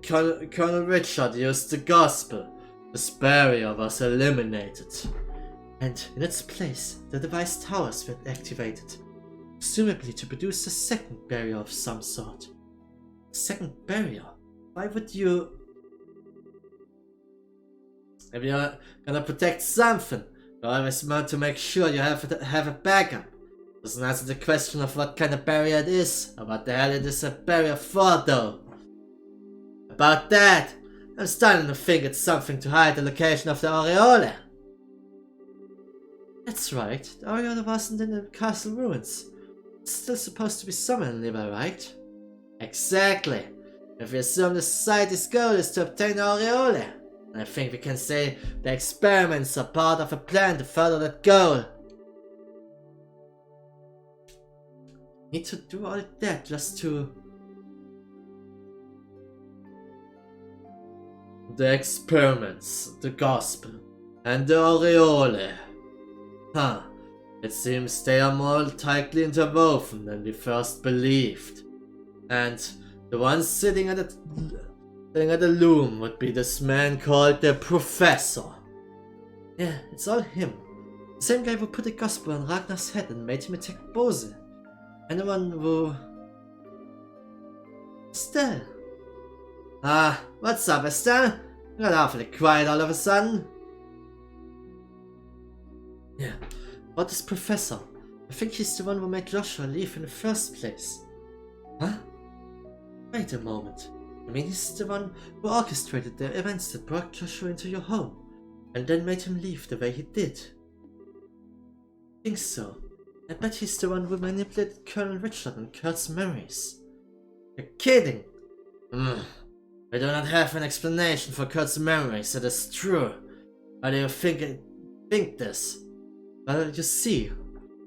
Colonel Richard used the gospel, this barrier was eliminated. And in its place, the device towers were activated, presumably to produce a second barrier of some sort. Second barrier? Why would you... If you're gonna protect something, you always want to make sure you have a backup. Doesn't answer the question of what kind of barrier it is, or what the hell it is a barrier for though. About that, I'm starting to think it's something to hide the location of the Aureole. That's right, the Aureole wasn't in the castle ruins. It's still supposed to be somewhere in Liber, right? Exactly. If we assume the society's goal is to obtain the Aureole, I think we can say the experiments are part of a plan to further that goal. Need to do all that just to... The experiments, the gospel, and the Aureole. Huh. It seems they are more tightly interwoven than we first believed. And the one sitting at the loom would be this man called the Professor. Yeah, it's all him. The same guy who put the gospel on Ragnar's head and made him attack Bose. And the one who... Estelle. Ah, what's up, Estelle? You got awfully quiet all of a sudden. Yeah, about this Professor. I think he's the one who made Joshua leave in the first place. Huh? Wait a moment. I mean, he's the one who orchestrated the events that brought Joshua into your home, and then made him leave the way he did. I think so. I bet he's the one who manipulated Colonel Richard and Kurt's memories. You're kidding! I do not have an explanation for Kurt's memories, it is true. Why do you think this? Well, you see,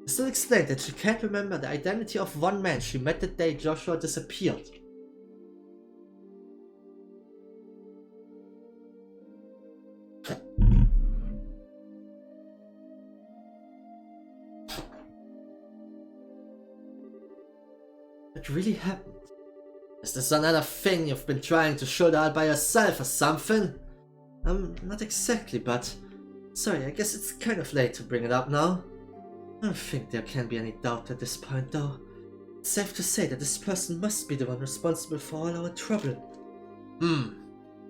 Estelle explained that she can't remember the identity of one man she met the day Joshua disappeared. It really happened. Is this another thing you've been trying to shoot out by yourself or something? Not exactly, but... Sorry, I guess it's kind of late to bring it up now. I don't think there can be any doubt at this point, though. It's safe to say that this person must be the one responsible for all our trouble.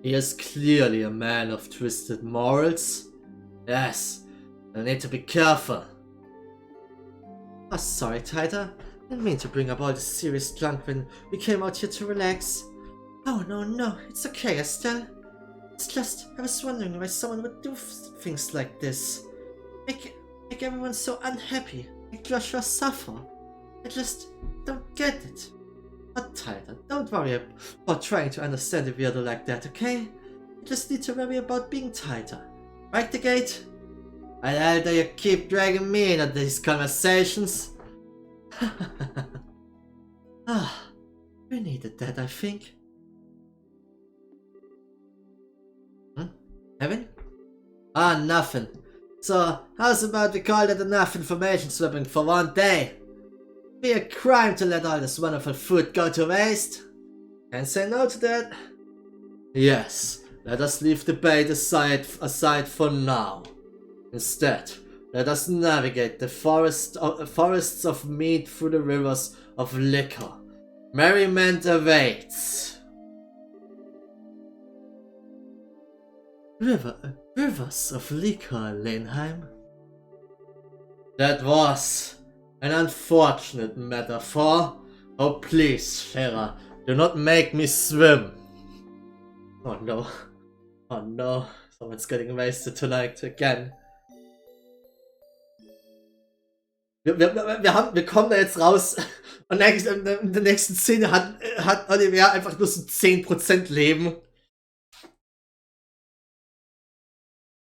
He is clearly a man of twisted morals. Yes, I need to be careful. Oh, sorry, Tita. I didn't mean to bring up all this serious junk when we came out here to relax. Oh, no, it's okay, Estelle. It's just, I was wondering why someone would do things like this. Make everyone so unhappy, make Joshua suffer. I just don't get it. But Tyler, don't worry about trying to understand a weirdo like that, okay? You just need to worry about being tighter. Right, the gate? I hell do you keep dragging me into these conversations? We needed that, I think. Evan? Ah, nothing. So, how's about we call it enough information swapping for one day? Be a crime to let all this wonderful food go to waste. Can't say no to that. Yes, let us leave debate aside for now. Instead, let us navigate the forests of meat through the rivers of liquor. Merriment awaits. Rivers of liquor, Lenheim. That was an unfortunate metaphor. Oh please, Shera, do not make me swim. Oh no, someone's getting wasted tonight again. Wir kommen da jetzt raus und in der nächsten Szene hat Oliver einfach nur so 10% Leben.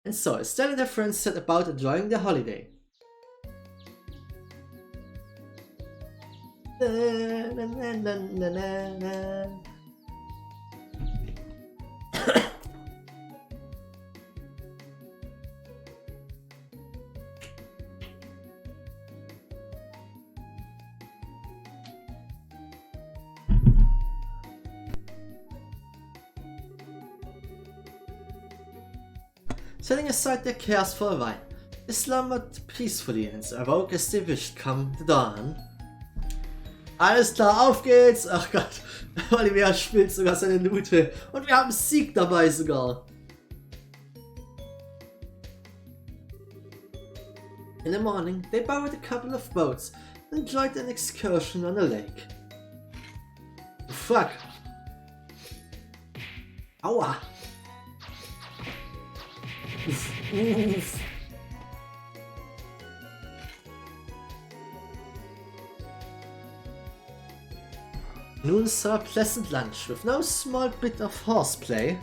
And so, Estelle and their friends set about enjoying their holiday.
Na, na, na, na, na, na. Setting aside their cares for a while, they slumbered peacefully and awoke as they wished come the dawn. Alles klar, auf geht's! Ach Gott, Olivia spielt sogar seine Lute und wir haben Sieg dabei sogar. In the morning, they borrowed a couple of boats and enjoyed an excursion on the lake. Fuck! Aua! Oof. Noon saw a pleasant lunch with no small bit of horseplay.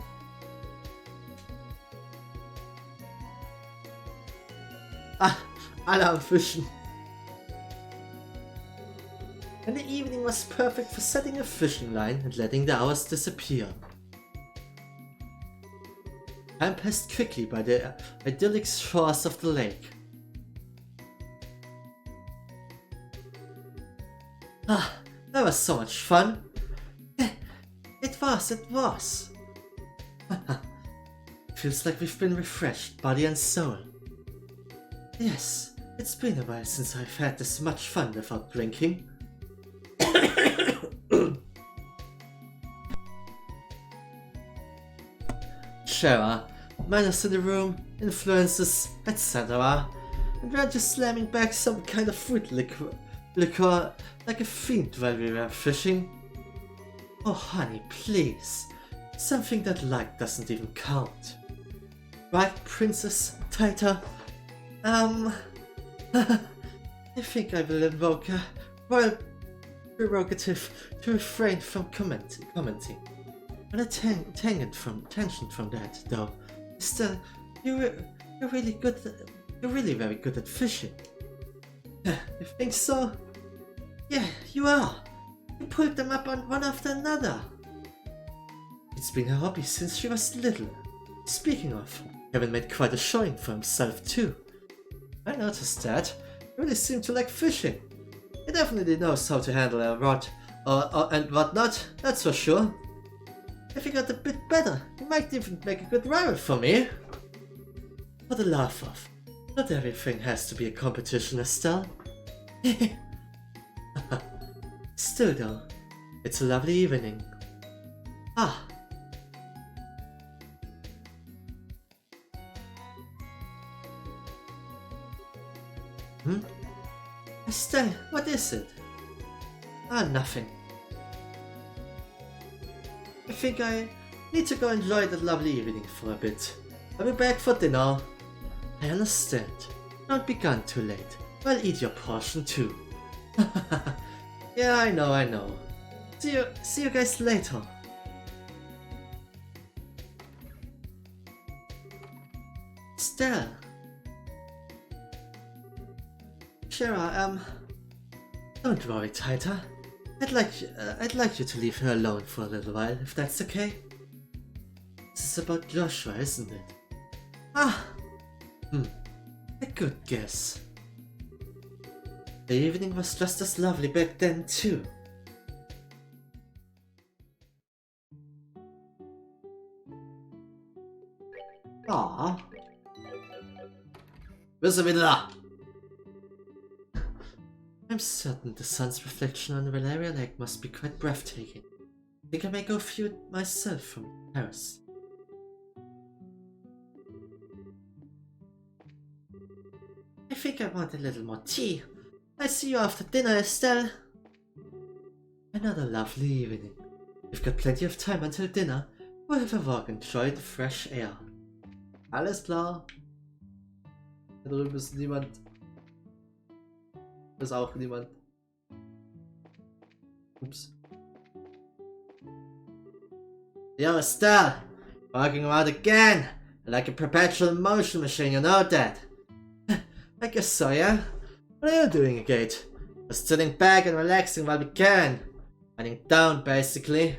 Alle am Fischen. And the evening was perfect for setting a fishing line and letting the hours disappear. Time passed quickly by the idyllic shores of the lake. That was so much fun. It was. Feels like we've been refreshed, body and soul. Yes, it's been a while since I've had this much fun without drinking. Shara, manners in the room, influences, etc. And we're just slamming back some kind of fruit liquor like a fiend while we were fishing. Oh honey, please. Something that like doesn't even count. Right, Princess Taita? I think I will invoke a royal prerogative to refrain from commenting. And a tangent from that, though. Still, you're really good. You're really very good at fishing. You think so? Yeah, you are. You pulled them up on one after another. It's been her hobby since she was little. Speaking of, Kevin made quite a showing for himself too. I noticed that. He really seemed to like fishing. He definitely knows how to handle a rod and whatnot, that's for sure. If he got a bit better, he might even make a good rival for me. For the laugh of. Not everything has to be a competition, Estelle. Still though, it's a lovely evening. Ah. Estelle, what is it? Nothing. I think I need to go enjoy that lovely evening for a bit. I'll be back for dinner. I understand. Don't be gone too late. I'll eat your portion too. Yeah, I know. See you guys later. Estelle. Shara, don't worry, Taita. I'd like you to leave her alone for a little while, if that's okay. This is about Joshua, isn't it? A good guess. The evening was just as lovely back then, too. Ah. Bist du wieder da? I'm certain the sun's reflection on the Valeria Lake must be quite breathtaking. I think I may go view it myself from the terrace. I think I want a little more tea. I'll see you after dinner, Estelle. Another lovely evening. We've got plenty of time until dinner. We'll have a walk and enjoy the fresh air. Alles klar. Da drüben ist niemand. Da ist auch niemand. Ups. Yo, Estelle! Walking around again! Like a perpetual motion machine, you know that? I guess so, yeah? What are you doing, Gate?
Just sitting back and relaxing while we can. Winding down, basically.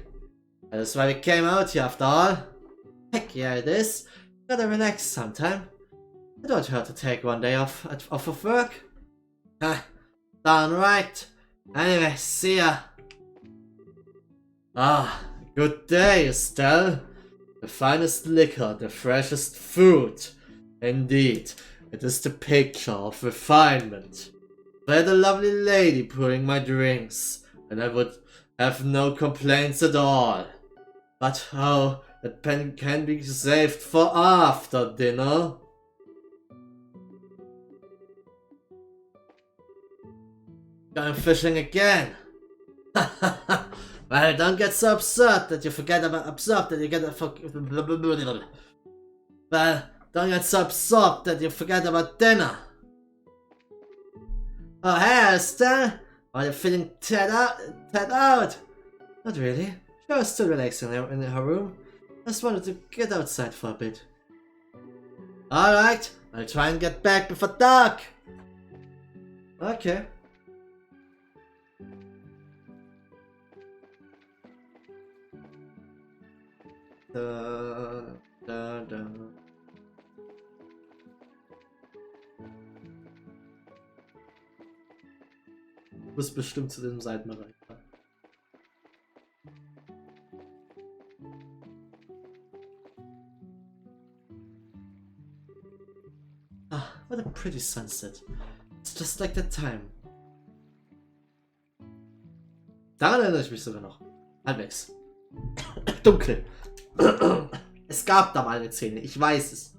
That is why we came out here after all. Heck yeah, it is. Gotta relax sometime. It don't hurt to take one day off of work. Darn right. Anyway, see ya. Ah, good day, Estelle. The finest liquor, the freshest food. Indeed, it is the picture of refinement. If I had a lovely lady pouring my drinks, and I would have no complaints at all. But oh, that pen can be saved for after dinner. Going fishing again. Well, don't get so absurd that you forget about Well, don't get so absorbed that you forget about dinner. Oh, hey, Estelle. Are you feeling tired out? Not really. She was still relaxing in her room. Just wanted to get outside for a bit. Alright, I'll try and get back before dark. Okay. Du bist bestimmt zu dem Seitenbereich. Ah, what a pretty sunset. It's just like that time. Daran erinnere ich mich sogar noch. Halbwegs. Dunkel. Es gab da mal eine Szene, ich weiß es.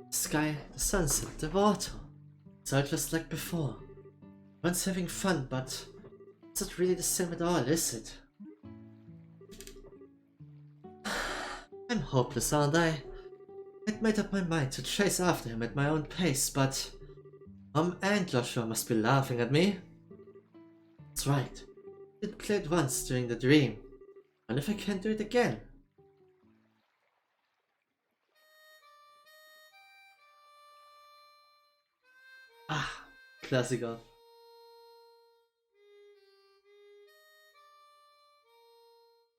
The sky, the sunset, the water. It's all just like before. Everyone's having fun, but it's not really the same at all, is it? I'm hopeless, aren't I? I'd made up my mind to chase after him at my own pace, but and Joshua must be laughing at me. That's right. I did play it once during the dream. And if I can't do it again? Ah, Klassiker.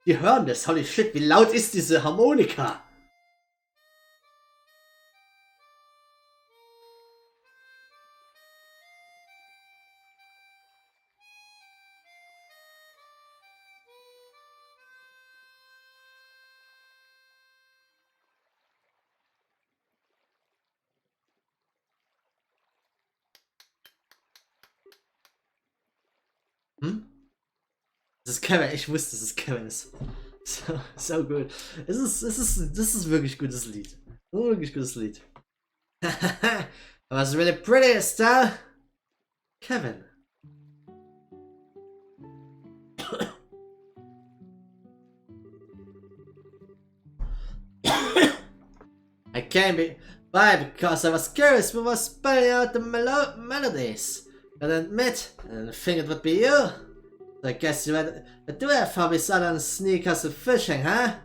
Wir hören das, holy shit, wie laut ist diese Harmonika? Das ist Kevin, ich wusste, dass es Kevin ist. So gut. Das ist wirklich gutes Lied. Wirklich gutes Lied. That was really pretty, Estelle. Kevin. I came by because I was curious who was spelling out the melodies. And admit, I didn't think it would be you. I guess you do have hobbies other than sneakers and fishing, huh?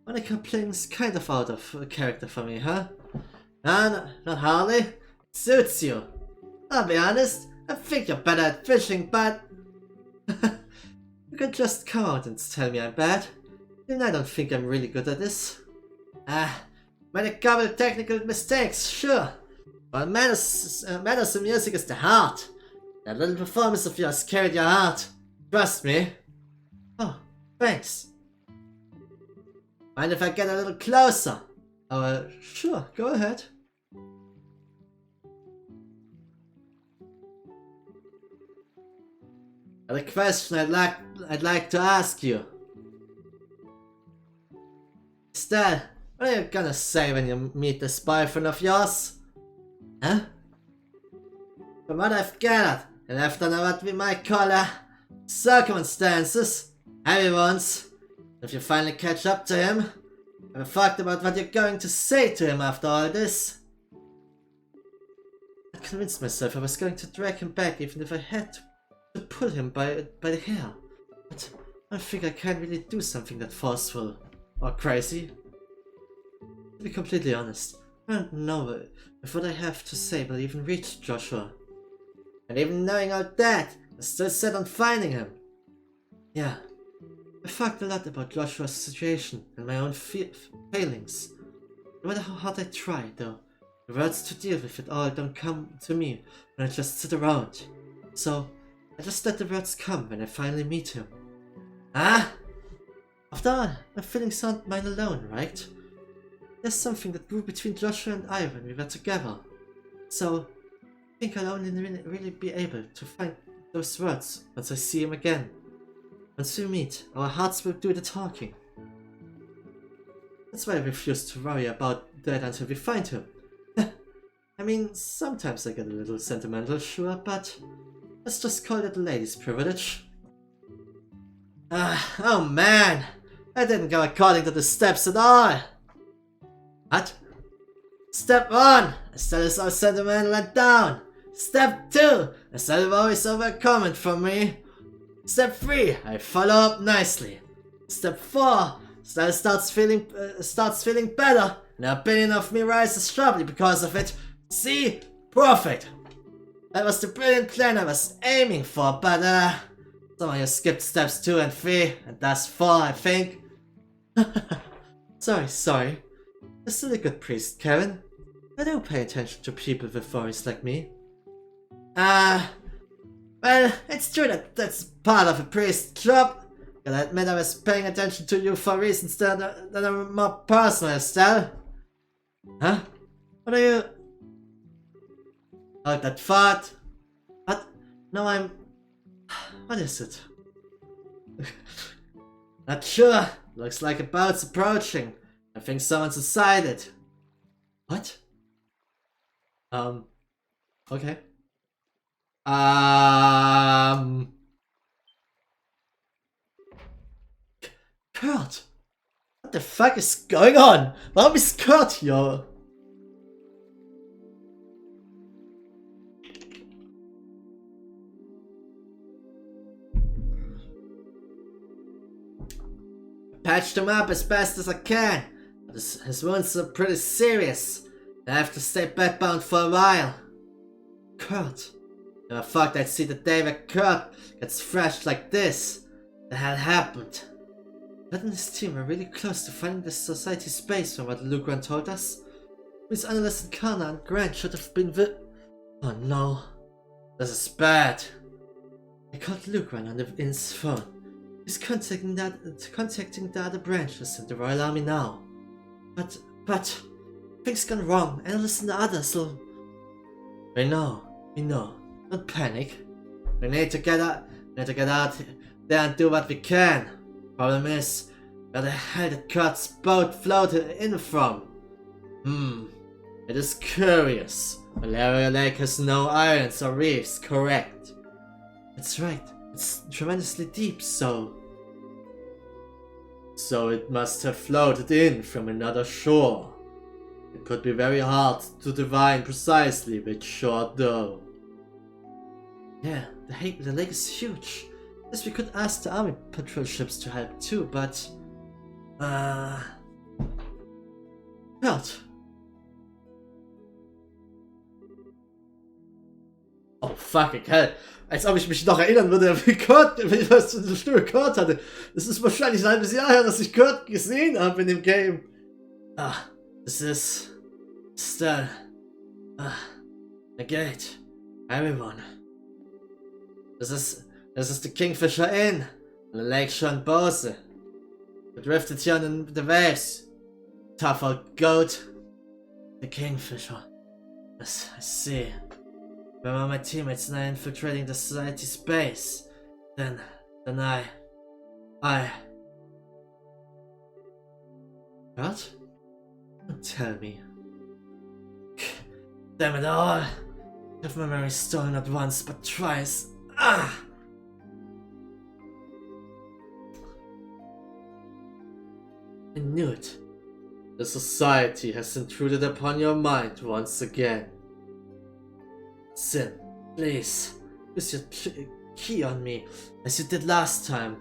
Monica Pling's kind of out of character for me, huh? No, not hardly. It suits you. I'll be honest, I think you're better at fishing, but... you can just come out and tell me I'm bad. Even I don't think I'm really good at this. Made a couple of technical mistakes, sure. What matters in music is the heart. That little performance of yours carried your heart. Trust me. Oh, thanks. Mind if I get a little closer? Oh, sure, go ahead. Got a question I'd like to ask you. Estelle, what are you gonna say when you meet this boyfriend of yours? Huh? From what I've gathered, he left under what we might call circumstances. Heavy ones. If you finally catch up to him, have you thought about what you're going to say to him after all this? I convinced myself I was going to drag him back even if I had to pull him by the hair. But I think I can't really do something that forceful or crazy. To be completely honest, I don't know if what I have to say will even reach Joshua. And even knowing all that, I still set on finding him. Yeah, I thought a lot about Joshua's situation and my own failings. No matter how hard I try, though, the words to deal with it all don't come to me when I just sit around. So, I just let the words come when I finally meet him. Ah! After all, my feelings aren't mine alone, right? There's something that grew between Joshua and I when we were together. So, I think I'll only really be able to find those words once I see him again. Once we meet, our hearts will do the talking. That's why I refuse to worry about that until we find him. I mean, sometimes I get a little sentimental, sure, but let's just call it a lady's privilege. Oh man! I didn't go according to the steps at all! What? Step 1! Instead of so sentimental and down. Step 2! Instead of always overcoming from me. Step 3! I follow up nicely. Step 4! Style starts feeling better, and the opinion of me rises sharply because of it. See? Perfect! That was the brilliant plan I was aiming for, but somehow you skipped steps 2 and 3, and thus 4, I think. Sorry. You're still a good priest, Karen. I do pay attention to people with worries like me. Well, it's true that that's part of a priest's job. Gotta admit I was paying attention to you for reasons that are more personal, Estelle. Huh? What are you... Oh, that thought? What? No, I'm... What is it? Not sure. Looks like a bout's approaching. I think someone's inside it. What? Okay. Kurt! What the fuck is going on? Warum ist Kurt hier? Patched him up as best as I can, but his wounds are pretty serious. I have to stay bedbound for a while. Kurt. Never thought I'd see the day where Kurt gets thrashed like this. The hell happened? Bud and his team were really close to finding the society space from what Lugran told us. Miss Annalise and Kana and Grant should have been Oh no. This is bad. I called Lugran on the inn's phone. He's contacting the other branches in the Royal Army now. But things gone wrong. Annalise and the others will... We know. Don't panic. We need to get out there and do what we can. Problem is, where the hell did Kurt's boat float in from? It is curious. Malaria Lake has no islands or reefs, correct? That's right. It's tremendously deep, so it must have floated in from another shore. It could be very hard to divine precisely which shore though. Yeah, the lake is huge. Yes, we could ask the army patrol ships to help too, but... Kurt. Oh fucking hell. Als ob ich mich noch erinnern würde, wie ich was eine Stimme Kurt hatte. Das ist wahrscheinlich ein halbes Jahr her, dass ich Kurt gesehen habe in dem Game. Das ist... Still... the gate. Everyone. Das ist the Kingfisher Inn. The Lakeshore Bose. We drifted here on the waves. Tough old goat. The Kingfisher. Yes, I see. When my teammates and I infiltrating the society space, then I... What? Don't tell me. Damn it all! Have my memory stolen not once, but twice. I knew it. The society has intruded upon your mind once again. Sin, please, use your key on me, as you did last time.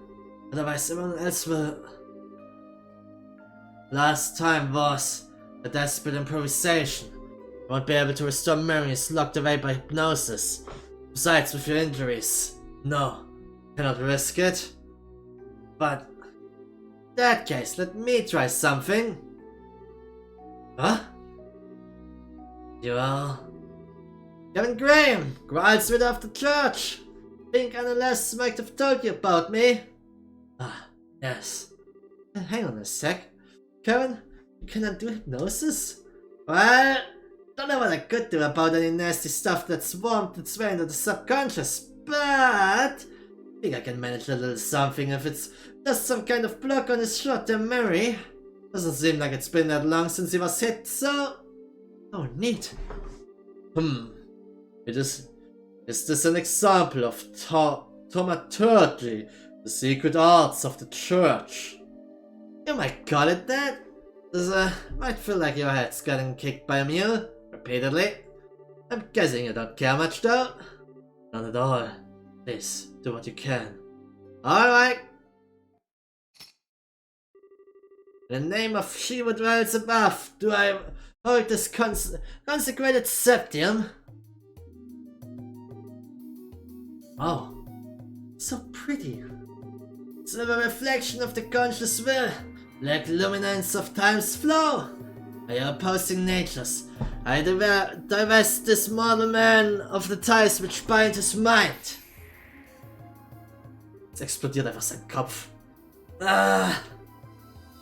Otherwise everyone else will... Last time was a desperate improvisation. You won't be able to restore memories locked away by hypnosis. Besides, with your injuries, no, cannot risk it. But in that case, let me try something. Huh? You are Kevin Graham, Griles rid of the church. Think Annalise might have told you about me. Ah, yes. Hang on a sec. Kevin, you cannot do hypnosis? Well, don't know what I could do about any nasty stuff that's warmed its way into the subconscious, but I think I can manage a little something if it's just some kind of block on his short-term memory. Doesn't seem like it's been that long since he was hit, so... Oh, neat. Is this an example of thaumaturgy, the secret arts of the church? You might call it that. This might feel like your head's getting kicked by a mule, repeatedly. I'm guessing you don't care much though. Not at all. Please, do what you can. Alright. In the name of she who dwells above, do I hold this consecrated septium? Oh, so pretty. It's a reflection of the conscious will, like luminance of time's flow. By your opposing natures, I divest this mortal man of the ties which bind his mind. Jetzt explodiert einfach sein Kopf.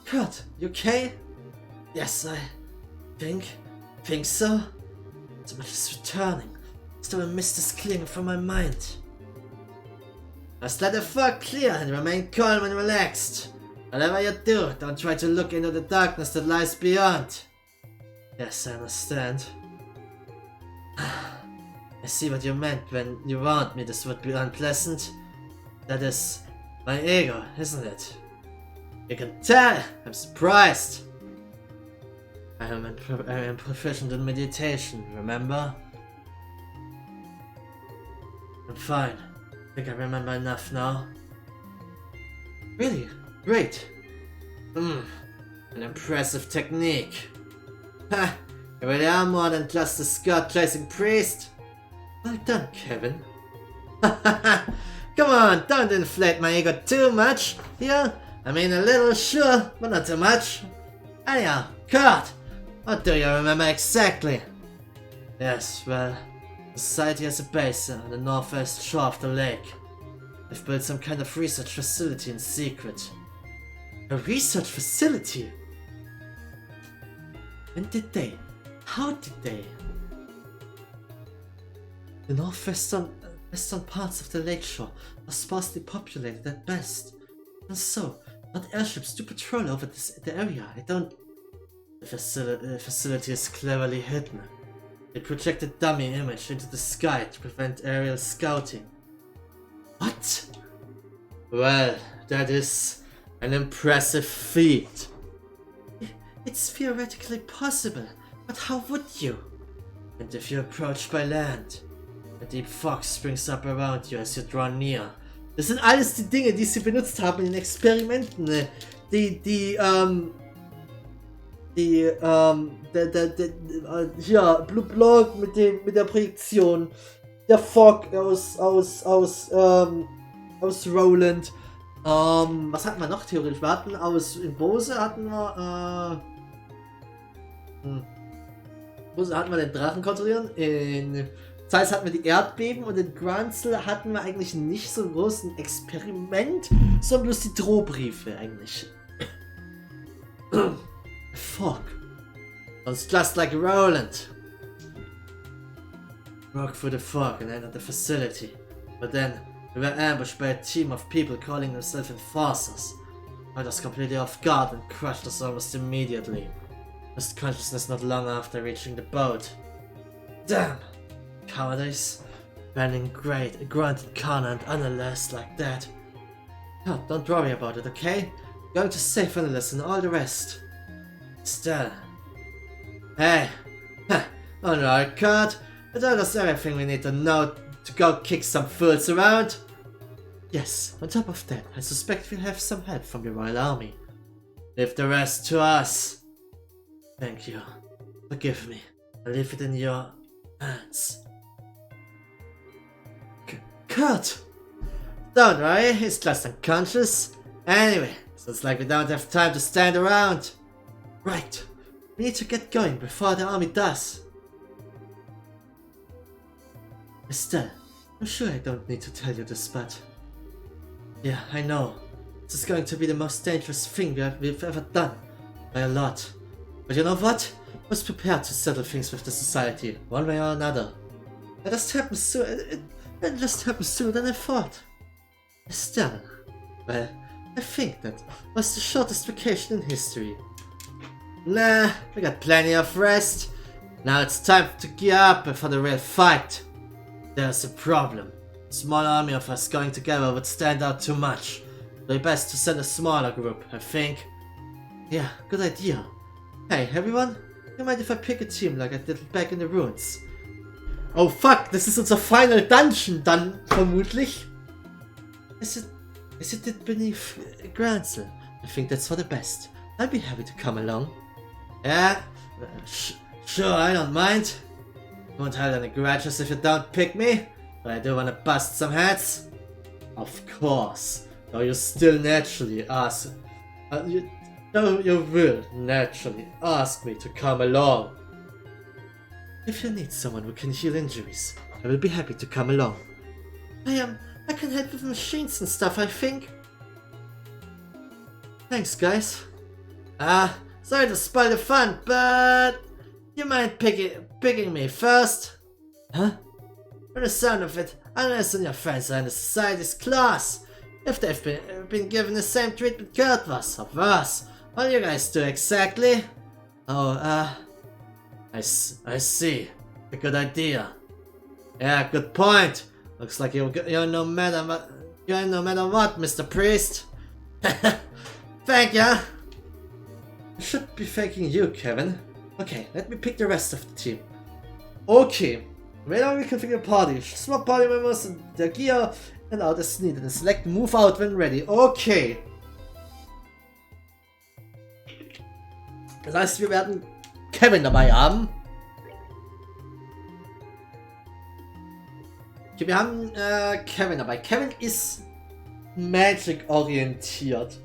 Kurt, you okay? Yes, I think so. So much is returning. Still a mist is clearing from my mind. Just let the fog clear and remain calm and relaxed. Whatever you do, don't try to look into the darkness that lies beyond. Yes, I understand. I see what you meant when you warned me this would be unpleasant. That is my ego, isn't it? You can tell! I'm surprised! I am proficient in meditation, remember? I'm fine. I think I remember enough now. Really? Great! An impressive technique. Ha! You really are more than just a skirt-chasing priest. Well done, Kevin. Come on, don't inflate my ego too much. Yeah, I mean a little, sure, but not too much. Anyhow, Kurt, what do you remember exactly? Yes, well, the society has a base on the northwest shore of the lake. They've built some kind of research facility in secret. A research facility? When did they? How did they? The northwestern parts of the lakeshore are sparsely populated at best. And so, not airships do patrol over the area. The facility is cleverly hidden. They project a dummy image into the sky to prevent aerial scouting. What? Well, that is an impressive feat. It's theoretically possible, but how would you? And if you approach by land, a deep fog springs up around you as you draw near. Das sind alles die Dinge, die sie benutzt haben in den Experimenten. Hier, Blue Block mit der Projektion. Der Fog aus Roland. Was hatten wir noch theoretisch? Wir hatten in Bose hatten wir den Drachen kontrollieren. In Zeiss hatten wir die Erdbeben und in Grunzel hatten wir eigentlich nicht so ein großes Experiment, sondern bloß die Drohbriefe eigentlich. Fog. It's just like Roland. Broke through the fog and entered the facility. But then, we were ambushed by a team of people calling themselves enforcers. I was completely off guard and crushed us almost immediately. Lost consciousness not long after reaching the boat. Damn! Cowardice. Banning granted Kana and Annalise like that. Oh, don't worry about it, okay? Going to save Annalise and all the rest. Still. Hey! Alright, Kurt. I told us everything we need to know to go kick some fools around. Yes, on top of that, I suspect we'll have some help from the Royal Army. Leave the rest to us. Thank you. Forgive me. I leave it in your hands. Kurt! Don't worry, he's just unconscious. Anyway, so it's like we don't have time to stand around. Right. We need to get going before the army does. Estelle, I'm sure I don't need to tell you this, but... Yeah, I know. This is going to be the most dangerous thing we've ever done. By a lot. But you know what? I was prepared to settle things with the society, one way or another. It just happened sooner than I thought. Estelle. Well, I think that was the shortest vacation in history. Nah, we got plenty of rest. Now it's time to gear up for the real fight. There's a problem. A small army of us going together would stand out too much. It'd be best to send a smaller group, I think. Yeah, good idea. Hey, everyone, you mind if I pick a team like I did back in the ruins? Oh fuck, das ist unser final dungeon dann, vermutlich. As it did beneath Gransel. I think that's for the best. I'd be happy to come along. Yeah, sure, I don't mind. Won't hold any grudges if you don't pick me, but I do want to bust some heads. Of course, though you still naturally ask... you will naturally ask me to come along. If you need someone who can heal injuries, I will be happy to come along. I can help with machines and stuff, I think. Thanks, guys. Sorry to spoil the fun, but... You mind picking me first? Huh? For the sound of it, unless your friends are in the society's class. If they've been given the same treatment Kurt was, or worse. What do you guys do exactly? Oh, I see. A good idea. Yeah, good point. Looks like you're no matter what, Mr. Priest. Thank ya. I should be thanking you, Kevin. Okay, let me pick the rest of the team. Okay, right now we configure party. Swap party members and their gear and out as needed and select move out when ready. Okay. Das heißt, wir werden Kevin dabei haben. Okay, wir haben Kevin dabei. Kevin ist Magic orientiert.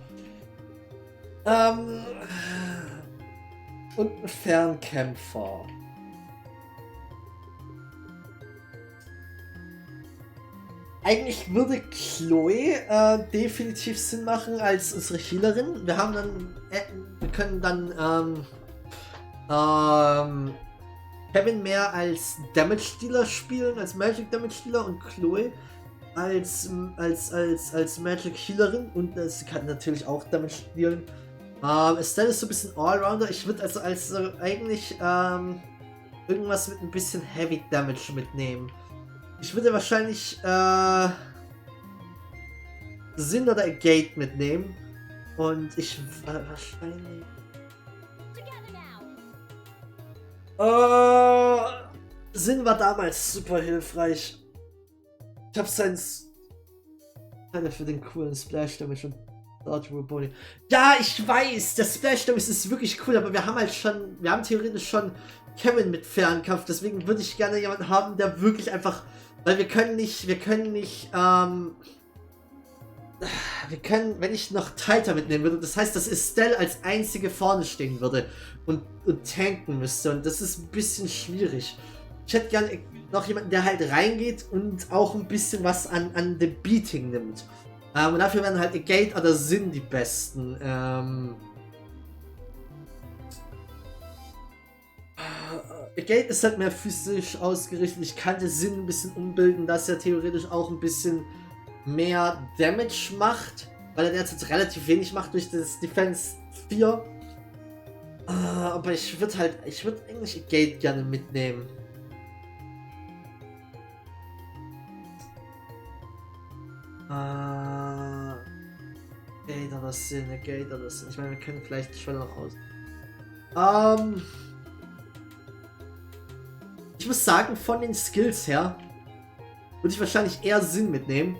Und ein Fernkämpfer. Eigentlich würde Chloe definitiv Sinn machen als unsere Healerin. Wir haben dann, wir können dann Kevin mehr als Damage Dealer spielen, als Magic Damage Dealer und Chloe als Magic Healerin und sie kann natürlich auch Damage dealen. Estelle ist so ein bisschen Allrounder. Ich würde also eigentlich irgendwas mit ein bisschen Heavy Damage mitnehmen. Ich würde wahrscheinlich Sin oder Gate mitnehmen. Und ich wahrscheinlich... Sin war damals super hilfreich. Ich habe einer für den coolen Splash Damage und Body. Ja, ich weiß, der Splash Damage ist wirklich cool, aber wir haben theoretisch schon Kevin mit Fernkampf, deswegen würde ich gerne jemanden haben, der wirklich einfach, weil wir können, wenn ich noch Tighter mitnehmen würde, das heißt, dass Estelle als einzige vorne stehen würde und tanken müsste und das ist ein bisschen schwierig. Ich hätte gerne noch jemanden, der halt reingeht und auch ein bisschen was an dem Beating nimmt. Und dafür werden halt Gate oder Sin die besten. Gate ist halt mehr physisch ausgerichtet. Ich kann den Sin ein bisschen umbilden, dass er theoretisch auch ein bisschen mehr Damage macht, weil er derzeit relativ wenig macht durch das Defense 4. Aber ich würde eigentlich Gate gerne mitnehmen. Gate oder Sin, Gate oder Sin. Ich meine, wir können vielleicht schon noch aus. Ich muss sagen, von den Skills her würde ich wahrscheinlich eher Sin mitnehmen.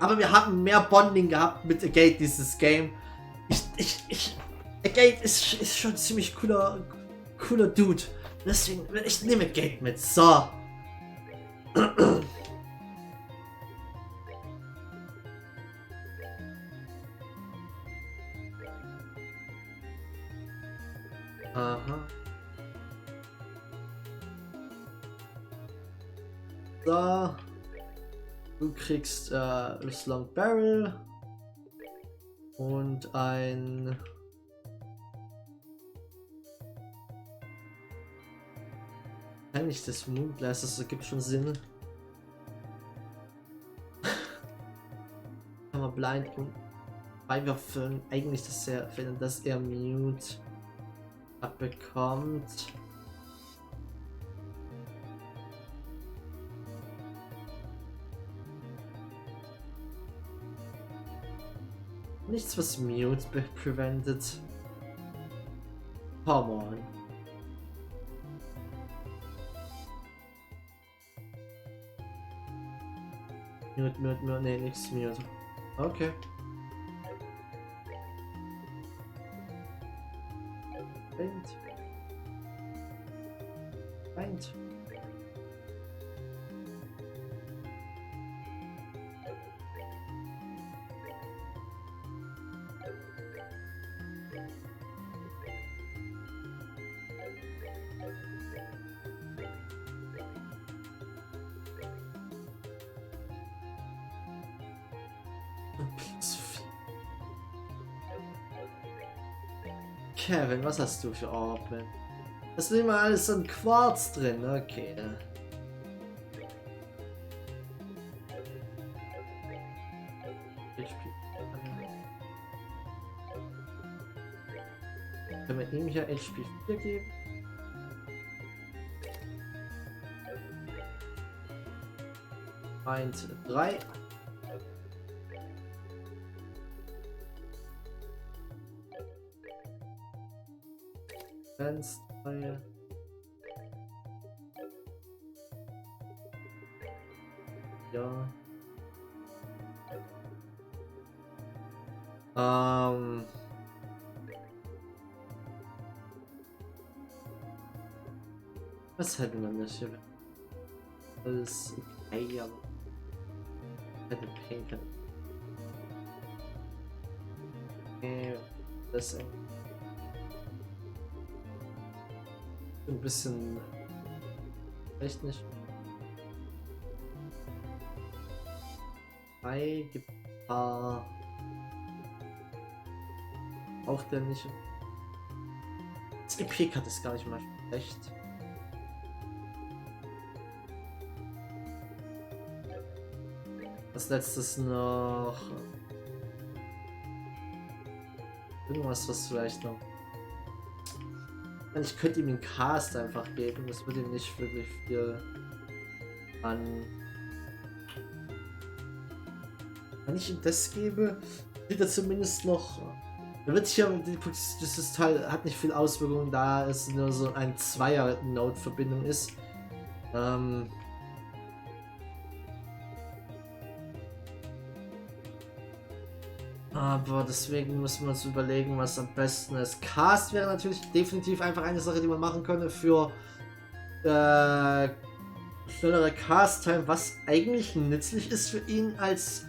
Aber wir haben mehr Bonding gehabt mit Agate dieses Game. Agate ist schon ein ziemlich cooler Dude. Deswegen, ich nehme Agate mit. So. Aha. So. Du kriegst das Long Barrel und ein eigentlich das Moonglass, das ergibt schon Sinn. Kann man blind und beiwerfen eigentlich, dass er Mute abbekommt. Nichts, was Mute prevented. Come on. Mute, nee, nichts Mute. Okay. Feint. Kevin, was hast du für Orben? Das ist immer alles so ein Quarz drin, okay. Können wir ihm hier HP 4 geben? Eins, 3. Ganz 3. Ja. Was hätten wir nicht hier? Alles okay, aber hätte Pink. Das ein bisschen echt nicht. Gibt auch der nicht. Das EP-Cut ist gar nicht mal schlecht. Als letztes noch irgendwas, was vielleicht noch. Ich könnte ihm den Cast einfach geben, das würde ihm nicht wirklich viel an. Wenn ich ihm das gebe, sieht er zumindest noch. Er wird hier, dieses Teil hat nicht viel Auswirkungen, da es nur so ein Zweier-Node-Verbindung ist. Aber deswegen müssen wir uns überlegen, was am besten ist. Cast wäre natürlich definitiv einfach eine Sache, die man machen könnte für schnellere Cast-Time, was eigentlich nützlich ist für ihn als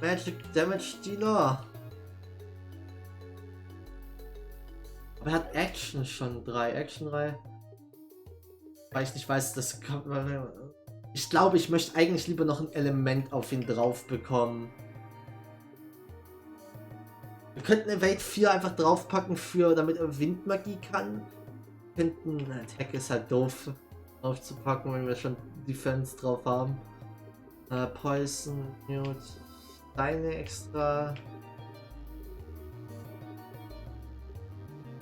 Magic Damage Dealer. Aber er hat Action schon 3. Action 3. Weil ich nicht weiß, das kann. Ich glaube, ich möchte eigentlich lieber noch ein Element auf ihn drauf bekommen. Wir könnten Evade 4 einfach draufpacken, damit er Windmagie kann. Wir könnten. Attack ist halt doof aufzupacken, wenn wir schon Defense drauf haben. Poison, Mute, deine extra.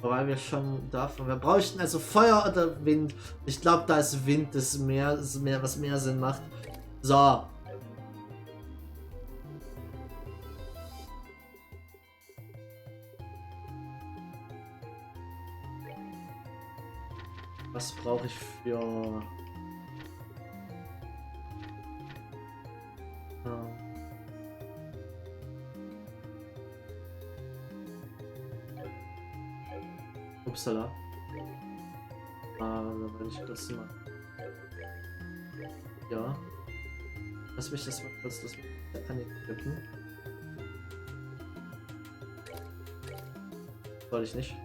Weil wir schon davon. Wir bräuchten also Feuer oder Wind. Ich glaube, da ist Wind was mehr Sinn macht. So. Was brauche ich für. Upsala. Wenn ich das mal. Ja. Lass mich das mal kurz anklicken. Soll ich nicht.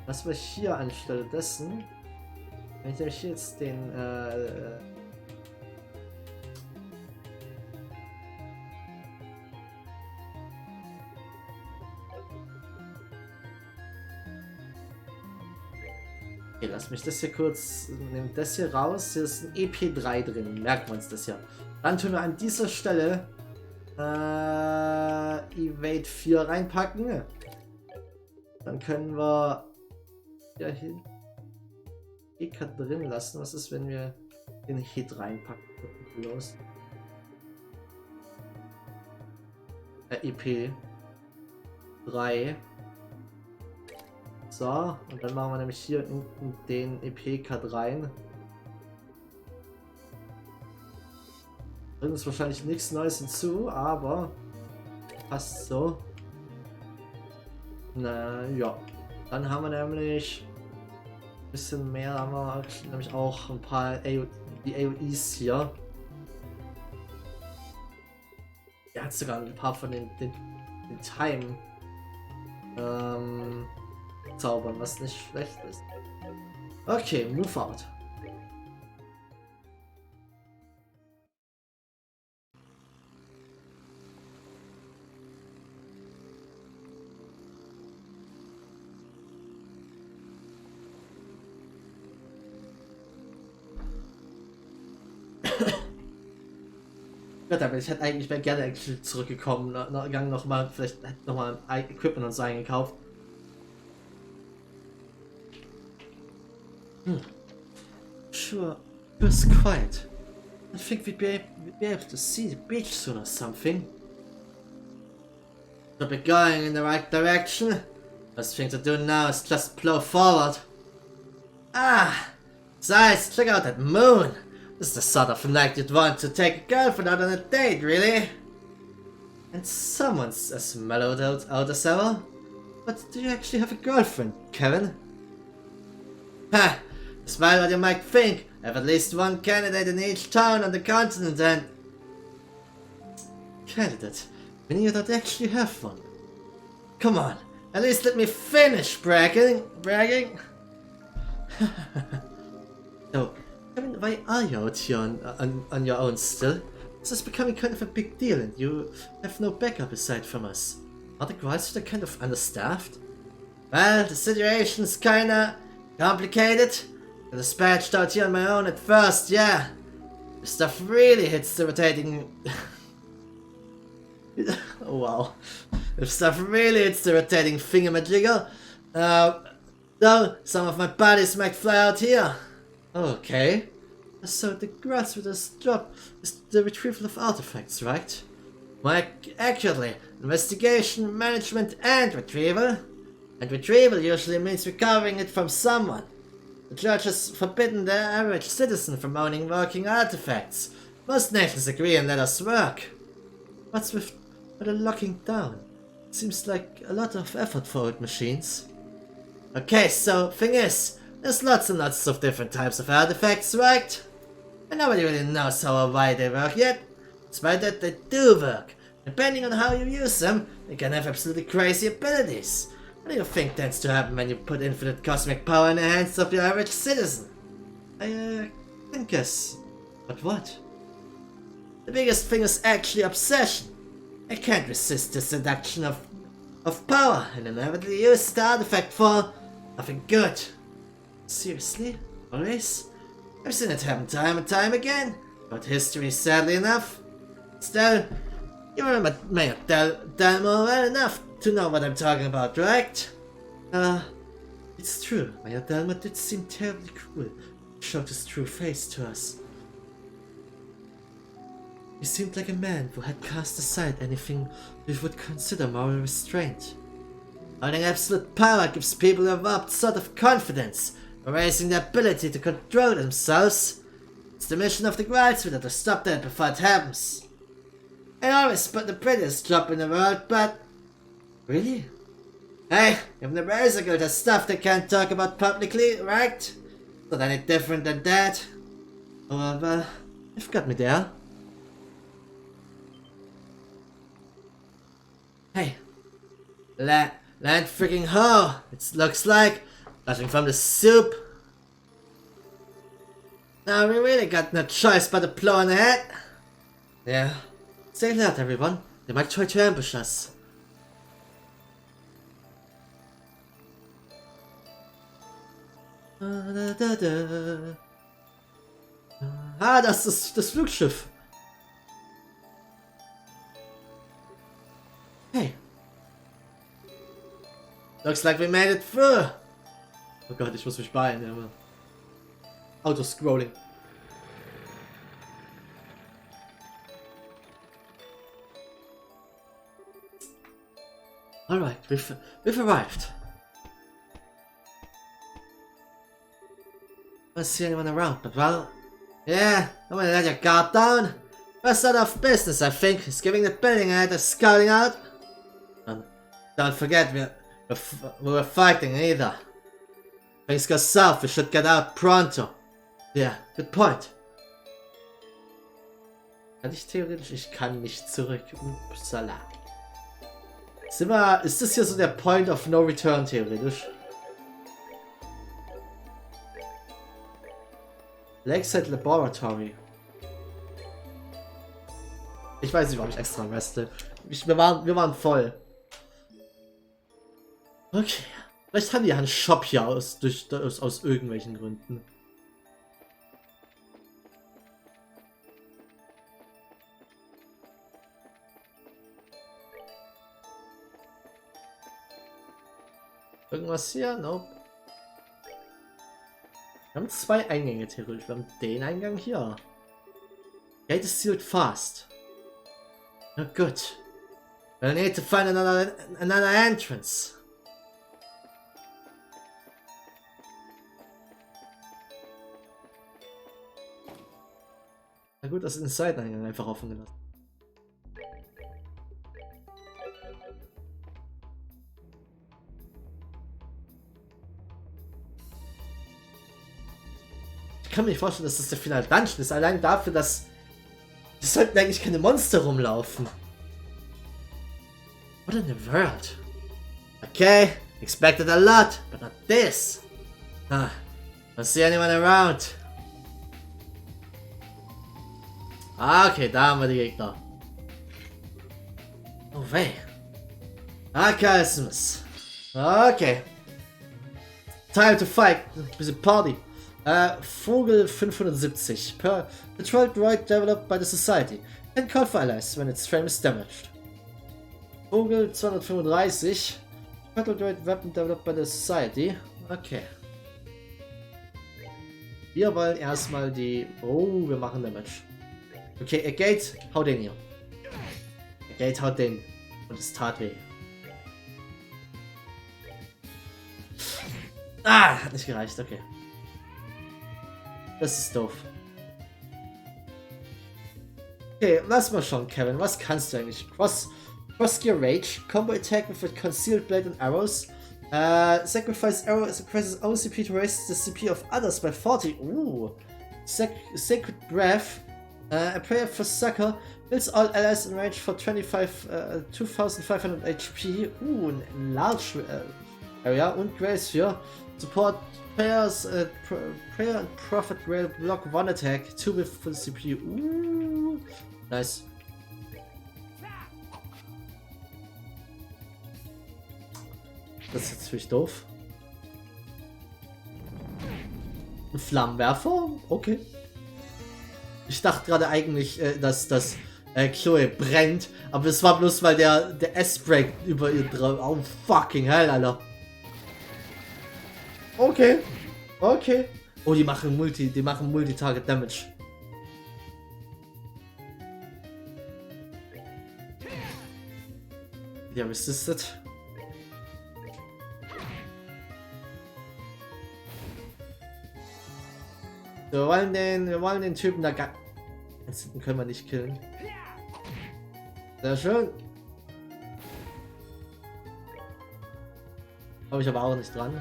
Was wir hier anstelle dessen, wenn ich nämlich jetzt den okay, lass mich das hier kurz, nehmen das hier raus, hier ist ein EP3 drin, merkt man es das ja. Dann tun wir an dieser Stelle Evade 4 reinpacken. Dann können wir ja hin EK drin lassen. Was ist, wenn wir den Hit reinpacken? Los. EP 3. So, und dann machen wir nämlich hier in den EP-Cut rein. Bringt uns wahrscheinlich nichts Neues hinzu, aber passt so. Na ja, dann haben wir nämlich ein bisschen mehr, haben wir nämlich auch ein paar die AOEs hier. Er hat sogar ein paar von den Time Zaubern, was nicht schlecht ist. Okay, move out. Gott, aber ich hätte eigentlich mehr gerne zurückgekommen, nochmal, vielleicht nochmal Equipment und so eingekauft. Sure, it was quiet. I think we'd be able to see the beach soon or something. Should be going in the right direction. First thing to do now is just plow forward. Ah! Besides, check out that moon! This is the sort of night you'd want to take a girlfriend out on a date, really? And someone's as mellowed out as ever. But do you actually have a girlfriend, Kevin? Ha! Despite what you might think, I have at least one candidate in each town on the continent and... Candidate? Meaning you don't actually have one? Come on, at least let me finish bragging! So, Kevin, why are you out here on your own still? This is becoming kind of a big deal and you have no backup aside from us. Are the Grassroots kind of understaffed? Well, the situation's kinda complicated. I was dispatched out here on my own at first, yeah. The stuff really hits the rotating... oh wow. If stuff really hits the rotating thingamajiggle, though some of my buddies might fly out here. Okay. So the Grassroots job is the retrieval of artifacts, right? More accurately, investigation, management and retrieval. And retrieval usually means recovering it from someone. The church has forbidden the average citizen from owning working artifacts. Most nations agree and let us work. What's with the locking down? It seems like a lot of effort for it, machines. Okay, so thing is, there's lots and lots of different types of artifacts, right? And nobody really knows how or why they work yet. Despite that, they do work. Depending on how you use them, they can have absolutely crazy abilities. What do you think tends to happen when you put infinite cosmic power in the hands of your average citizen? I can guess. But what? The biggest thing is actually obsession. I can't resist the seduction of power and inevitably use the artifact for nothing good. Seriously? Always? I've seen it happen time and time again. But history, sadly enough. Still, you remember Mayor Delmo well enough to know what I'm talking about, right? It's true. Mayor Delmo did seem terribly cruel. He showed his true face to us. He seemed like a man who had cast aside anything we would consider moral restraint. Holding absolute power gives people a warped sort of confidence, erasing the ability to control themselves. It's the mission of the Grassroots to stop that before it happens.
I always put the prettiest job in the world, but... Really? Hey, if the bicycle does stuff they can't talk about publicly, right? Not any different than that. Oh, well, you've got me there. Hey. Land freaking ho! It looks like, judging from the soup. Now we really got no choice but to plow on ahead. Yeah. Stay alert, everyone. They might try to ambush us. Ah, das ist das Flugschiff. Hey. Looks like we made it through. Oh Gott, ich muss mich beeilen. Ja. Auto-Scrolling. Alright, we've arrived. I don't see anyone around, but well... Yeah, I'm gonna let your guard down. First out of business, I think, is giving the building ahead a scouting out. And don't forget, we were fighting either. Things go south, we should get out pronto. Yeah, good point. Kann ich theoretisch? Ich kann nicht zurück. Upsala. Ist das hier so der Point of No Return theoretisch? Lakeside Laboratory. Ich weiß nicht, warum ich extra reste. Wir waren voll. Okay. Vielleicht haben die einen Shop hier aus irgendwelchen Gründen. Irgendwas hier? Nope. Wir haben zwei Eingänge theoretisch. Wir haben den Eingang hier. Gate is sealed fast. Na gut. We'll need to find another entrance. Na gut, das ist ein Seiteneingang einfach offen gelassen. Ich kann mir nicht vorstellen, dass das der Final Dungeon ist. Allein dafür, dass... Es sollten eigentlich keine Monster rumlaufen. What in the world? Okay, expected a lot, but not this. Huh. Don't see anyone around. Ah, okay, da haben wir die Gegner. Oh weh. Sarcasmus. Okay. Time to fight. Bisschen Party. Vogel 570. Patrol droid developed by the Society. Can call for allies when its frame is damaged. Vogel 235. Patrol droid weapon developed by the Society. Okay. Wir wollen erstmal die... Oh, wir machen Damage. Okay, a Gate, hau den hier. A Gate, haut den. Und es tat weh. Ah, hat nicht gereicht, okay. Das ist doof. Okay, lass mal schauen, Kevin. Was kannst du eigentlich? Cross Gear Rage, Combo Attack with a Concealed Blade and Arrows. Sacrifice Arrow as increases own CP to raise the CP of others by 40. Ooh. Sacred Breath. A prayer for Succor. Builds all allies in range for 2500 HP. Ein large area. Und Grace hier. Support prayers, prayer and prophet rail block 1 attack. 2 with full CP. Nice. Das ist jetzt natürlich doof. Ein Flammenwerfer? Okay. Ich dachte gerade eigentlich, dass Chloe brennt, aber es war bloß, weil der S-Break über ihr drauf. Oh fucking hell, Alter. Okay. Okay. Oh, die machen Multi-Target Damage. Der resistet. Wir wollen den Typen da gar... Den können wir nicht killen.
Sehr schön. Komme ich aber auch nicht dran.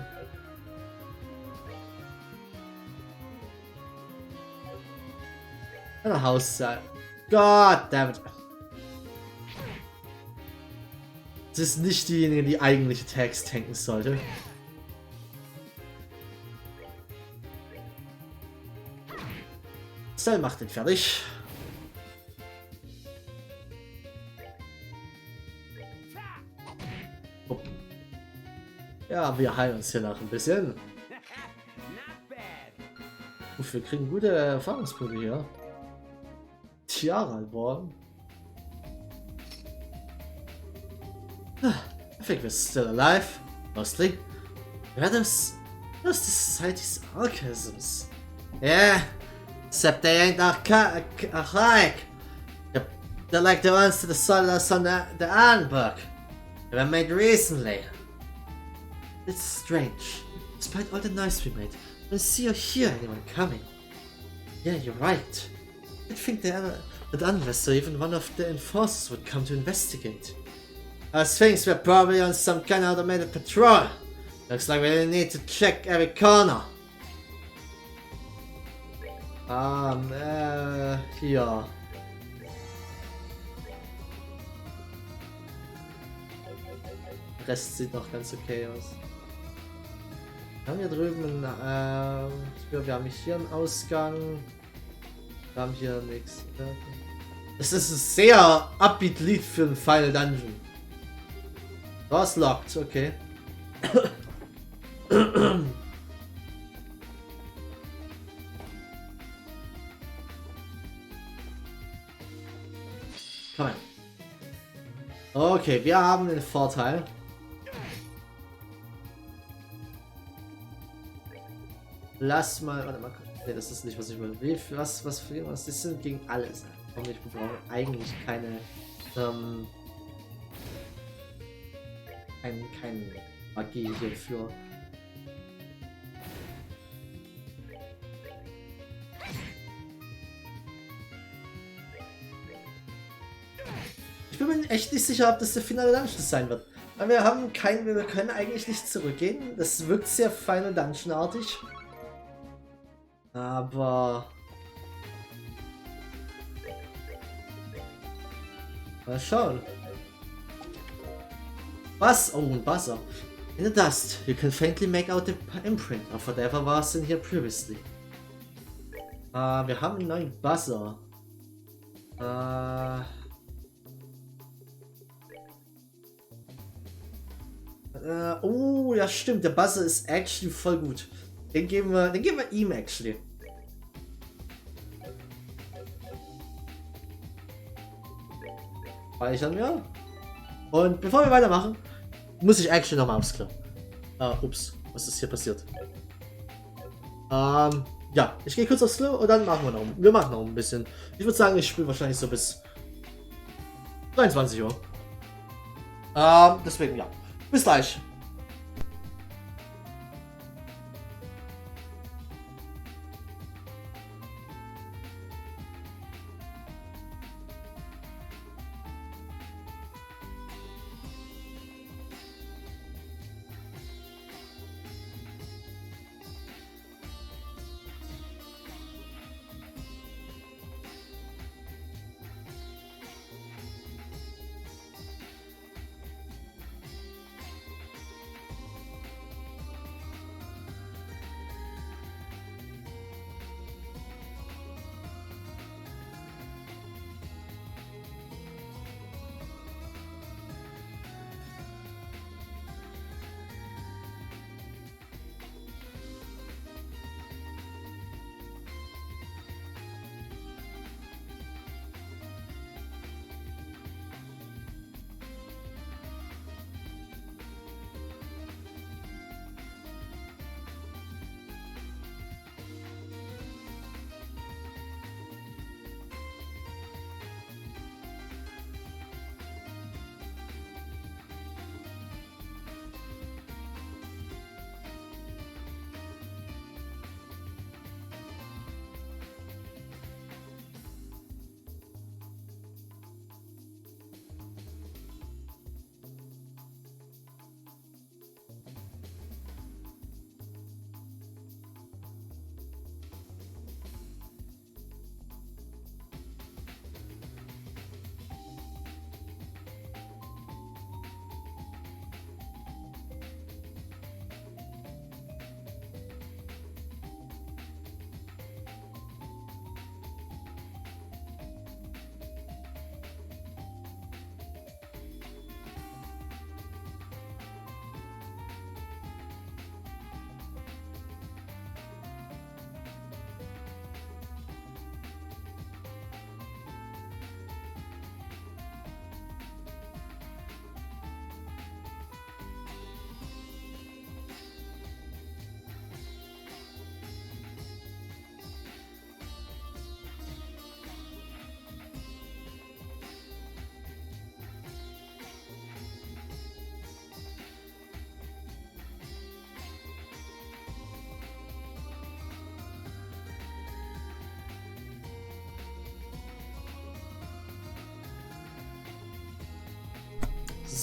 Eine Hausseite. Goddammit. Das ist nicht diejenige, die eigentliche Tags tanken sollte. Cell macht den fertig. Oh. Ja, wir heilen uns hier noch ein bisschen. Uff, wir kriegen gute Erfahrungspunkte hier. Tiara geworden. I think we're still alive, mostly. We're those society's archaisms. Yeah, except they ain't archaic. They're like the ones that started us on the Ironbook. They were made recently. It's strange. Despite all the noise we made, I don't see or hear anyone coming. Yeah, you're right. I'd think that unless or even one of the enforcers would come to investigate. I was thinking we're probably on some kind of automated patrol. Looks like we really need to check every corner. Hier. Der Rest sieht noch ganz okay aus. Wir haben hier drüben wir haben hier einen Ausgang. Wir haben hier nichts. Das ist ein sehr upbeat Lied für ein Final Dungeon. Das lockt, okay. Komm. Okay, wir haben den Vorteil. Lass mal, warte mal. Nee, das ist nicht, was ich will. Was das sind gegen alles. Und ich brauche eigentlich keine, keine Magie hierfür. Ich bin mir echt nicht sicher, ob das der finale Dungeon sein wird. Weil wir haben wir können eigentlich nicht zurückgehen. Das wirkt sehr Final Dungeon-artig. Aber... Mal schauen. Was? Oh, ein Buzzer. In the dust, you can faintly make out the imprint of whatever was in here previously. Wir haben einen neuen Buzzer. Oh, ja stimmt, der Buzzer ist actually voll gut. Den geben wir ihm actually. Speichern wir. Und bevor wir weitermachen, muss ich actually nochmal aufs Klo. Ups, was ist hier passiert? Ja, ich gehe kurz aufs Klo und dann machen wir machen noch ein bisschen. Ich würde sagen, ich spiele wahrscheinlich so bis 23 Uhr. Deswegen ja. Bis gleich.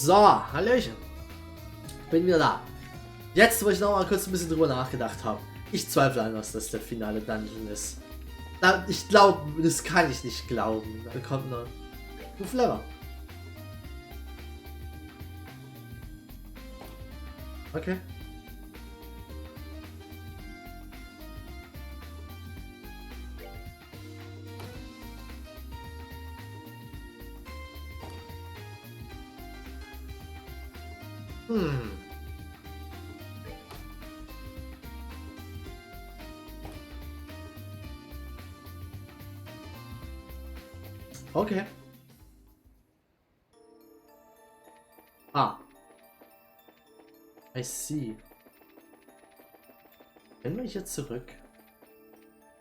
So, Hallöchen. Bin wieder da. Jetzt, wo ich noch mal kurz ein bisschen drüber nachgedacht habe. Ich zweifle an, dass das der finale Dungeon ist. Ich glaube, das kann ich nicht glauben. Da kommt noch 5 Lever. Okay. Okay. Ah. I see. Können wir hier zurück?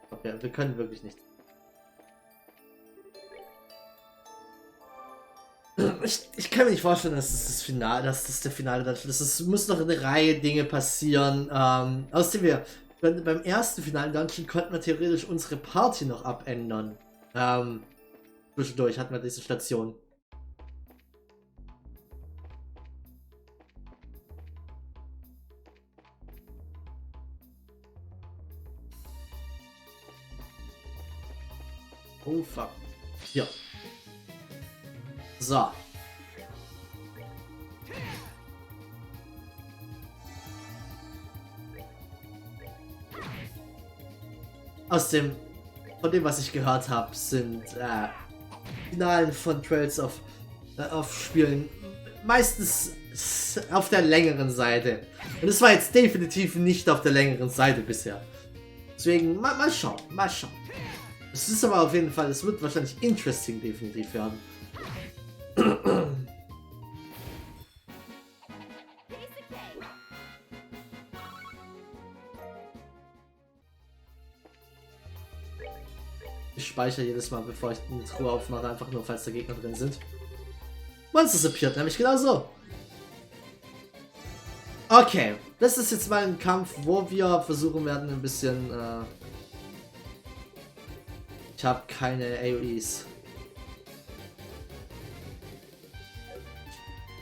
Okay, wir können wirklich nicht. Ich kann mir nicht vorstellen, dass das Finale, dass das der Finale Dungeon ist. Es muss noch eine Reihe Dinge passieren. Außerdem beim ersten finalen Dungeon konnten wir theoretisch unsere Party noch abändern. Zwischendurch hatten wir diese Station. Oh fuck. Hier. So. Von dem, was ich gehört habe, sind Finalen von Trails auf Spielen meistens auf der längeren Seite. Und es war jetzt definitiv nicht auf der längeren Seite bisher. Deswegen, mal schauen, mal schauen. Es ist aber auf jeden Fall, es wird wahrscheinlich interesting definitiv werden. Ich speichere jedes Mal, bevor ich eine Truhe aufmache, einfach nur, falls da Gegner drin sind. Monsters appeared, nämlich genau so. Okay, das ist jetzt mal ein Kampf, wo wir versuchen werden, ein bisschen... Ich habe keine AoEs.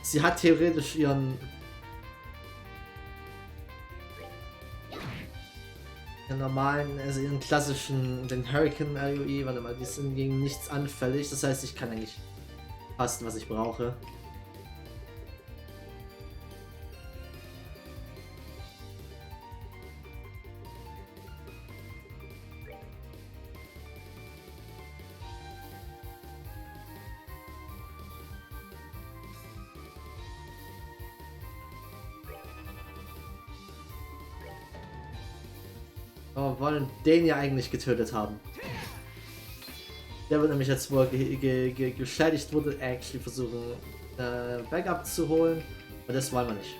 Sie hat theoretisch ihren normalen, also ihren klassischen, den Hurricane AoE, warte mal, die sind gegen nichts anfällig, das heißt, ich kann eigentlich fast, was ich brauche. Oh, wir wollen den ja eigentlich getötet haben. Der wird nämlich jetzt, wo er geschädigt wurde, actually versuchen, Backup zu holen. Aber das wollen wir nicht.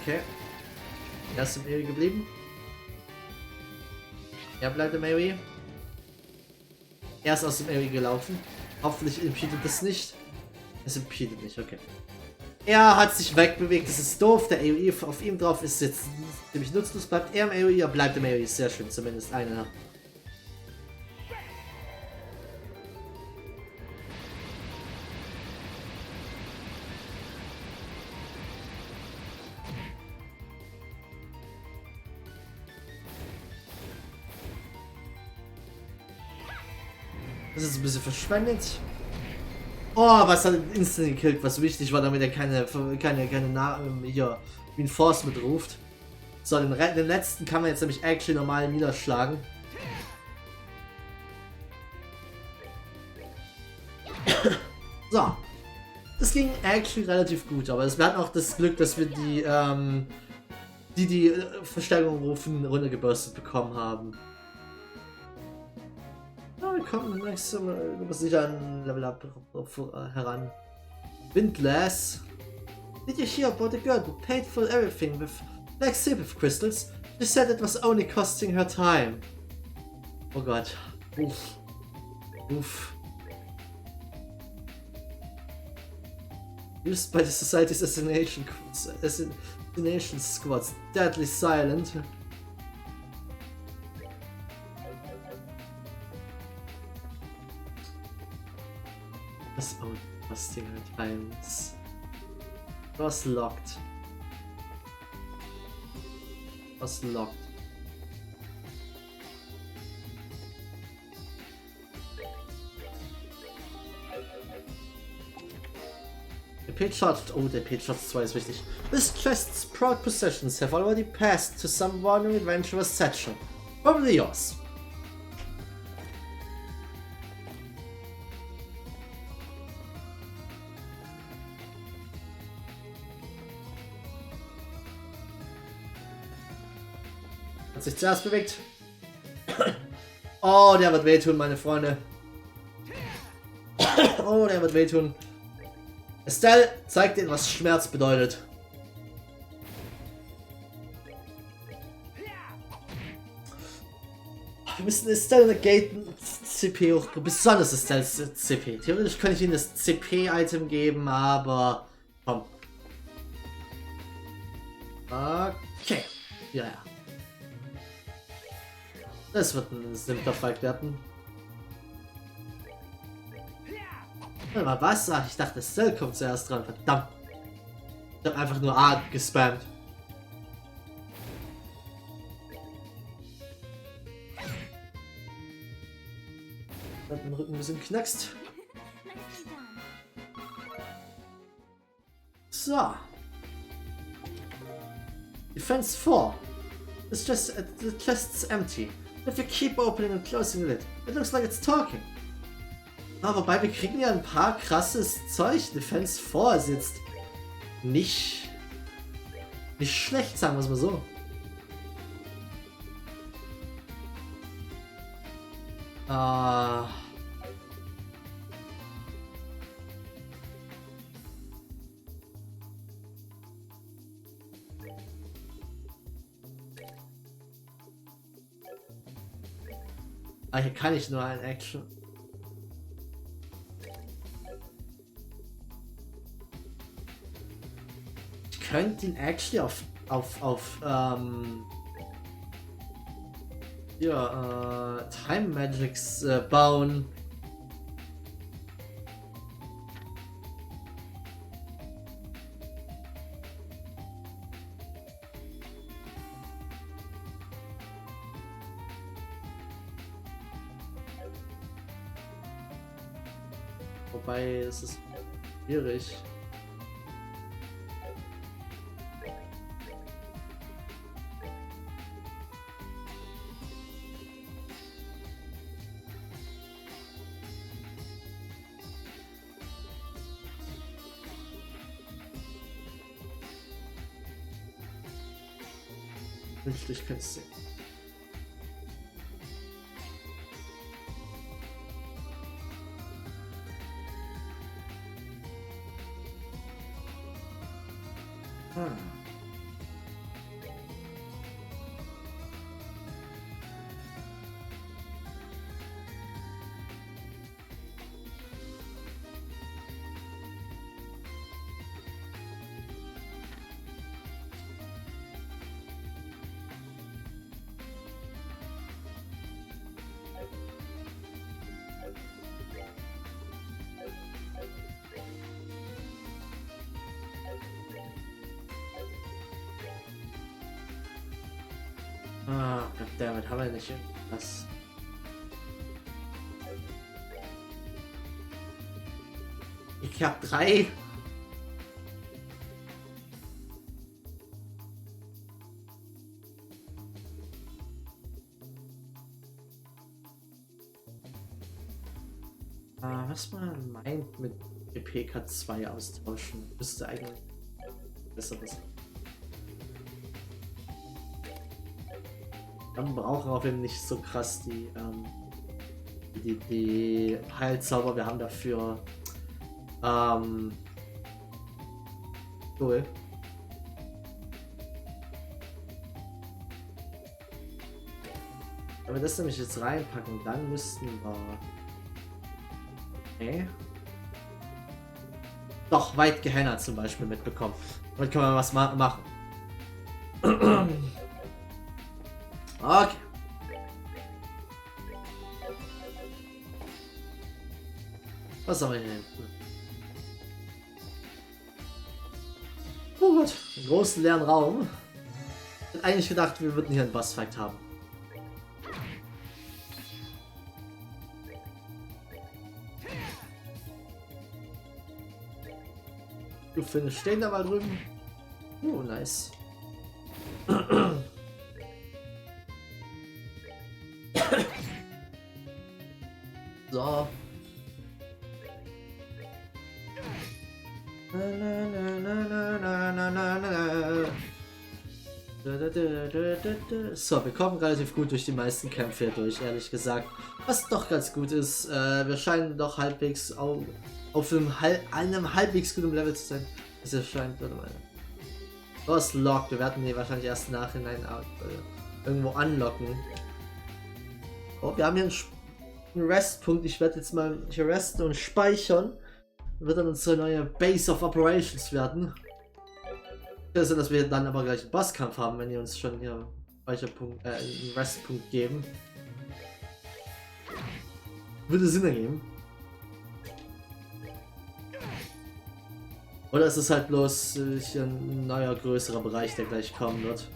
Okay. Er ist im AoE geblieben. Er bleibt im AoE. Er ist aus dem AoE gelaufen. Hoffentlich impeded das nicht. Es impeded nicht, okay. Er hat sich wegbewegt, das ist doof. Der AoE auf ihm drauf ist jetzt ziemlich nutzlos. Bleibt er im AoE, er bleibt im AoE. Sehr schön, zumindest einer. Das ist ein bisschen verschwendet. Oh, was hat instant gekillt, was wichtig war, damit er keine hier Reinforcement ruft. So, den letzten kann man jetzt nämlich actually normal niederschlagen. So. Das ging actually relativ gut, aber wir hatten auch das Glück, dass wir die Verstärkung rufen, runtergeburstet bekommen haben. Wir kommen langsam sicher an Level Up heran. Windlass. Did you hear about the girl who paid for everything with black Siph crystals? She said it was only costing her time. Oh Gott. Uff. Uff. Used by the Society's assassination Destination Squad's deadly silent. Was Ding times. Was locked. Was locked. Der Page-Shot, oh, der Page-Shot 2 ist wichtig. This chest's proud possessions have already passed to some wandering adventurous satchel. Probably yours. Hat sich zuerst bewegt. Oh, der wird wehtun, meine Freunde. Oh, der wird wehtun. Estelle zeigt ihnen, was Schmerz bedeutet. Wir müssen Estelle negaten. CP hoch. Besonders Estelles CP. Theoretisch könnte ich ihnen das CP-Item geben, aber. Komm. Okay. Ja. Das wird ein simpler Fight werden. Warte mal, was? Ach, ich dachte, Cell kommt zuerst dran. Verdammt. Ich hab einfach nur A gespammt. Dann den Rücken ein bisschen knackst. So. Defense 4. The chest's empty. If you keep opening and closing the lid, it looks like it's talking. Ah, wobei wir kriegen ja ein paar krasses Zeug. Defense 4 ist jetzt nicht schlecht, sagen wir es mal so. Hier kann ich nur ein Action. Ich könnte ihn actually auf Time Magics bauen. Wobei es ist schwierig. Ich kann es sehen. Damit haben wir nicht was. Ich hab 3. Was man meint mit GPK2 austauschen, müsste eigentlich besseres. Dann brauchen wir auf jeden Fall nicht so krass die Heilzauber. Wir haben dafür cool. Wenn wir das nämlich jetzt reinpacken, dann müssten wir. Okay. Doch, weit Gehenna zum Beispiel mitbekommen. Damit können wir was machen. Okay. Was haben wir hier hinten? Oh Gott, einen großen leeren Raum. Ich hätte eigentlich gedacht, wir würden hier einen Bossfight haben. Du findest stehen da mal drüben. Oh, nice. So. So, wir kommen relativ gut durch die meisten Kämpfe hier durch, ehrlich gesagt. Was doch ganz gut ist, wir scheinen doch halbwegs auf einem halbwegs guten Level zu sein. Es erscheint, warte mal. Was lockt? Wir werden die wahrscheinlich erst nachhinein irgendwo anlocken. Oh, wir haben hier einen Restpunkt. Ich werde jetzt mal hier resten und speichern. Wird dann unsere neue Base of Operations werden. Das ist, dass wir dann aber gleich einen Bosskampf haben, wenn die uns schon hier Speicherpunkt, einen Restpunkt geben. Würde Sinn ergeben. Oder ist es halt bloß hier ein neuer, größerer Bereich, der gleich kommen wird?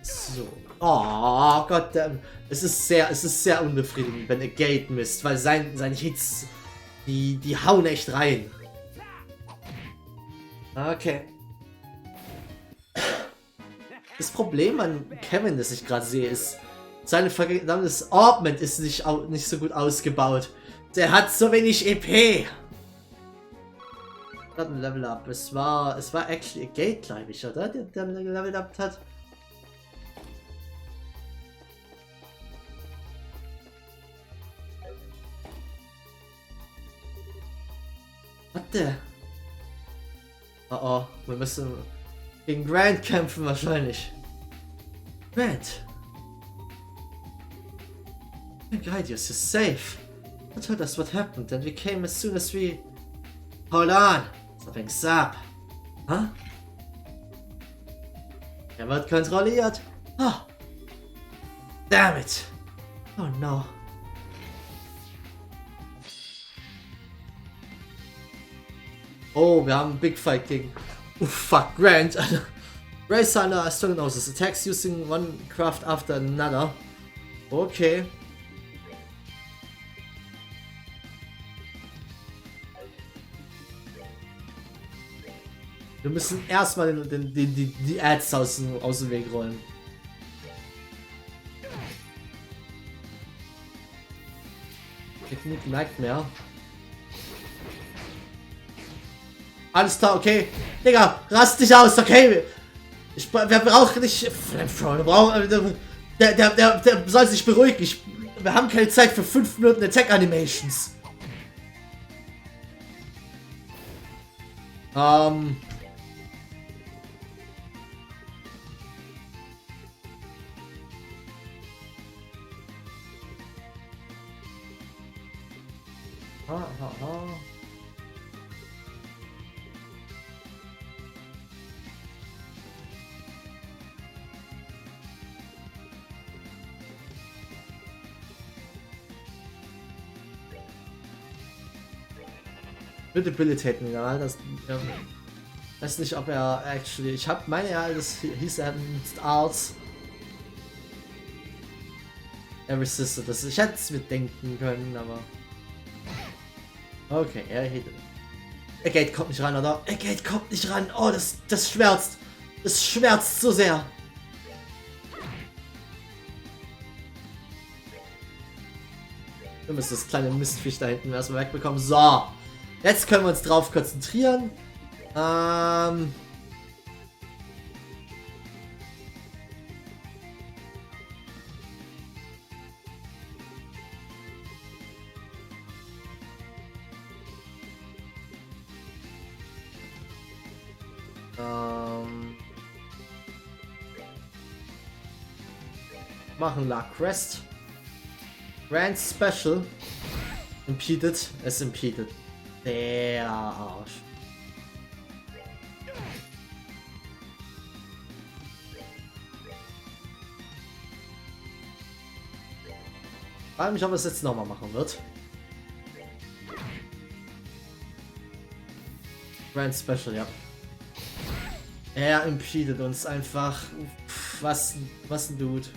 So. Oh Gott, es ist sehr unbefriedigend, wenn er Gate misst, weil seine Hits, die hauen echt rein. Okay. Das Problem an Kevin, das ich gerade sehe, ist, sein verdammtes Orbment ist nicht so gut ausgebaut. Der hat so wenig EP. Hat ein Level Up. Es war actually a Gate, glaube ich, oder? Der Level Up hat. Warte. Oh oh, wir müssen gegen Grant kämpfen wahrscheinlich. Grant. Guide you, you're safe. I told us what happened and we came as soon as we... Hold on. Something's up. Huh? Er wird kontrolliert. Oh. Damn it. Oh no. Oh, wir haben einen Big Fight gegen... fuck, Grant. Race under Astronauts attacks using one craft after another. Okay. Wir müssen erstmal die Ads aus dem Weg rollen. Technik Nightmare. Alles klar, okay. Digga, rast dich aus, okay? Wir brauchen nicht... Der soll sich beruhigen. Wir haben keine Zeit für 5 Minuten Attack Animations. Bitte Debilitäten, ja, das weiß nicht, ob er actually. Ich habe meine ja, das hieß er Arts. Er resistet das. Ich hätte es mir denken können, aber. Okay, er hittet. Der Gate kommt nicht ran, oder? Der Gate kommt nicht ran. Oh, das schmerzt. Das schmerzt so sehr. Wir müssen das kleine Mistviech da hinten erstmal wegbekommen. So. Jetzt können wir uns drauf konzentrieren. Machen La Crest. Grand Special. Impeded. Es impeded. Der Arsch. Ich frage mich, ob es jetzt nochmal machen wird. Grand Special, ja. Er impeded uns einfach. Was ein Dude.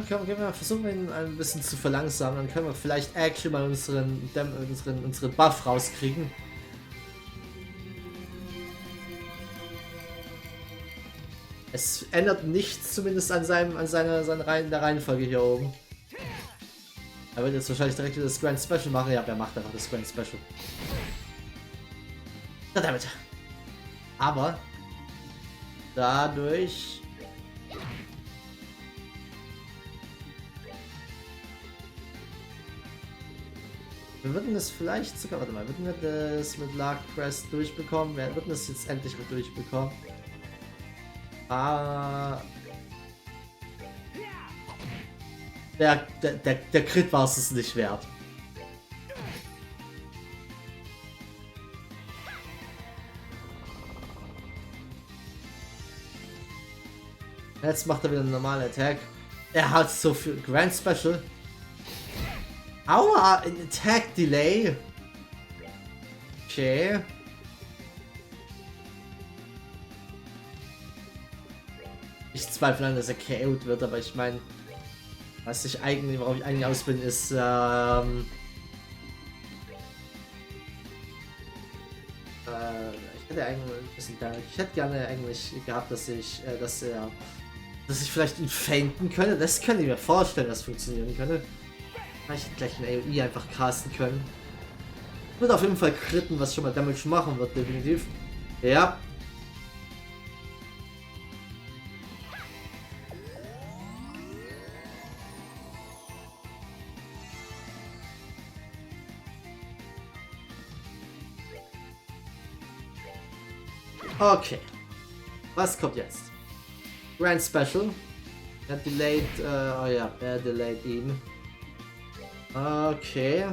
Können wir versuchen, ihn ein bisschen zu verlangsamen, dann können wir vielleicht actually mal unseren Buff rauskriegen. Es ändert nichts, zumindest an der Reihenfolge hier oben. Er wird jetzt wahrscheinlich direkt das Grand Special machen. Ja, er macht einfach das Grand Special. Verdammt. Aber dadurch wir würden es vielleicht sogar, warte mal, würden wir das mit Lark Press durchbekommen? Wir würden es jetzt endlich mit durchbekommen. Der Crit war es nicht wert. Jetzt macht er wieder einen normalen Attack. Er hat so viel Grand Special. Aua, ein Attack Delay. Okay. Ich zweifle an, dass er KO'd wird, aber ich meine, worauf ich eigentlich aus bin, ist, ich hätte eigentlich ein bisschen Damage. Ich hätte gerne eigentlich gehabt, dass ich vielleicht ihn feinten könnte. Das könnte ich mir vorstellen, dass funktionieren könnte. Ich hätte gleich einen AOE einfach casten können. Wird auf jeden Fall critten, was schon mal Damage machen wird, definitiv. Ja. Okay. Was kommt jetzt? Grand Special. Er delayed, oh ja, er delayed ihn. Okay.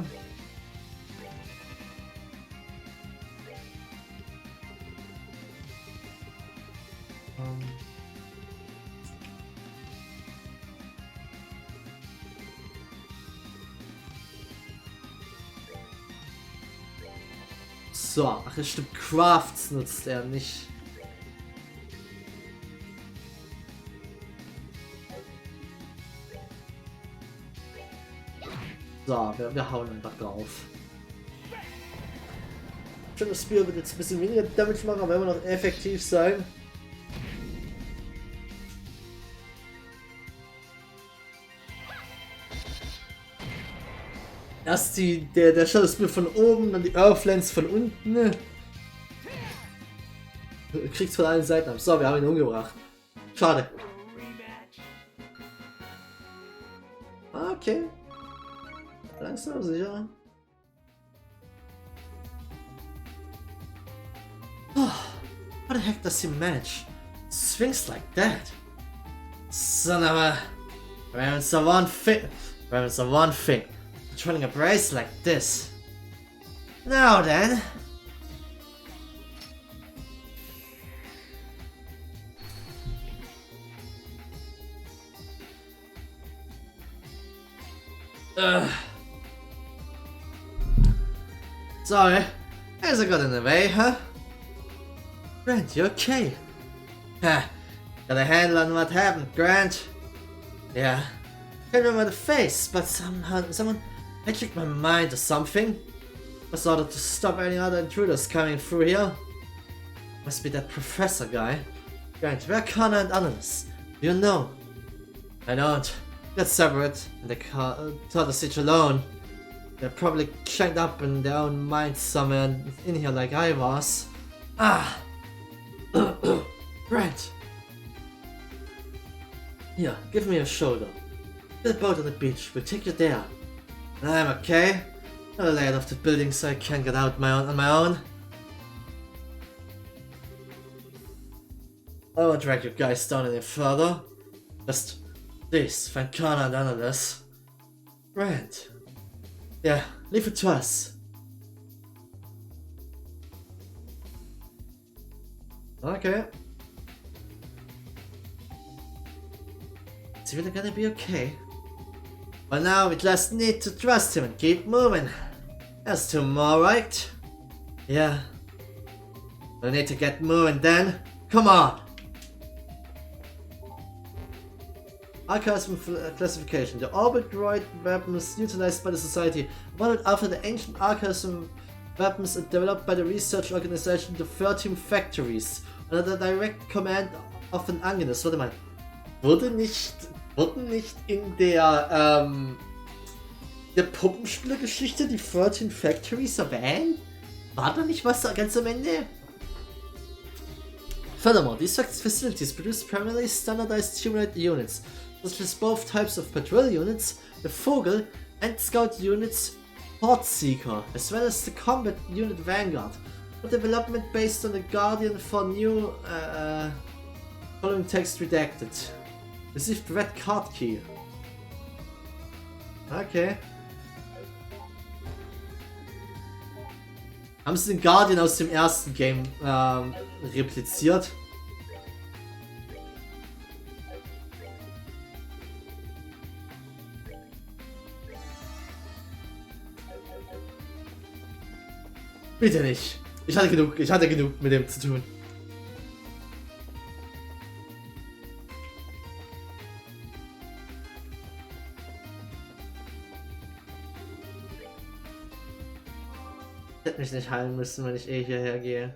So, ach stimmt, Crafts nutzt er nicht. So, wir hauen einfach drauf. Schon das Spiel wird jetzt ein bisschen weniger Damage machen, aber immer noch effektiv sein. Erst der Shadow Spear von oben, dann die Earthlands von unten. Du kriegst von allen Seiten ab. So, wir haben ihn umgebracht. Schade. Okay. Langsam sicher. Oh, how the heck does he manage swings like that? Son of a... Remember the one thing. Controlling a brace like this. Now then. Sorry, as I got in the way, huh? Grant, you okay? Ha, got a handle on what happened, Grant. Yeah, can't remember the face, but someone I tricked my mind or something. Was ordered to stop any other intruders coming through here. Must be that professor guy. Grant, where are Connor and Annalise? You know. I don't. They're separate, and they can't the siege alone. They're probably shanked up in their own minds somewhere in here like I was. Ah! Grant! Here, give me your shoulder. Get a boat on the beach, we'll take you there.
I'm okay. I'll lay out of the building so I can get out on my own. I won't drag you guys down any further. Just please, thank Kana and none of this. Brand. Yeah, leave it to us. Okay. It's really gonna be okay. But now we just need to trust him and keep moving. There's two more, right? Yeah. We need to get moving then. Come on! Archaism classification. The orbit droid weapons utilized by the Society, modeled after the ancient Archaism weapons developed by the research organization the 13 Factories, under the direct command of an Angeles. Warte mal. Wurden nicht in der Puppenspielergeschichte die 13 Factories erwähnt? War da nicht was ganz am Ende? Furthermore, these facilities produce primarily standardized humanoid units, such as both types of patrol units, the Vogel, and scout units, Horde Seeker, as well as the combat unit Vanguard. A development based on the Guardian for new following text redacted. Received red card key. Okay. Haben sie den Guardian aus dem ersten Game repliziert? Bitte nicht. Ich hatte genug mit dem zu tun. Ich hätte mich nicht heilen müssen, wenn ich hierher gehe.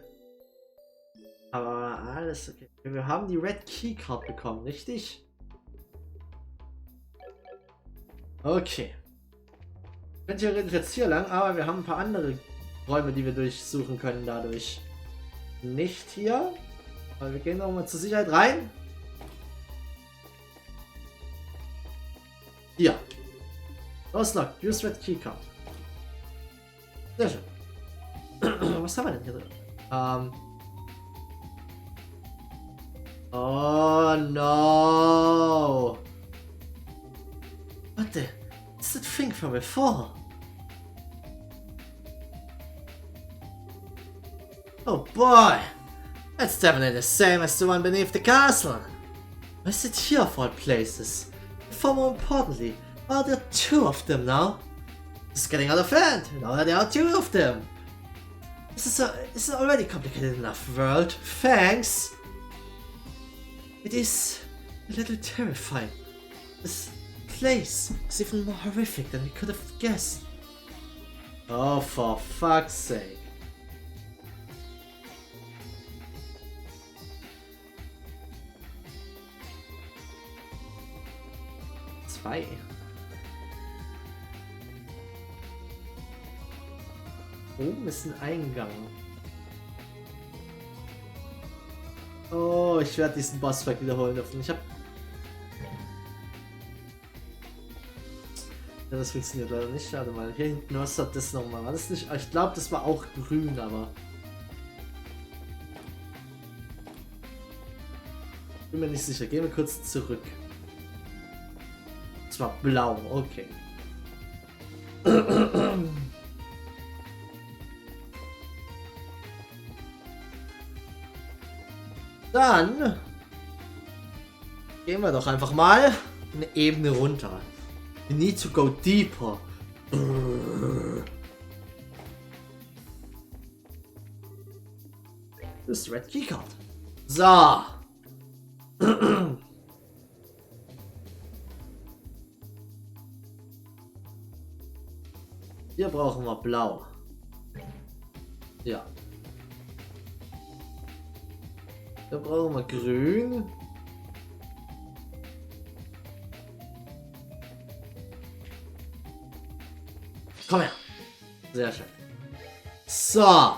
Aber alles okay. Wir haben die Red Keycard bekommen, richtig? Okay. Ich bin theoretisch jetzt hier lang, aber wir haben ein paar andere Räume, die wir durchsuchen können dadurch. Nicht hier. Aber wir gehen noch mal zur Sicherheit rein. Hier. Locked. Use Red Keycard. Sehr schön. Was haben wir denn hier drin? Oh no! What the? It's that thing from before. Oh boy! That's definitely the same as the one beneath the castle. Why is it here of all places? And far more importantly, are there two of them now? It's getting out of hand. Now there are two of them. This is already complicated enough world. Thanks. It is a little terrifying. This place is even more horrific than we could have guessed. Oh, for fuck's sake. Zwei. Oben ist ein Eingang. Oh, ich werde diesen Bossfight wiederholen dürfen. Ich hab... Ja, das funktioniert leider nicht. Schade mal. Hier hinten, was hat das nochmal? War das nicht... Ich glaube, das war auch grün, aber... Bin mir nicht sicher. Gehen wir kurz zurück. Es war blau, okay. Dann gehen wir doch einfach mal eine Ebene runter. We need to go deeper. Das ist Red Keycard. So. Hier brauchen wir blau. Ja. Da brauchen wir grün. Komm her. Sehr schön. So.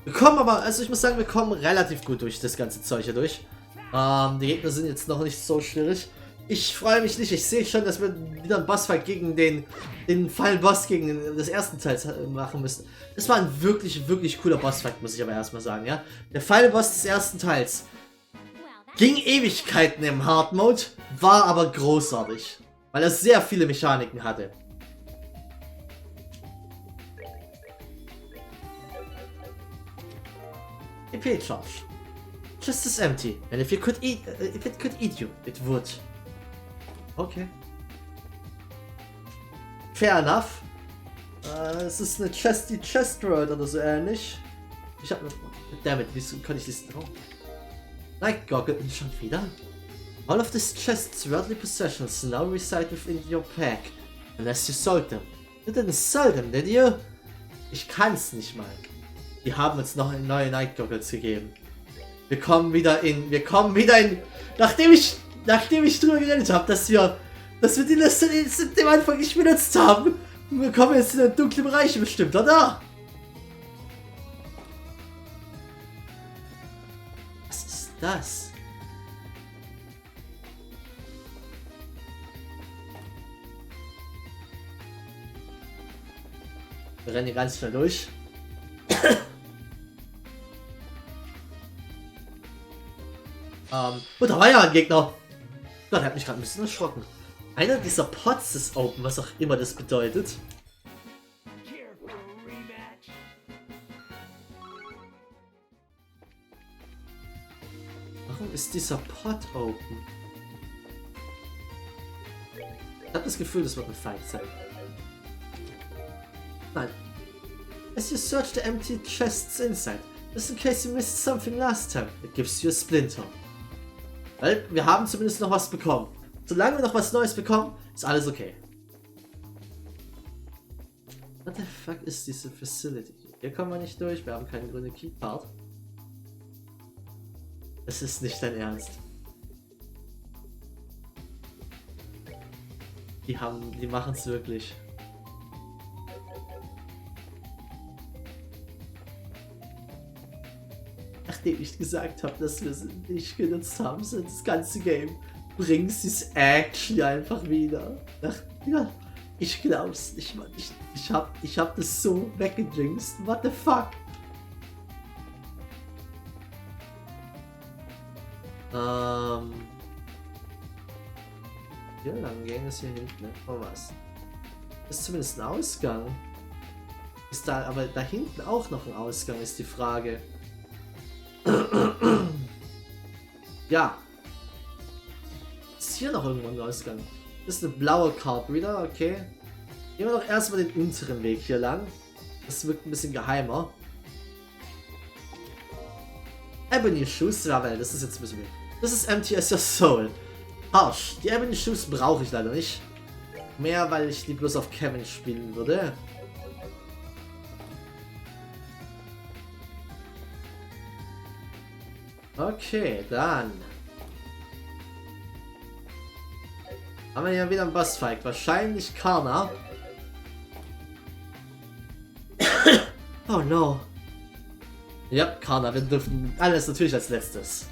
Wir kommen aber, also ich muss sagen, wir kommen relativ gut durch das ganze Zeug hier durch. Die Gegner sind jetzt noch nicht so schwierig.
Ich freue mich nicht. Ich sehe schon, dass wir wieder einen Bossfight gegen den Final Boss gegen des ersten Teils machen müssen. Das war ein wirklich, wirklich cooler Bossfight, muss ich aber erstmal sagen, ja. Der Final Boss des ersten Teils ging Ewigkeiten im Hard Mode, war aber großartig, weil er sehr viele Mechaniken hatte. EP Charge. Just as empty, and if it could eat you, it would. Okay. Fair enough. Es ist eine Chest Road oder so ähnlich. Ich hab. Damit, wieso kann ich das drauf? Night Goggle schon wieder? All of these chests' worldly possessions now reside within your pack. Unless you sold them. You didn't sell them, did you? Ich kann's nicht mal. Die haben uns noch neue Night Goggles gegeben. Wir kommen wieder in. Nachdem ich drüber geredet habe, dass wir die Liste am Anfang nicht benutzt haben. Wir kommen jetzt in den dunklen Bereich bestimmt, oder? Was ist das? Wir rennen hier ganz schnell durch. Oh, da war ja ein Gegner. Gott, hat mich gerade ein bisschen erschrocken. Einer dieser Pots ist open, was auch immer das bedeutet. Warum ist dieser Pot open? Ich habe das Gefühl, das wird ein Fight sein. Nein. As you search the empty chests inside, just in case you missed something last time, it gives you a splinter. Weil wir haben zumindest noch was bekommen. Solange wir noch was Neues bekommen, ist alles okay. What the fuck ist diese Facility? Hier kommen wir nicht durch, wir haben keinen grünen Keycard. Das ist nicht dein Ernst. Die machen es wirklich. Nachdem ich gesagt habe, dass wir es nicht genutzt haben, so das ganze Game, bringst dieses Action einfach wieder. Ja, ich glaub's nicht, Mann. Ich hab das so weggedingst. What the fuck? Hier lang gehen ist hier hinten, ne? Oh was? Das ist zumindest ein Ausgang. Ist da aber da hinten auch noch ein Ausgang, ist die Frage. Ja. Ist hier noch irgendwo ein Ausgang? Das ist eine blaue Card wieder, okay. Gehen wir doch erstmal den unteren Weg hier lang. Das wirkt ein bisschen geheimer. Ebony Shoes, ja, weil das ist jetzt ein bisschen. Das ist empty as your soul. Arsch. Die Ebony Shoes brauche ich leider nicht. Mehr, weil ich die bloß auf Kevin spielen würde. Okay, dann haben wir ja wieder einen Bossfight. Wahrscheinlich Karna. Oh no. Ja, Karna, wir dürfen alles natürlich als letztes.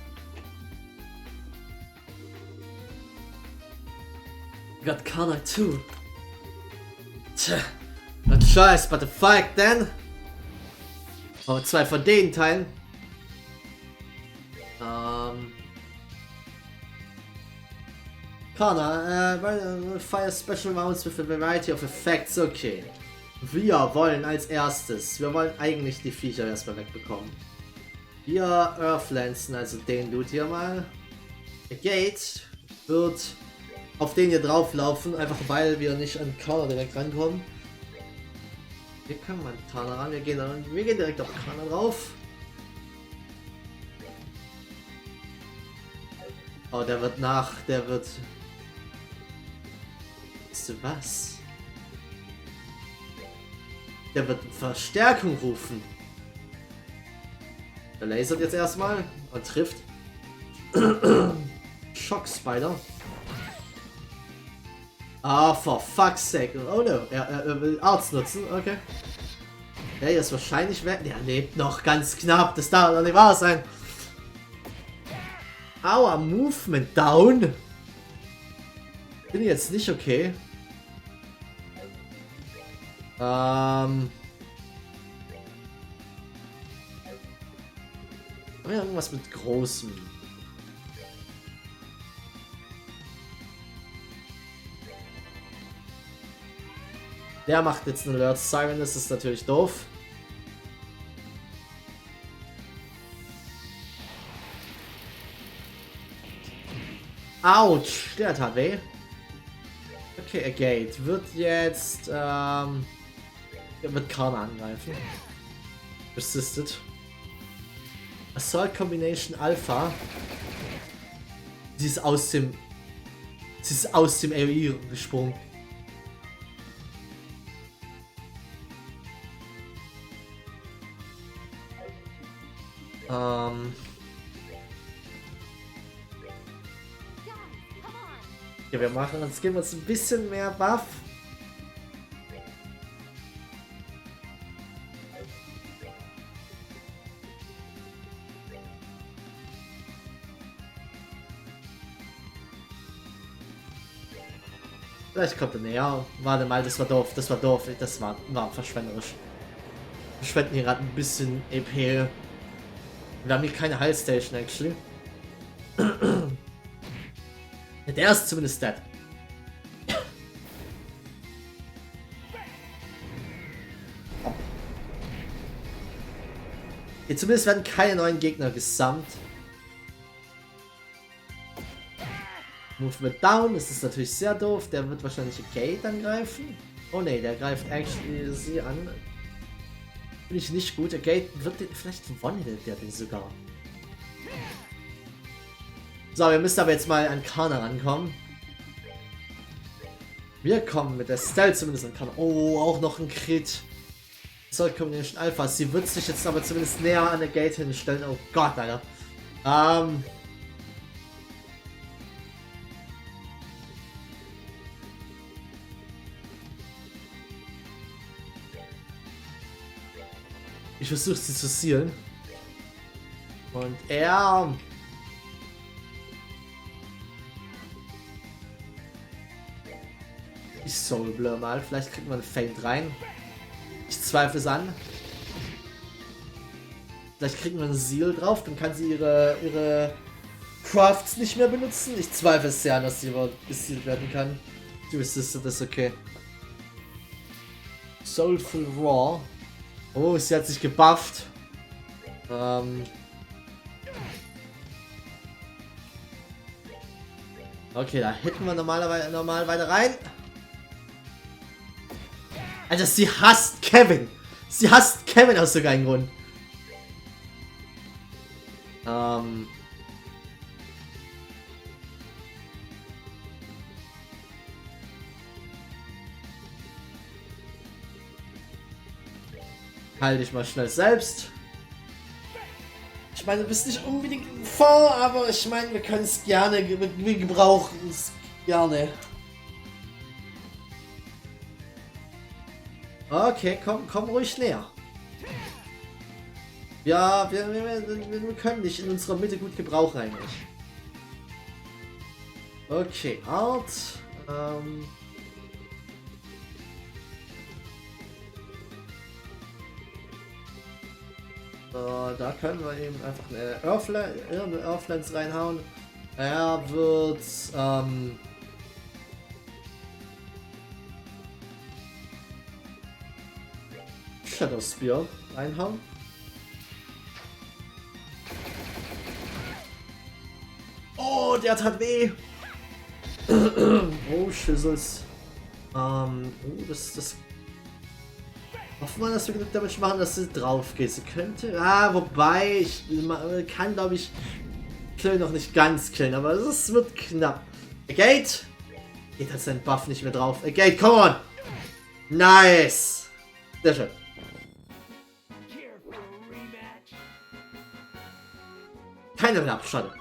We got Karna too. Tja, no choice but to fight then. Oh, 2 von den Teilen. Karna, fire special rounds with a variety of effects, okay. Wir wollen als erstes, wir wollen eigentlich die Viecher erstmal wegbekommen. Wir Earthlancen, also den Dude hier mal. Der Gate wird auf den hier drauflaufen, einfach weil wir nicht an Karna direkt rankommen. Hier kann man Karna ran, wir gehen direkt auf Karna drauf. Oh, der wird. Weißt du was? Der wird Verstärkung rufen. Der lasert jetzt erstmal und trifft. Shock Spider. Ah, for fuck's sake. Oh no, er will Arts nutzen, okay. Der ist wahrscheinlich weg. Der lebt noch ganz knapp, das darf doch nicht wahr sein. Aua, Movement down. Bin jetzt nicht okay. Haben wir irgendwas mit Großem? Der macht jetzt einen Alert Siren, das ist natürlich doof. Autsch, der tat weh. Okay, a Gate wird jetzt, er wird Karna angreifen. Resisted. Assault Combination Alpha. Sie ist aus dem AOE gesprungen. Ja, wir machen uns, geben uns ein bisschen mehr Buff. Vielleicht kommt er näher. Warte mal, das war doof, das war doof, das war verschwenderisch. Wir verschwenden hier gerade ein bisschen EP. Wir haben hier keine Heilstation, actually. Der ist zumindest dead. Okay, zumindest werden keine neuen Gegner gesamt. Movement down, das ist natürlich sehr doof. Der wird wahrscheinlich Gate angreifen. Oh ne, der greift actually sie an. Finde ich nicht gut. Der Gate wird den, vielleicht gewonnen, der den sogar. So, wir müssen aber jetzt mal an Karna rankommen. Wir kommen mit der Style zumindest an Karna. Oh, auch noch ein Crit. Assault Combination Alpha. Sie wird sich jetzt aber zumindest näher an der Gate hinstellen. Oh Gott, Alter. Ich versuche sie zu sealen. Und er... Ich Soul Blur mal. Vielleicht kriegt man Faint rein. Ich zweifle es an. Vielleicht kriegt man einen Seal drauf. Dann kann sie ihre Crafts nicht mehr benutzen. Ich zweifle es sehr an, dass sie überhaupt gesealt werden kann. Die Resisted ist okay. Soulful Raw. Oh, sie hat sich gebufft. Okay, da hitten wir normal weiter rein. Alter, sie hasst Kevin. Sie hasst Kevin aus sogar Grund. Halte ich mal schnell selbst. Ich meine, du bist nicht unbedingt im Fond, aber ich meine, wir können es gerne, wir gebrauchen es gerne. Okay, komm ruhig näher. Ja, wir können dich in unserer Mitte gut gebrauchen eigentlich. Okay, Art. Da können wir eben einfach eine Earthlance reinhauen. Er wird Shadow Spear reinhauen. Oh, der tat weh. Oh, Schüssels. Das hoffen wir, dass wir genug Damage machen, dass sie drauf geht. Sie könnte. Wobei, ich kann, glaube ich, Kill noch nicht ganz killen, aber es wird knapp. Gate! Gate hat seinen Buff nicht mehr drauf. Gate, come on! Nice! Sehr schön. Keine Level up, schade.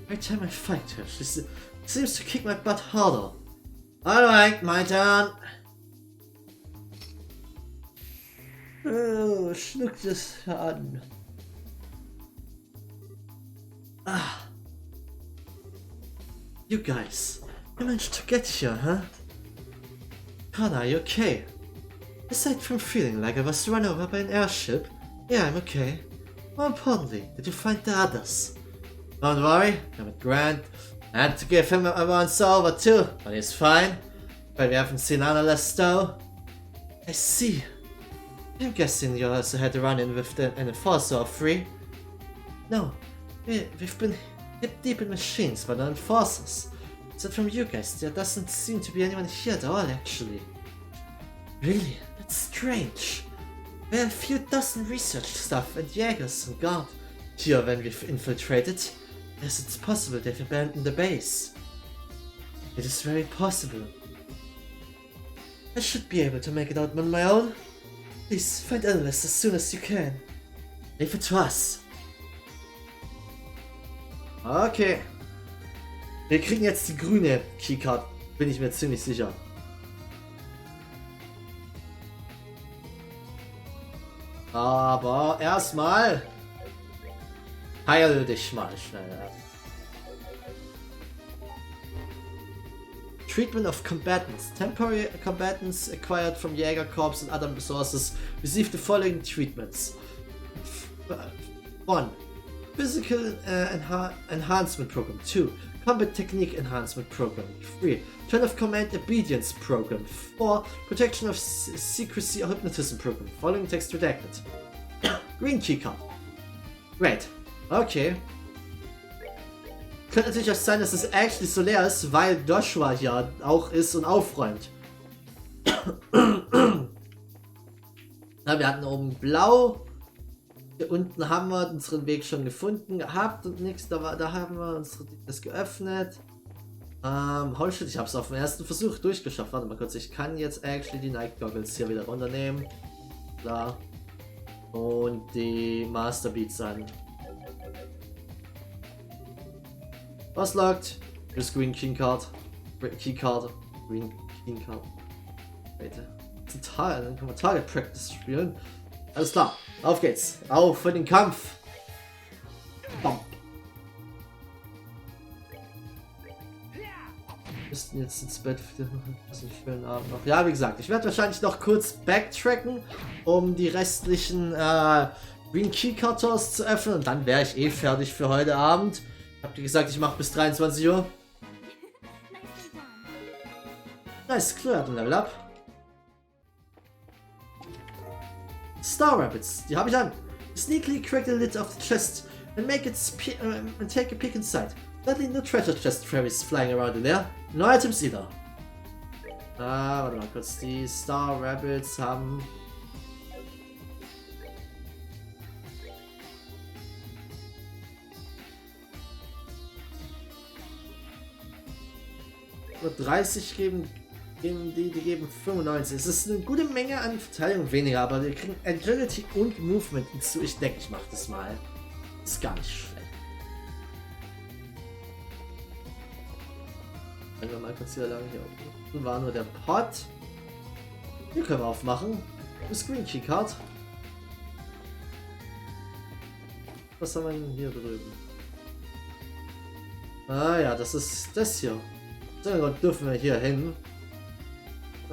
Every time I fight her, she seems to kick my butt harder. Alright, my turn. Oh, schluckt es an.
You guys, you managed to get here, huh? Connor, are you okay? Aside from feeling like I was run over by an airship, yeah, I'm okay. More importantly, did you find the others? Don't worry, I'm with Grant. I had to give him a once over too, but he's fine. But we haven't seen Annalise though. I see. I'm guessing you also had a run-in with an enforcer or three? No, we've been hip deep in machines, but not enforcers. So from you guys, there doesn't seem to be anyone here at all, actually. Really? That's strange. There are a few dozen research staff and Jägers and guard here when we've infiltrated. Yes, it's possible they've abandoned the base. It is very possible. I should be able to make it out on my own. Please find Annalise as soon as you can. Leave it to us. Okay. Wir kriegen jetzt die grüne Keycard, bin ich mir ziemlich sicher. Aber erstmal heil dich mal schnell. Treatment of combatants. Temporary combatants acquired from Jäger Corps and other sources receive the following treatments. 1. Physical Enhancement Program. 2. Combat Technique Enhancement Program. 3. Turn of Command Obedience Program. 4. Protection of Secrecy or Hypnotism Program. Following text redacted. Green Keycard. Great. Okay. Könnte natürlich auch sein, dass es actually so leer ist, weil Joshua hier auch ist und aufräumt. Na, wir hatten oben blau. Hier unten haben wir unseren Weg schon gefunden gehabt und nichts. Da haben wir das geöffnet. Holy shit, ich habe es auf dem ersten Versuch durchgeschafft. Warte mal kurz, ich kann jetzt actually die Night Goggles hier wieder runternehmen. Klar. Und die Master Beats an. Was lockt? Das Green Keycard. Keycard. Green Keycard. Bitte. Dann können wir Target Practice spielen. Alles klar. Auf geht's. Auf für den Kampf. Bam. Wir müssten jetzt ins Bett für einen schönen Abend noch. Ja, wie gesagt, ich werde wahrscheinlich noch kurz backtracken, um die restlichen Green Keycards zu öffnen. Und dann wäre ich eh fertig für heute Abend. Ich habe dir gesagt, ich mache bis 23 Uhr. Nice, clear, Level Up. Star Rabbits, die habe ich an. Sneakily crack the lid of the chest and make it and take a peek inside. Sadly, no treasure chest fairies flying around in there. No items either. Warte mal kurz. Die Star Rabbits haben. Nur 30 geben die geben 95. Es ist eine gute Menge an Verteidigung weniger, aber wir kriegen Agility und Movement hinzu. Ich denke, ich mache das mal. Ist gar nicht schlecht. Gehen wir mal kurz hier lang. Hier unten war nur der Pot. Hier können wir aufmachen. Das Green Key Card. Was haben wir denn hier drüben? Ah ja, das ist das hier. So, dürfen wir hier hin.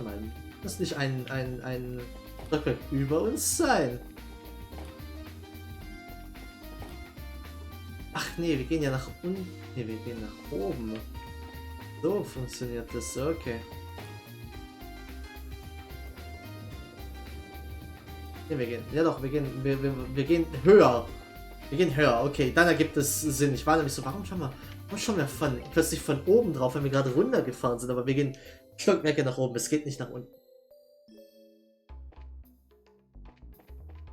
Nein, das nicht ein Stockwerk über uns sein. Ach nee, wir gehen ja nach unten. Nee, wir gehen nach oben. So funktioniert das, okay. Nee, wir gehen. Ja doch, wir gehen höher. Wir gehen höher, okay, dann ergibt es Sinn. Ich war nämlich so, warum schauen wir plötzlich von oben drauf, wenn wir gerade runtergefahren sind, aber wir gehen Stockwerke nach oben, es geht nicht nach unten.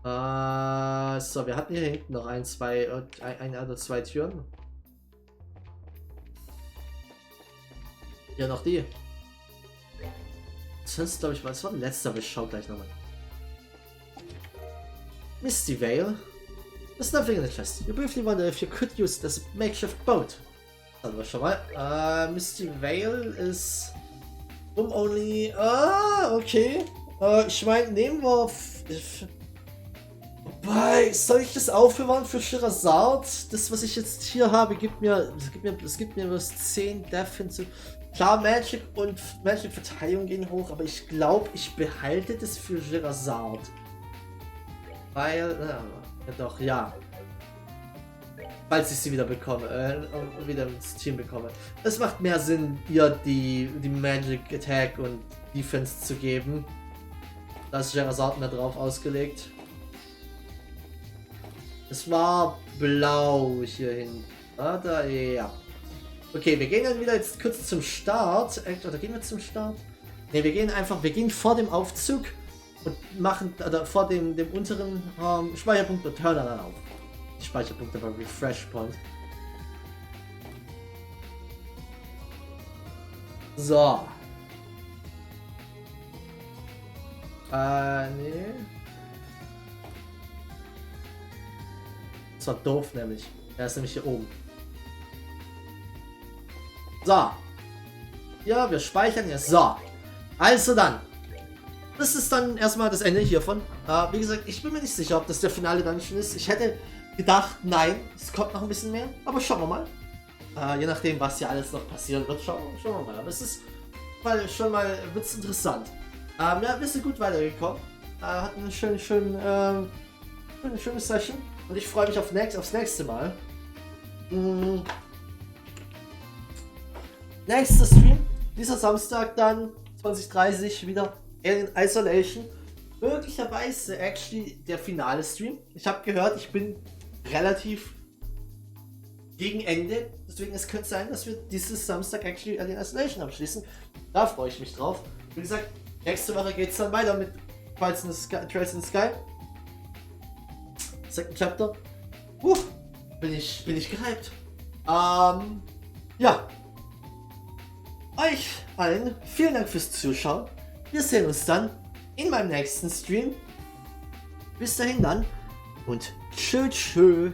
So, wir hatten hier hinten noch eine oder zwei Türen. Hier noch die. Sonst glaube ich, was war der letzte, aber ich schau gleich nochmal. Misty Vale. There's nothing in the chest. You briefly wonder if you could use it as a makeshift boat. Hatten wir schon mal. Misty Vale ist only. Okay. Ich meine, nehmen wir.
Wobei, soll ich das aufbewahren für Scheherazade? Das, was ich jetzt hier habe, gibt mir was 10 Death hinzu. Klar, Magic und Magic-Verteidigung gehen hoch, aber ich glaube, ich behalte das für Scheherazade. Weil, ja doch, ja. Falls ich sie wieder bekomme, wieder ins Team bekomme. Es macht mehr Sinn, ihr die Magic Attack und Defense zu geben. Da ist Scheherazade mehr drauf ausgelegt. Es war blau hier hinten. Da, ja. Okay, wir gehen dann wieder jetzt kurz zum Start. Oder gehen wir zum Start? Ne, wir gehen vor dem Aufzug und machen, oder vor dem unteren Speicherpunkt und hören dann auf. Die Speicherpunkte beim Refresh Point. So. Nee. Das war doof nämlich. Er ist nämlich hier oben. So. Ja, wir speichern jetzt. So. Also dann. Das ist dann erstmal das Ende hiervon. Wie gesagt, ich bin mir nicht sicher, ob das der finale Dungeon ist. Ich hätte gedacht, nein, es kommt noch ein bisschen mehr. Aber schauen wir mal. Je nachdem, was hier alles noch passieren wird. Schauen wir mal. Aber es ist schon mal wird's interessant. Ja, wir sind gut weitergekommen. Hatten eine schöne Session. Und ich freue mich aufs nächste Mal. Nächster Stream, dieser Samstag dann, 20:30 wieder in Isolation. Möglicherweise actually der finale Stream. Ich habe gehört, ich bin relativ gegen Ende. Deswegen es könnte sein, dass wir dieses Samstag actually in Isolation abschließen. Da freue ich mich drauf. Wie gesagt, nächste Woche geht es dann weiter mit Trails in the Sky. Second Chapter. Bin ich gehypt. Ja. Euch allen vielen Dank fürs Zuschauen. Wir sehen uns dann in meinem nächsten Stream. Bis dahin dann und tschö.